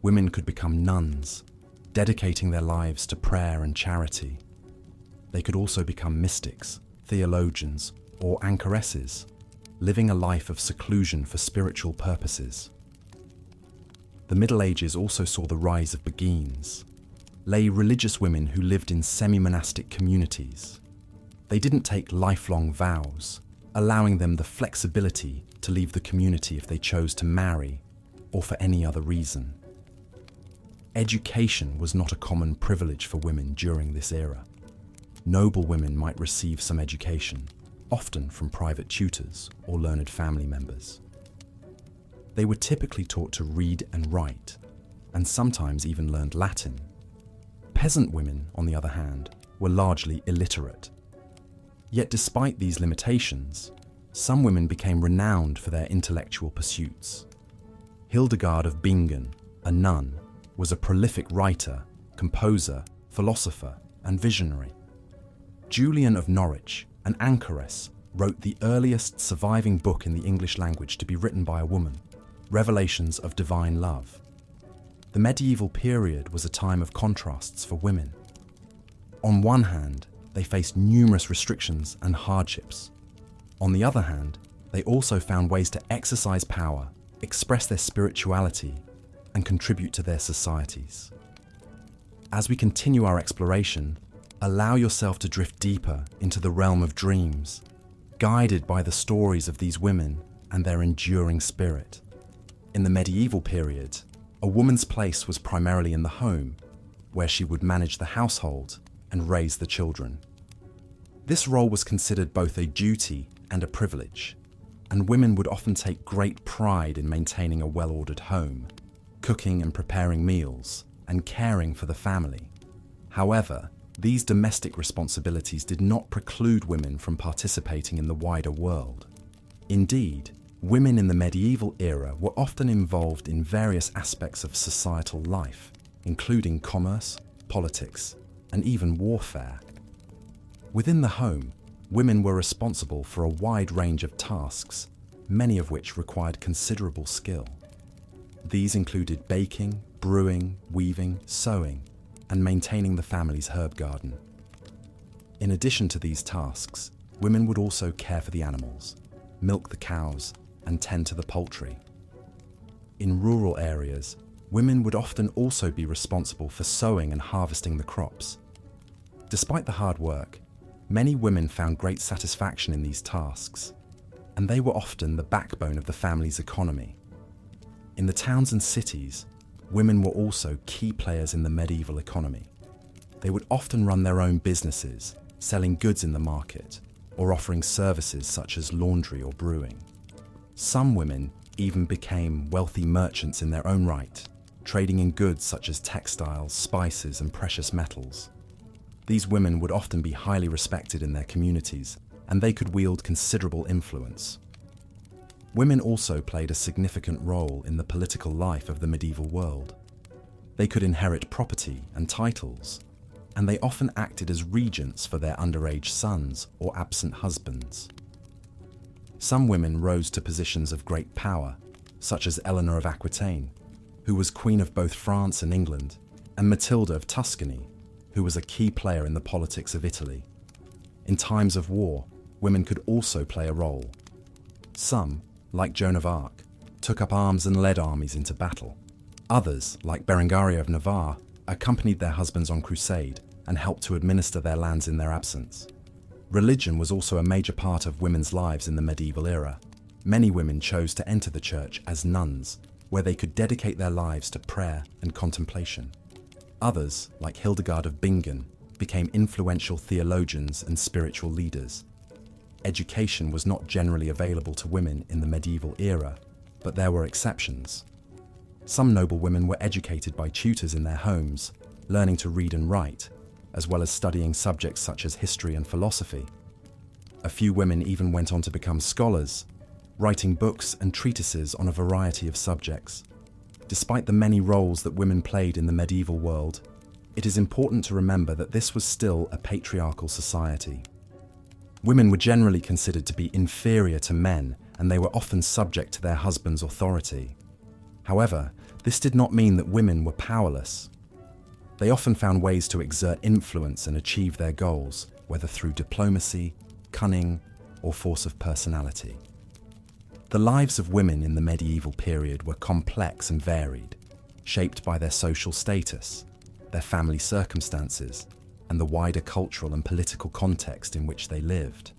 Women could become nuns, dedicating their lives to prayer and charity. They could also become mystics, theologians, or anchoresses, living a life of seclusion for spiritual purposes. The Middle Ages also saw the rise of beguines, lay religious women who lived in semi-monastic communities. They didn't take lifelong vows, allowing them the flexibility to leave the community if they chose to marry or for any other reason. Education was not a common privilege for women during this era. Noble women might receive some education, often from private tutors or learned family members. They were typically taught to read and write, and sometimes even learned Latin. Peasant women, on the other hand, were largely illiterate. Yet despite these limitations, some women became renowned for their intellectual pursuits. Hildegard of Bingen, a nun, was a prolific writer, composer, philosopher, and visionary. Julian of Norwich, an anchoress, wrote the earliest surviving book in the English language to be written by a woman, Revelations of Divine Love. The medieval period was a time of contrasts for women. On one hand, they faced numerous restrictions and hardships. On the other hand, they also found ways to exercise power, express their spirituality, and contribute to their societies. As we continue our exploration, allow yourself to drift deeper into the realm of dreams, guided by the stories of these women and their enduring spirit. In the medieval period, a woman's place was primarily in the home, where she would manage the household and raise the children. This role was considered both a duty and a privilege, and women would often take great pride in maintaining a well-ordered home, cooking and preparing meals, and caring for the family. However, these domestic responsibilities did not preclude women from participating in the wider world. Indeed, women in the medieval era were often involved in various aspects of societal life, including commerce, politics, and even warfare. Within the home, women were responsible for a wide range of tasks, many of which required considerable skill. These included baking, brewing, weaving, sewing, and maintaining the family's herb garden. In addition to these tasks, women would also care for the animals, milk the cows, and tend to the poultry. In rural areas, women would often also be responsible for sowing and harvesting the crops. Despite the hard work, many women found great satisfaction in these tasks, and they were often the backbone of the family's economy. In the towns and cities, women were also key players in the medieval economy. They would often run their own businesses, selling goods in the market, or offering services such as laundry or brewing. Some women even became wealthy merchants in their own right, trading in goods such as textiles, spices, and precious metals. These women would often be highly respected in their communities, and they could wield considerable influence. Women also played a significant role in the political life of the medieval world. They could inherit property and titles, and they often acted as regents for their underage sons or absent husbands. Some women rose to positions of great power, such as Eleanor of Aquitaine, who was Queen of both France and England, and Matilda of Tuscany, who was a key player in the politics of Italy. In times of war, women could also play a role. Some, like Joan of Arc, took up arms and led armies into battle. Others, like Berengaria of Navarre, accompanied their husbands on crusade and helped to administer their lands in their absence. Religion was also a major part of women's lives in the medieval era. Many women chose to enter the church as nuns, where they could dedicate their lives to prayer and contemplation. Others, like Hildegard of Bingen, became influential theologians and spiritual leaders. Education was not generally available to women in the medieval era, but there were exceptions. Some noble women were educated by tutors in their homes, learning to read and write, as well as studying subjects such as history and philosophy. A few women even went on to become scholars, writing books and treatises on a variety of subjects. Despite the many roles that women played in the medieval world, it is important to remember that this was still a patriarchal society. Women were generally considered to be inferior to men, and they were often subject to their husband's authority. However, this did not mean that women were powerless. They often found ways to exert influence and achieve their goals, whether through diplomacy, cunning, or force of personality. The lives of women in the medieval period were complex and varied, shaped by their social status, their family circumstances, and the wider cultural and political context in which they lived.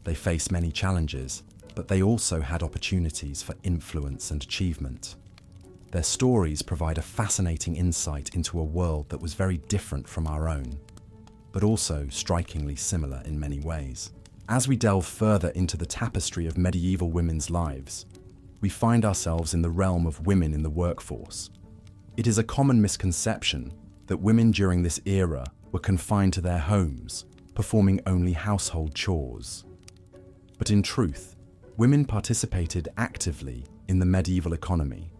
They faced many challenges, but they also had opportunities for influence and achievement. Their stories provide a fascinating insight into a world that was very different from our own, but also strikingly similar in many ways. As we delve further into the tapestry of medieval women's lives, we find ourselves in the realm of women in the workforce. It is a common misconception that women during this era were confined to their homes, performing only household chores. But in truth, women participated actively in the medieval economy,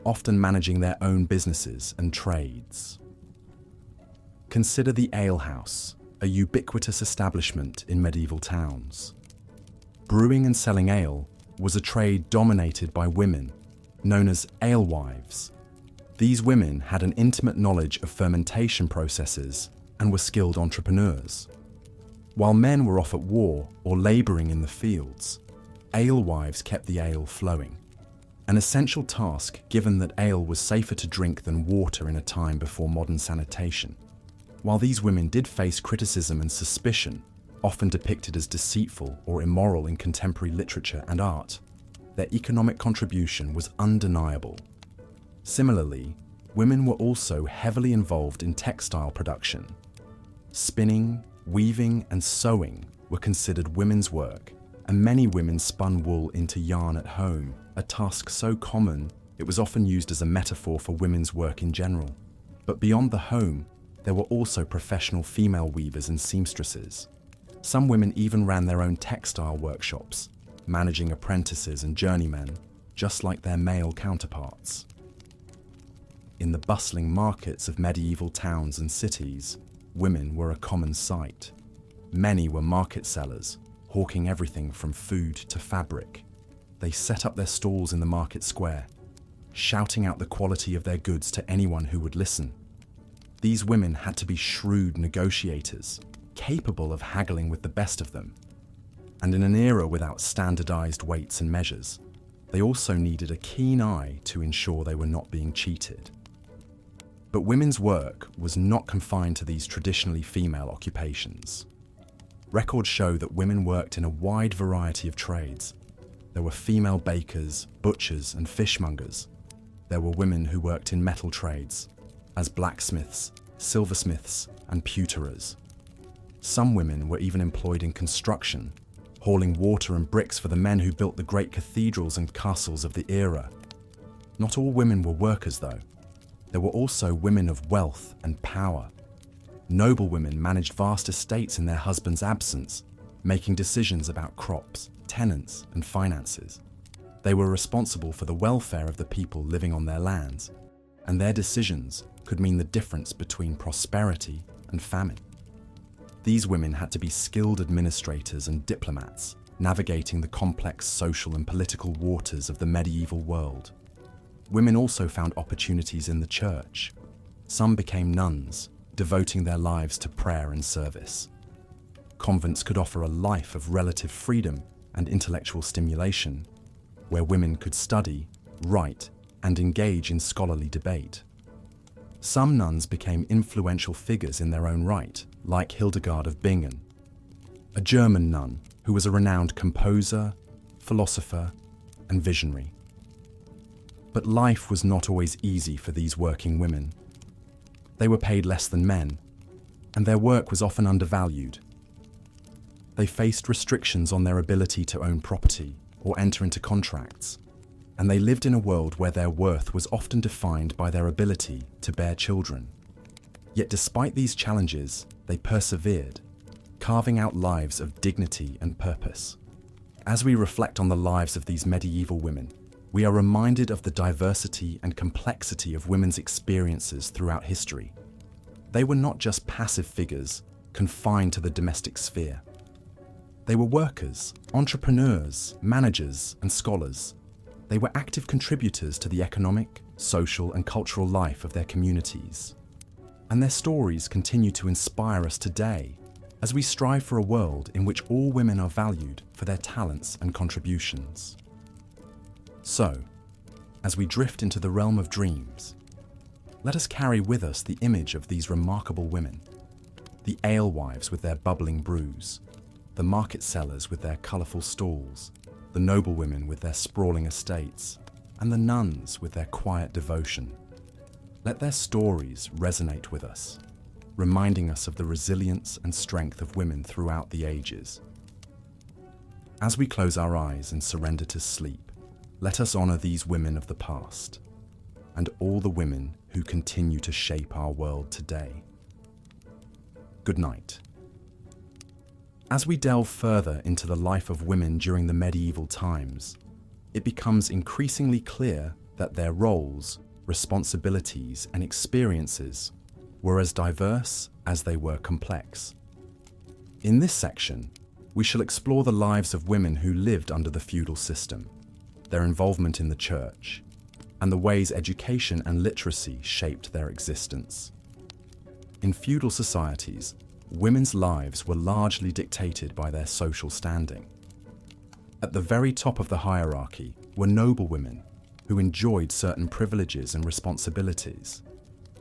often managing their own businesses and trades. Consider the alehouse, a ubiquitous establishment in medieval towns. Brewing and selling ale was a trade dominated by women, known as alewives. These women had an intimate knowledge of fermentation processes and were skilled entrepreneurs. While men were off at war or labouring in the fields, alewives kept the ale flowing, an essential task given that ale was safer to drink than water in a time before modern sanitation. While these women did face criticism and suspicion, often depicted as deceitful or immoral in contemporary literature and art, their economic contribution was undeniable. Similarly, women were also heavily involved in textile production. Spinning, weaving, and sewing were considered women's work, and many women spun wool into yarn at home, a task so common it was often used as a metaphor for women's work in general. But beyond the home, there were also professional female weavers and seamstresses. Some women even ran their own textile workshops, managing apprentices and journeymen, just like their male counterparts. In the bustling markets of medieval towns and cities, women were a common sight. Many were market sellers, hawking everything from food to fabric. They set up their stalls in the market square, shouting out the quality of their goods to anyone who would listen. These women had to be shrewd negotiators, capable of haggling with the best of them. And in an era without standardized weights and measures, they also needed a keen eye to ensure they were not being cheated. But women's work was not confined to these traditionally female occupations. Records show that women worked in a wide variety of trades. There were female bakers, butchers, and fishmongers. There were women who worked in metal trades, as blacksmiths, silversmiths, and pewterers. Some women were even employed in construction, hauling water and bricks for the men who built the great cathedrals and castles of the era. Not all women were workers, though. There were also women of wealth and power. Noble women managed vast estates in their husband's absence, making decisions about crops, tenants, and finances. They were responsible for the welfare of the people living on their lands, and their decisions could mean the difference between prosperity and famine. These women had to be skilled administrators and diplomats, navigating the complex social and political waters of the medieval world. Women also found opportunities in the church. Some became nuns, devoting their lives to prayer and service. Convents could offer a life of relative freedom and intellectual stimulation, where women could study, write, and engage in scholarly debate. Some nuns became influential figures in their own right, like Hildegard of Bingen, a German nun who was a renowned composer, philosopher, and visionary. But life was not always easy for these working women. They were paid less than men, and their work was often undervalued. They faced restrictions on their ability to own property or enter into contracts, and they lived in a world where their worth was often defined by their ability to bear children. Yet despite these challenges, they persevered, carving out lives of dignity and purpose. As we reflect on the lives of these medieval women, we are reminded of the diversity and complexity of women's experiences throughout history. They were not just passive figures confined to the domestic sphere. They were workers, entrepreneurs, managers, and scholars. They were active contributors to the economic, social, and cultural life of their communities. And their stories continue to inspire us today as we strive for a world in which all women are valued for their talents and contributions. So, as we drift into the realm of dreams, let us carry with us the image of these remarkable women, the alewives with their bubbling brews, the market sellers with their colourful stalls, the noblewomen with their sprawling estates, and the nuns with their quiet devotion. Let their stories resonate with us, reminding us of the resilience and strength of women throughout the ages. As we close our eyes and surrender to sleep, let us honour these women of the past, and all the women who continue to shape our world today. Good night. As we delve further into the life of women during the medieval times, it becomes increasingly clear that their roles, responsibilities, and experiences were as diverse as they were complex. In this section, we shall explore the lives of women who lived under the feudal system, their involvement in the church, and the ways education and literacy shaped their existence. In feudal societies, women's lives were largely dictated by their social standing. At the very top of the hierarchy were noblewomen who enjoyed certain privileges and responsibilities.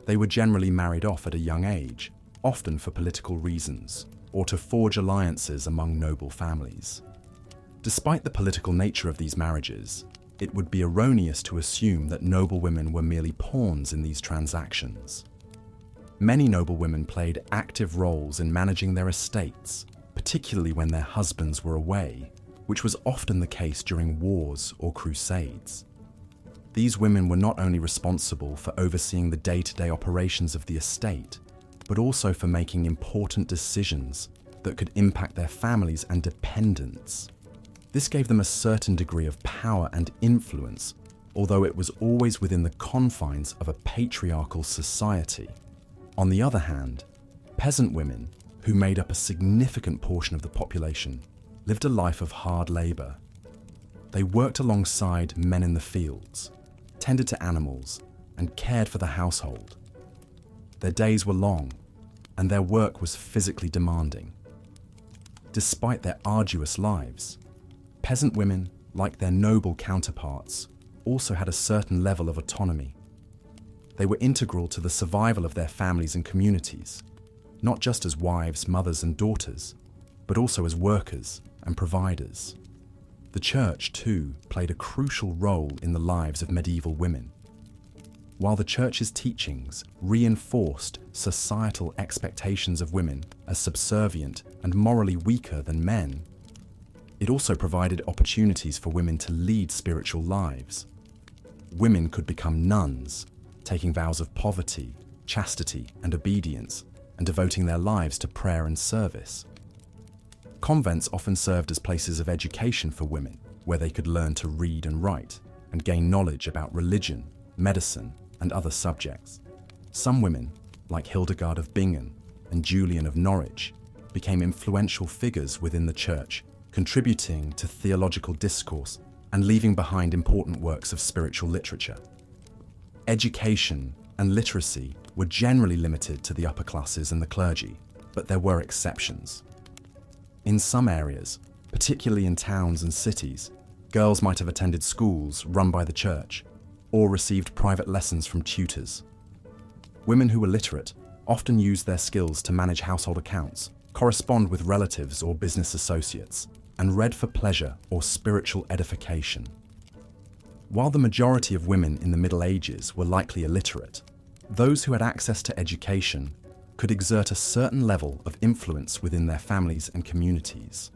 They were generally married off at a young age, often for political reasons, or to forge alliances among noble families. Despite the political nature of these marriages, it would be erroneous to assume that noblewomen were merely pawns in these transactions. Many noblewomen played active roles in managing their estates, particularly when their husbands were away, which was often the case during wars or crusades. These women were not only responsible for overseeing the day-to-day operations of the estate, but also for making important decisions that could impact their families and dependents. This gave them a certain degree of power and influence, although it was always within the confines of a patriarchal society. On the other hand, peasant women, who made up a significant portion of the population, lived a life of hard labour. They worked alongside men in the fields, tended to animals, and cared for the household. Their days were long, and their work was physically demanding. Despite their arduous lives, peasant women, like their noble counterparts, also had a certain level of autonomy. They were integral to the survival of their families and communities, not just as wives, mothers, and daughters, but also as workers and providers. The church, too, played a crucial role in the lives of medieval women. While the church's teachings reinforced societal expectations of women as subservient and morally weaker than men, it also provided opportunities for women to lead spiritual lives. Women could become nuns, taking vows of poverty, chastity, and obedience, and devoting their lives to prayer and service. Convents often served as places of education for women, where they could learn to read and write, and gain knowledge about religion, medicine, and other subjects. Some women, like Hildegard of Bingen and Julian of Norwich, became influential figures within the church, contributing to theological discourse and leaving behind important works of spiritual literature. Education and literacy were generally limited to the upper classes and the clergy, but there were exceptions. In some areas, particularly in towns and cities, girls might have attended schools run by the church or received private lessons from tutors. Women who were literate often used their skills to manage household accounts, correspond with relatives or business associates, and read for pleasure or spiritual edification. While the majority of women in the Middle Ages were likely illiterate, those who had access to education could exert a certain level of influence within their families and communities.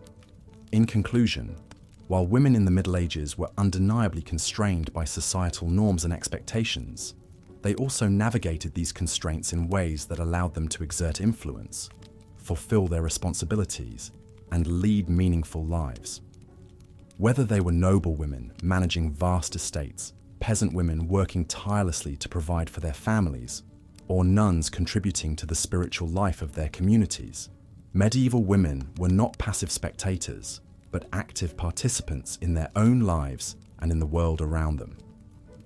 In conclusion, while women in the Middle Ages were undeniably constrained by societal norms and expectations, they also navigated these constraints in ways that allowed them to exert influence, fulfill their responsibilities, and lead meaningful lives. Whether they were noble women managing vast estates, peasant women working tirelessly to provide for their families, or nuns contributing to the spiritual life of their communities, medieval women were not passive spectators, but active participants in their own lives and in the world around them.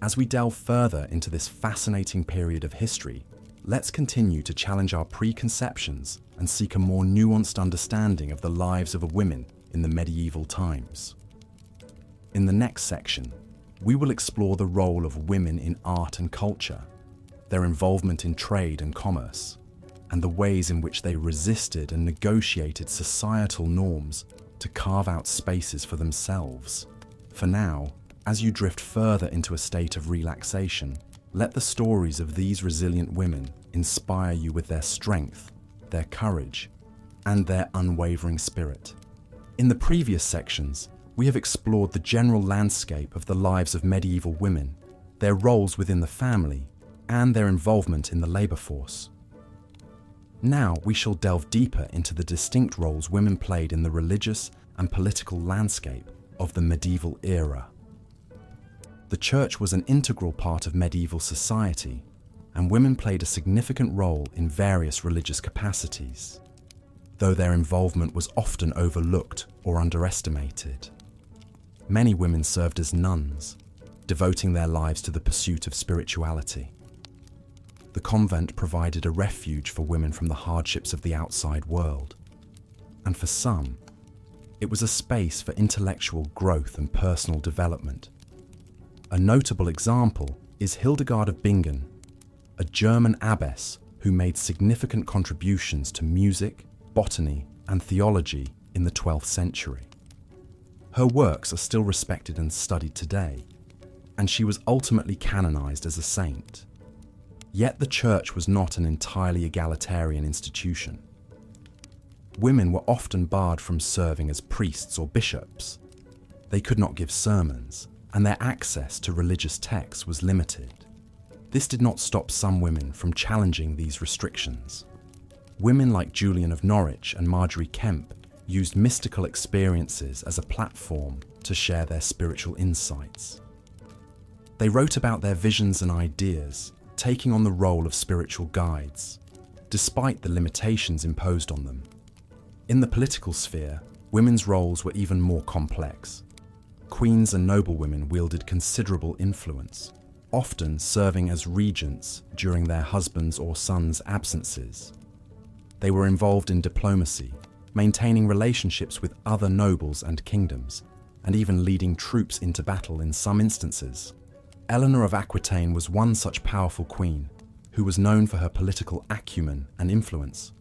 As we delve further into this fascinating period of history, let's continue to challenge our preconceptions and seek a more nuanced understanding of the lives of women in the medieval times. In the next section, we will explore the role of women in art and culture, their involvement in trade and commerce, and the ways in which they resisted and negotiated societal norms to carve out spaces for themselves. For now, as you drift further into a state of relaxation, let the stories of these resilient women inspire you with their strength, their courage, and their unwavering spirit. In the previous sections, we have explored the general landscape of the lives of medieval women, their roles within the family, and their involvement in the labor force. Now we shall delve deeper into the distinct roles women played in the religious and political landscape of the medieval era. The church was an integral part of medieval society, and women played a significant role in various religious capacities, though their involvement was often overlooked or underestimated. Many women served as nuns, devoting their lives to the pursuit of spirituality. The convent provided a refuge for women from the hardships of the outside world, and for some, it was a space for intellectual growth and personal development. A notable example is Hildegard of Bingen, a German abbess who made significant contributions to music, botany, and theology in the 12th century. Her works are still respected and studied today, and she was ultimately canonized as a saint. Yet the church was not an entirely egalitarian institution. Women were often barred from serving as priests or bishops. They could not give sermons, and their access to religious texts was limited. This did not stop some women from challenging these restrictions. Women like Julian of Norwich and Margery Kempe used mystical experiences as a platform to share their spiritual insights. They wrote about their visions and ideas, taking on the role of spiritual guides, despite the limitations imposed on them. In the political sphere, women's roles were even more complex. Queens and noblewomen wielded considerable influence, often serving as regents during their husbands' or sons' absences. They were involved in diplomacy, maintaining relationships with other nobles and kingdoms, and even leading troops into battle in some instances. Eleanor of Aquitaine was one such powerful queen, who was known for her political acumen and influence.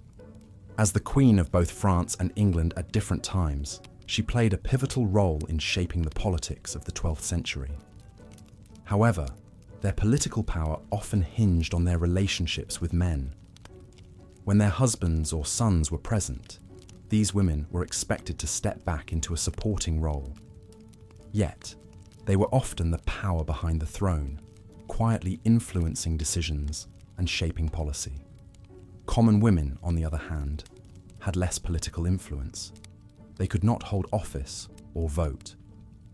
As the queen of both France and England at different times, she played a pivotal role in shaping the politics of the 12th century. However, their political power often hinged on their relationships with men. When their husbands or sons were present, these women were expected to step back into a supporting role. Yet, they were often the power behind the throne, quietly influencing decisions and shaping policy. Common women, on the other hand, had less political influence. They could not hold office or vote,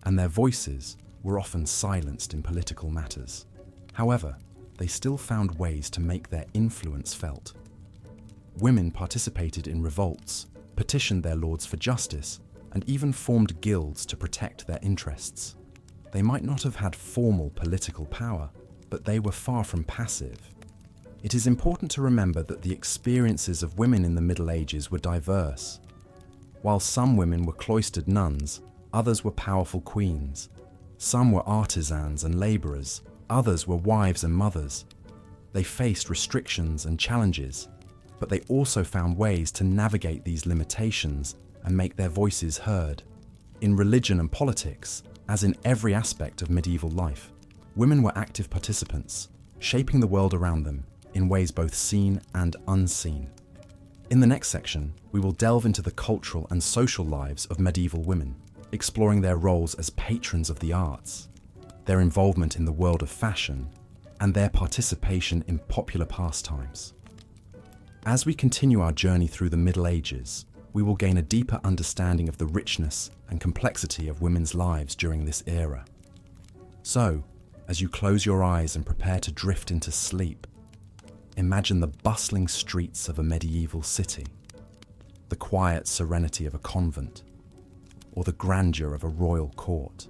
and their voices were often silenced in political matters. However, they still found ways to make their influence felt. Women participated in revolts, petitioned their lords for justice, and even formed guilds to protect their interests. They might not have had formal political power, but they were far from passive. It is important to remember that the experiences of women in the Middle Ages were diverse. While some women were cloistered nuns, others were powerful queens. Some were artisans and labourers, others were wives and mothers. They faced restrictions and challenges, but they also found ways to navigate these limitations and make their voices heard. In religion and politics, As in every aspect of medieval life, women were active participants, shaping the world around them in ways both seen and unseen. In the next section, we will delve into the cultural and social lives of medieval women, exploring their roles as patrons of the arts, their involvement in the world of fashion, and their participation in popular pastimes. As we continue our journey through the Middle Ages, we will gain a deeper understanding of the richness and complexity of women's lives during this era. So, as you close your eyes and prepare to drift into sleep, imagine the bustling streets of a medieval city, the quiet serenity of a convent, or the grandeur of a royal court.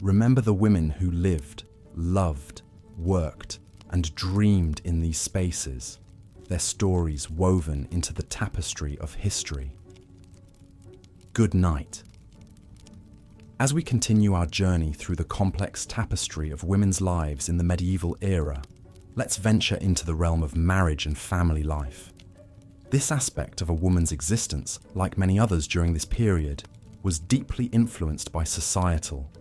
Remember the women who lived, loved, worked, and dreamed in these spaces, their stories woven into the tapestry of history. Good night. As we continue our journey through the complex tapestry of women's lives in the medieval era, let's venture into the realm of marriage and family life. This aspect of a woman's existence, like many others during this period, was deeply influenced by societal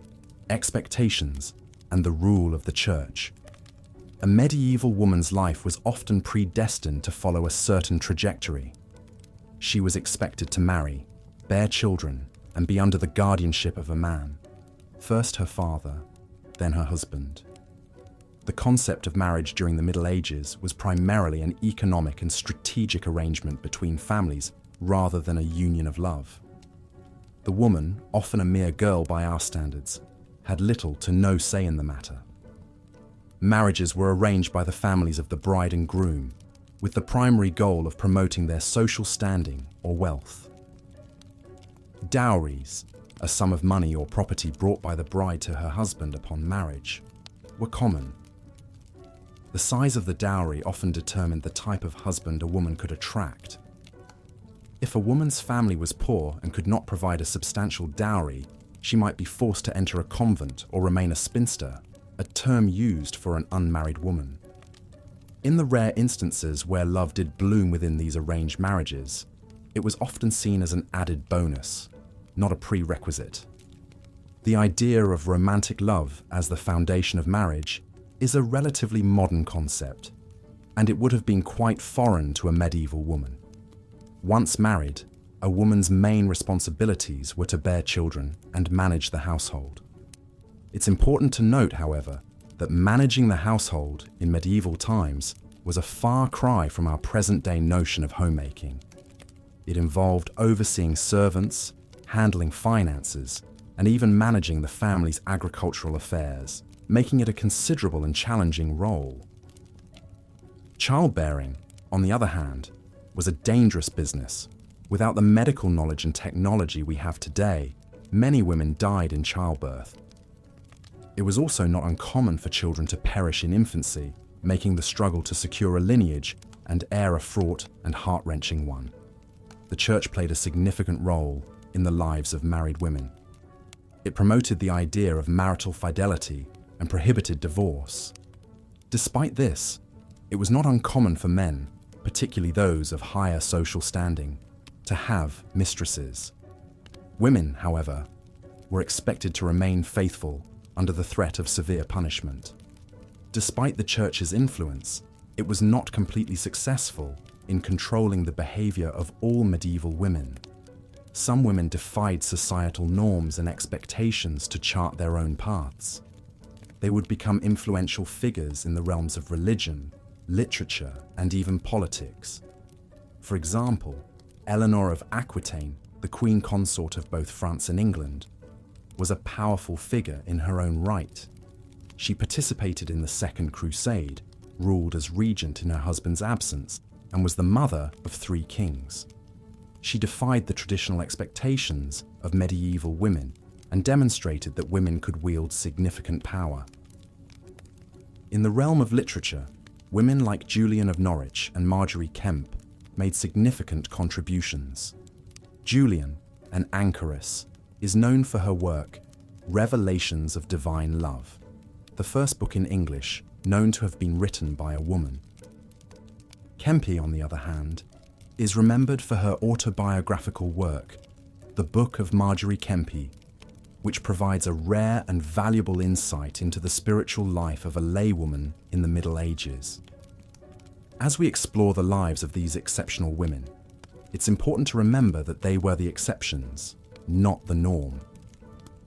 expectations and the rule of the church. A medieval woman's life was often predestined to follow a certain trajectory. She was expected to marry, bear children, and be under the guardianship of a man, first her father, then her husband. The concept of marriage during the Middle Ages was primarily an economic and strategic arrangement between families rather than a union of love. The woman, often a mere girl by our standards, had little to no say in the matter. Marriages were arranged by the families of the bride and groom, with the primary goal of promoting their social standing or wealth. Dowries, a sum of money or property brought by the bride to her husband upon marriage, were common. The size of the dowry often determined the type of husband a woman could attract. If a woman's family was poor and could not provide a substantial dowry, she might be forced to enter a convent or remain a spinster, a term used for an unmarried woman. In the rare instances where love did bloom within these arranged marriages, it was often seen as an added bonus, not a prerequisite. The idea of romantic love as the foundation of marriage is a relatively modern concept, and it would have been quite foreign to a medieval woman. Once married, a woman's main responsibilities were to bear children and manage the household. It's important to note, however, that managing the household in medieval times was a far cry from our present-day notion of homemaking. It involved overseeing servants, handling finances, and even managing the family's agricultural affairs, making it a considerable and challenging role. Childbearing, on the other hand, was a dangerous business. Without the medical knowledge and technology we have today, many women died in childbirth. It was also not uncommon for children to perish in infancy, making the struggle to secure a lineage and heir a fraught and heart-wrenching one. The church played a significant role in the lives of married women. It promoted the idea of marital fidelity and prohibited divorce. Despite this, it was not uncommon for men, particularly those of higher social standing, to have mistresses. Women, however, were expected to remain faithful under the threat of severe punishment. Despite the church's influence, it was not completely successful in controlling the behavior of all medieval women. Some women defied societal norms and expectations to chart their own paths. They would become influential figures in the realms of religion, literature, and even politics. For example, Eleanor of Aquitaine, the queen consort of both France and England, was a powerful figure in her own right. She participated in the Second Crusade, ruled as regent in her husband's absence, and was the mother of 3 kings. She defied the traditional expectations of medieval women and demonstrated that women could wield significant power. In the realm of literature, women like Julian of Norwich and Margery Kempe made significant contributions. Julian, an anchoress, is known for her work, Revelations of Divine Love, the first book in English known to have been written by a woman. Kempe, on the other hand, is remembered for her autobiographical work, The Book of Margery Kempe, which provides a rare and valuable insight into the spiritual life of a laywoman in the Middle Ages. As we explore the lives of these exceptional women, it's important to remember that they were the exceptions, not the norm.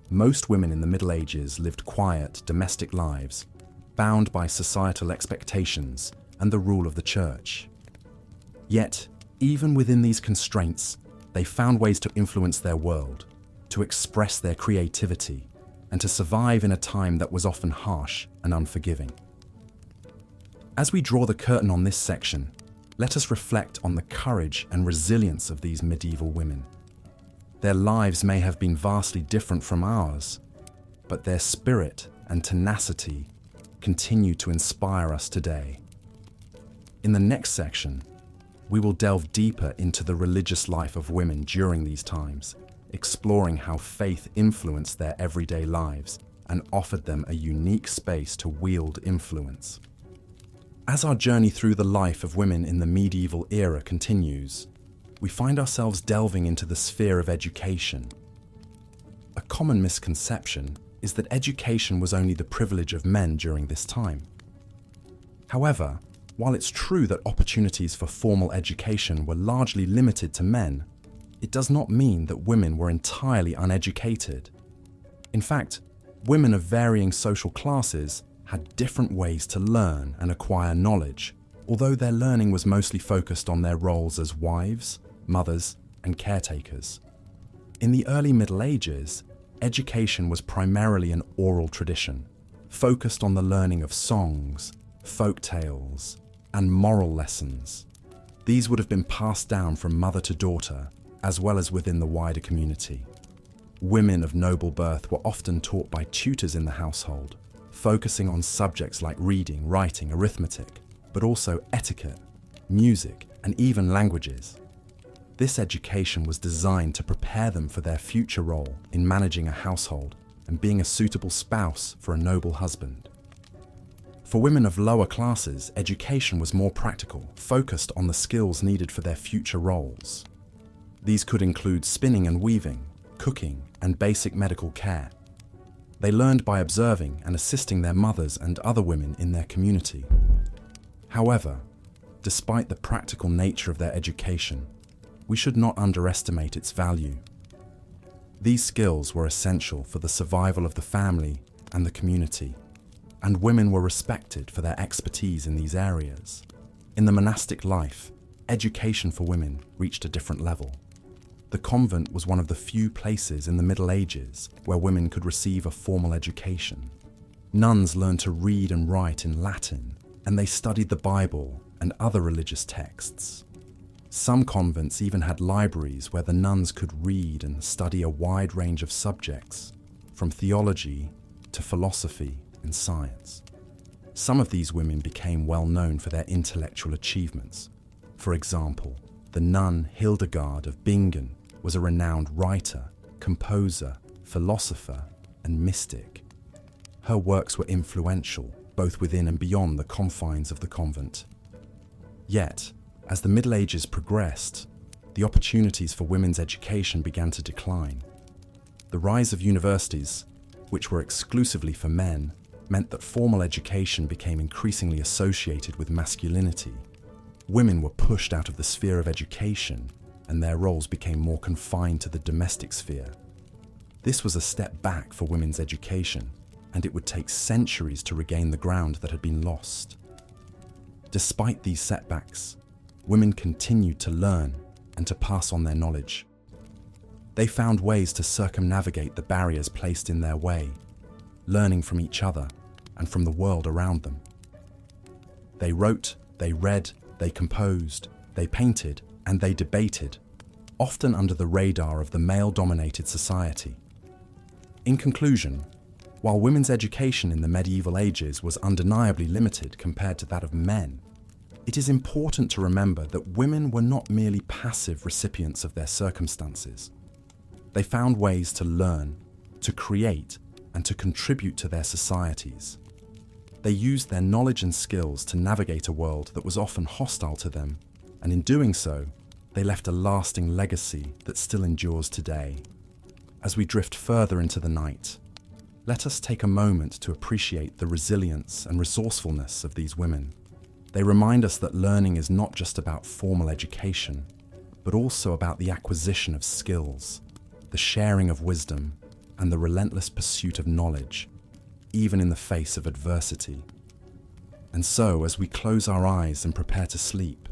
Most women in the Middle Ages lived quiet, domestic lives, bound by societal expectations and the rule of the church. Yet, even within these constraints, they found ways to influence their world, to express their creativity, and to survive in a time that was often harsh and unforgiving. As we draw the curtain on this section, let us reflect on the courage and resilience of these medieval women. Their lives may have been vastly different from ours, but their spirit and tenacity continue to inspire us today. In the next section, we will delve deeper into the religious life of women during these times, exploring how faith influenced their everyday lives and offered them a unique space to wield influence. As our journey through the life of women in the medieval era continues, we find ourselves delving into the sphere of education. A common misconception is that education was only the privilege of men during this time. However, while it's true that opportunities for formal education were largely limited to men, it does not mean that women were entirely uneducated. In fact, women of varying social classes had different ways to learn and acquire knowledge, although their learning was mostly focused on their roles as wives, mothers, and caretakers. In the early Middle Ages, education was primarily an oral tradition, focused on the learning of songs, folk tales, and moral lessons. These would have been passed down from mother to daughter, as well as within the wider community. Women of noble birth were often taught by tutors in the household, focusing on subjects like reading, writing, arithmetic, but also etiquette, music, and even languages. This education was designed to prepare them for their future role in managing a household and being a suitable spouse for a noble husband. For women of lower classes, education was more practical, focused on the skills needed for their future roles. These could include spinning and weaving, cooking, and basic medical care. They learned by observing and assisting their mothers and other women in their community. However, despite the practical nature of their education, we should not underestimate its value. These skills were essential for the survival of the family and the community, and women were respected for their expertise in these areas. In the monastic life, education for women reached a different level. The convent was one of the few places in the Middle Ages where women could receive a formal education. Nuns learned to read and write in Latin, and they studied the Bible and other religious texts. Some convents even had libraries where the nuns could read and study a wide range of subjects, from theology to philosophy and science. Some of these women became well known for their intellectual achievements. For example, the nun Hildegard of Bingen was a renowned writer, composer, philosopher, and mystic. Her works were influential, both within and beyond the confines of the convent. Yet, as the Middle Ages progressed, the opportunities for women's education began to decline. The rise of universities, which were exclusively for men, meant that formal education became increasingly associated with masculinity. Women were pushed out of the sphere of education, and their roles became more confined to the domestic sphere. This was a step back for women's education, and it would take centuries to regain the ground that had been lost. Despite these setbacks, women continued to learn and to pass on their knowledge. They found ways to circumnavigate the barriers placed in their way, learning from each other and from the world around them. They wrote, they read, they composed, they painted, and they debated, often under the radar of the male-dominated society. In conclusion, while women's education in the medieval ages was undeniably limited compared to that of men, it is important to remember that women were not merely passive recipients of their circumstances. They found ways to learn, to create, and to contribute to their societies. They used their knowledge and skills to navigate a world that was often hostile to them, and in doing so, they left a lasting legacy that still endures today. As we drift further into the night, let us take a moment to appreciate the resilience and resourcefulness of these women. They remind us that learning is not just about formal education, but also about the acquisition of skills, the sharing of wisdom, and the relentless pursuit of knowledge, even in the face of adversity. And so, as we close our eyes and prepare to sleep,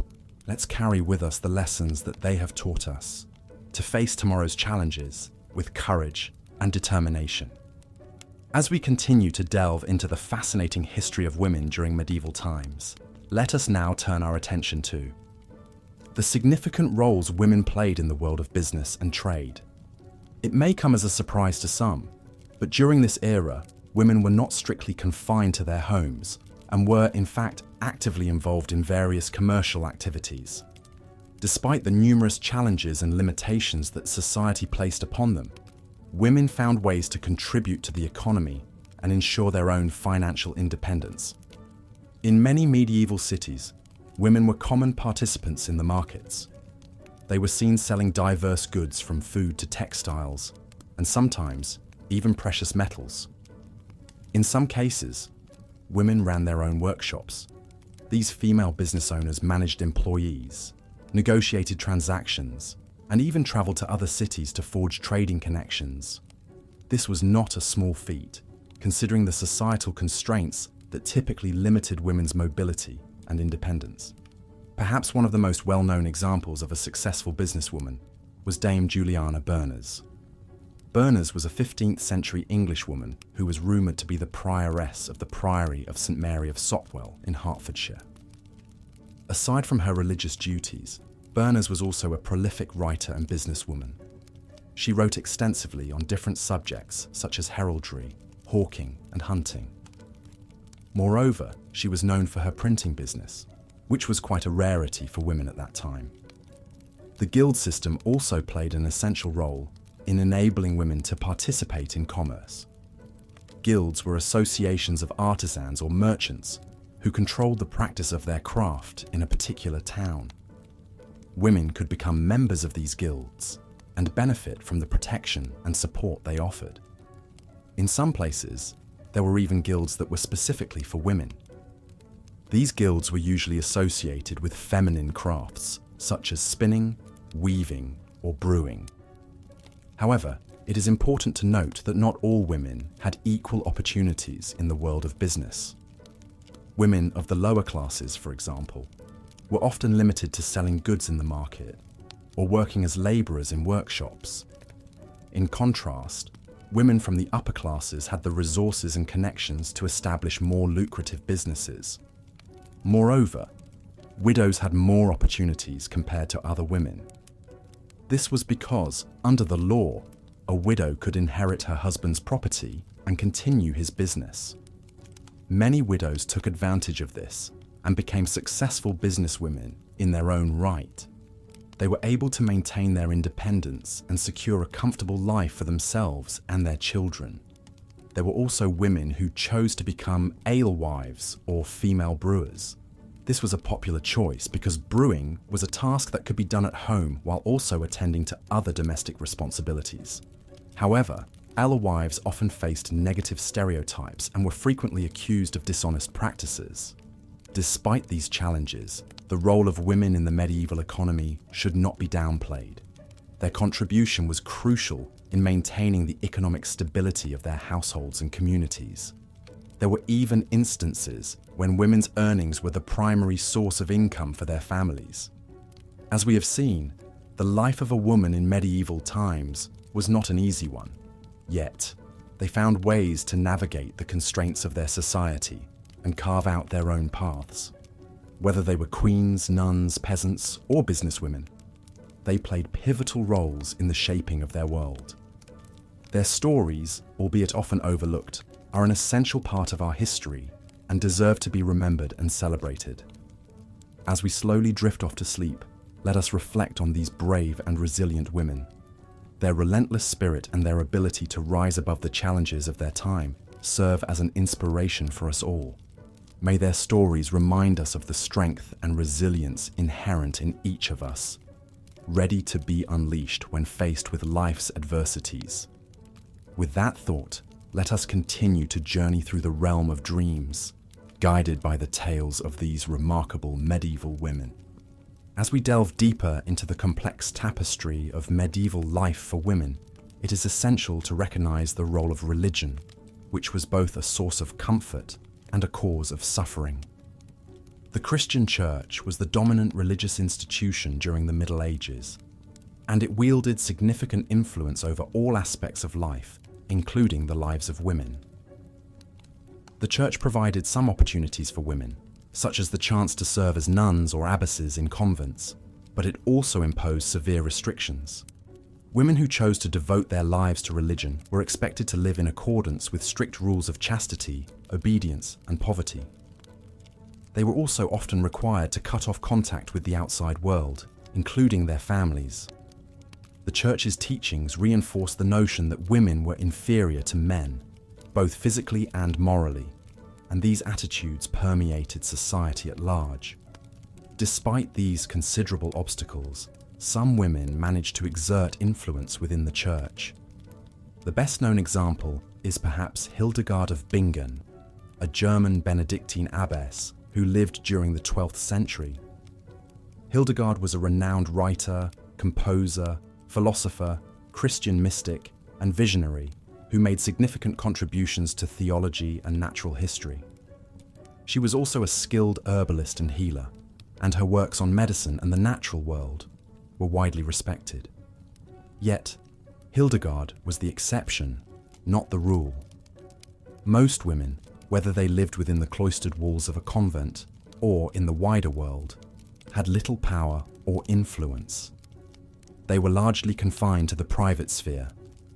let's carry with us the lessons that they have taught us to face tomorrow's challenges with courage and determination. As we continue to delve into the fascinating history of women during medieval times, let us now turn our attention to the significant roles women played in the world of business and trade. It may come as a surprise to some, but during this era, women were not strictly confined to their homes and were, in fact, actively involved in various commercial activities. Despite the numerous challenges and limitations that society placed upon them, women found ways to contribute to the economy and ensure their own financial independence. In many medieval cities, women were common participants in the markets. They were seen selling diverse goods from food to textiles, and sometimes even precious metals. In some cases, women ran their own workshops. These female business owners managed employees, negotiated transactions, and even traveled to other cities to forge trading connections. This was not a small feat, considering the societal constraints that typically limited women's mobility and independence. Perhaps one of the most well-known examples of a successful businesswoman was Dame Juliana Berners. Berners was a 15th century Englishwoman who was rumoured to be the prioress of the Priory of St Mary of Sopwell in Hertfordshire. Aside from her religious duties, Berners was also a prolific writer and businesswoman. She wrote extensively on different subjects such as heraldry, hawking, and hunting. Moreover, she was known for her printing business, which was quite a rarity for women at that time. The guild system also played an essential role in enabling women to participate in commerce. Guilds were associations of artisans or merchants who controlled the practice of their craft in a particular town. Women could become members of these guilds and benefit from the protection and support they offered. In some places, there were even guilds that were specifically for women. These guilds were usually associated with feminine crafts, such as spinning, weaving, or brewing. However, it is important to note that not all women had equal opportunities in the world of business. Women of the lower classes, for example, were often limited to selling goods in the market or working as labourers in workshops. In contrast, women from the upper classes had the resources and connections to establish more lucrative businesses. Moreover, widows had more opportunities compared to other women. This was because, under the law, a widow could inherit her husband's property and continue his business. Many widows took advantage of this and became successful businesswomen in their own right. They were able to maintain their independence and secure a comfortable life for themselves and their children. There were also women who chose to become alewives or female brewers. This was a popular choice because brewing was a task that could be done at home while also attending to other domestic responsibilities. However, alewives often faced negative stereotypes and were frequently accused of dishonest practices. Despite these challenges, the role of women in the medieval economy should not be downplayed. Their contribution was crucial in maintaining the economic stability of their households and communities. There were even instances when women's earnings were the primary source of income for their families. As we have seen, the life of a woman in medieval times was not an easy one. Yet, they found ways to navigate the constraints of their society and carve out their own paths. Whether they were queens, nuns, peasants, or businesswomen, they played pivotal roles in the shaping of their world. Their stories, albeit often overlooked, are an essential part of our history and deserve to be remembered and celebrated. As we slowly drift off to sleep, let us reflect on these brave and resilient women. Their relentless spirit and their ability to rise above the challenges of their time serve as an inspiration for us all. May their stories remind us of the strength and resilience inherent in each of us, ready to be unleashed when faced with life's adversities. With that thought, let us continue to journey through the realm of dreams, guided by the tales of these remarkable medieval women. As we delve deeper into the complex tapestry of medieval life for women, it is essential to recognize the role of religion, which was both a source of comfort and a cause of suffering. The Christian Church was the dominant religious institution during the Middle Ages, and it wielded significant influence over all aspects of life, including the lives of women. The Church provided some opportunities for women, such as the chance to serve as nuns or abbesses in convents, but it also imposed severe restrictions. Women who chose to devote their lives to religion were expected to live in accordance with strict rules of chastity, obedience, and poverty. They were also often required to cut off contact with the outside world, including their families. The Church's teachings reinforced the notion that women were inferior to men, both physically and morally, and these attitudes permeated society at large. Despite these considerable obstacles, some women managed to exert influence within the Church. The best-known example is perhaps Hildegard of Bingen, a German Benedictine abbess who lived during the 12th century. Hildegard was a renowned writer, composer, philosopher, Christian mystic, and visionary who made significant contributions to theology and natural history. She was also a skilled herbalist and healer, and her works on medicine and the natural world were widely respected. Yet, Hildegard was the exception, not the rule. Most women, whether they lived within the cloistered walls of a convent or in the wider world, had little power or influence. They were largely confined to the private sphere,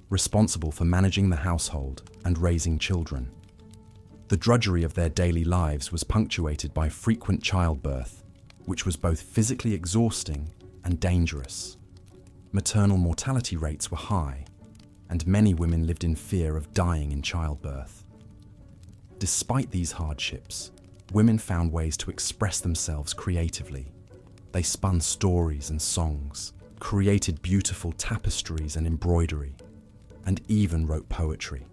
responsible for managing the household and raising children. The drudgery of their daily lives was punctuated by frequent childbirth, which was both physically exhausting and dangerous. Maternal mortality rates were high, and many women lived in fear of dying in childbirth. Despite these hardships, women found ways to express themselves creatively. They spun stories and songs, created beautiful tapestries and embroidery, and even wrote poetry.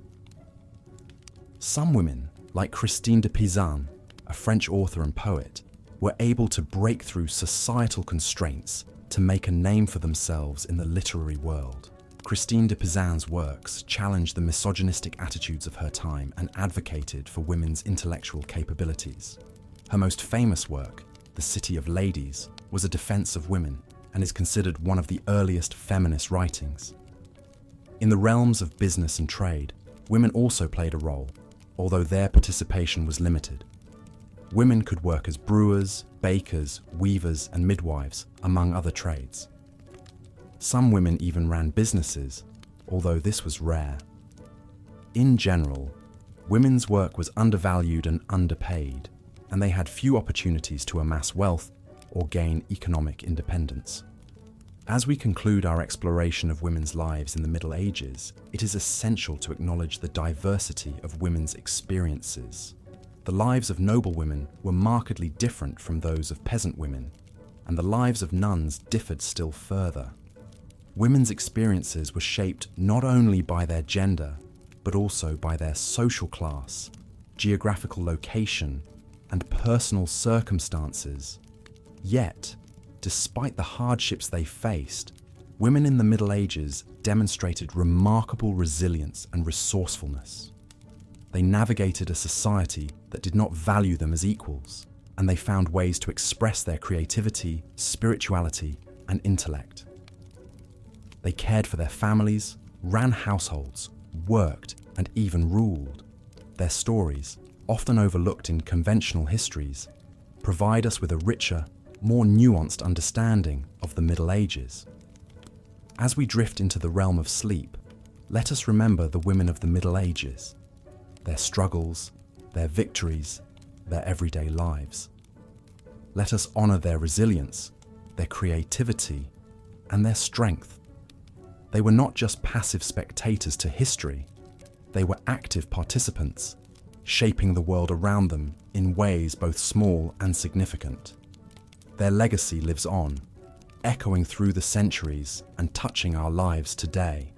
Some women, like Christine de Pizan, a French author and poet, were able to break through societal constraints to make a name for themselves in the literary world. Christine de Pizan's works challenged the misogynistic attitudes of her time and advocated for women's intellectual capabilities. Her most famous work, The City of Ladies, was a defense of women and is considered one of the earliest feminist writings. In the realms of business and trade, women also played a role, although their participation was limited. Women could work as brewers, bakers, weavers, and midwives, among other trades. Some women even ran businesses, although this was rare. In general, women's work was undervalued and underpaid, and they had few opportunities to amass wealth or gain economic independence. As we conclude our exploration of women's lives in the Middle Ages, it is essential to acknowledge the diversity of women's experiences. The lives of noble women were markedly different from those of peasant women, and the lives of nuns differed still further. Women's experiences were shaped not only by their gender, but also by their social class, geographical location, and personal circumstances. Yet, despite the hardships they faced, women in the Middle Ages demonstrated remarkable resilience and resourcefulness. They navigated a society that did not value them as equals, and they found ways to express their creativity, spirituality, and intellect. They cared for their families, ran households, worked, and even ruled. Their stories, often overlooked in conventional histories, provide us with a richer, more nuanced understanding of the Middle Ages. As we drift into the realm of sleep, let us remember the women of the Middle Ages, their struggles, their victories, their everyday lives. Let us honor their resilience, their creativity, and their strength. They were not just passive spectators to history, they were active participants, shaping the world around them in ways both small and significant. Their legacy lives on, echoing through the centuries and touching our lives today.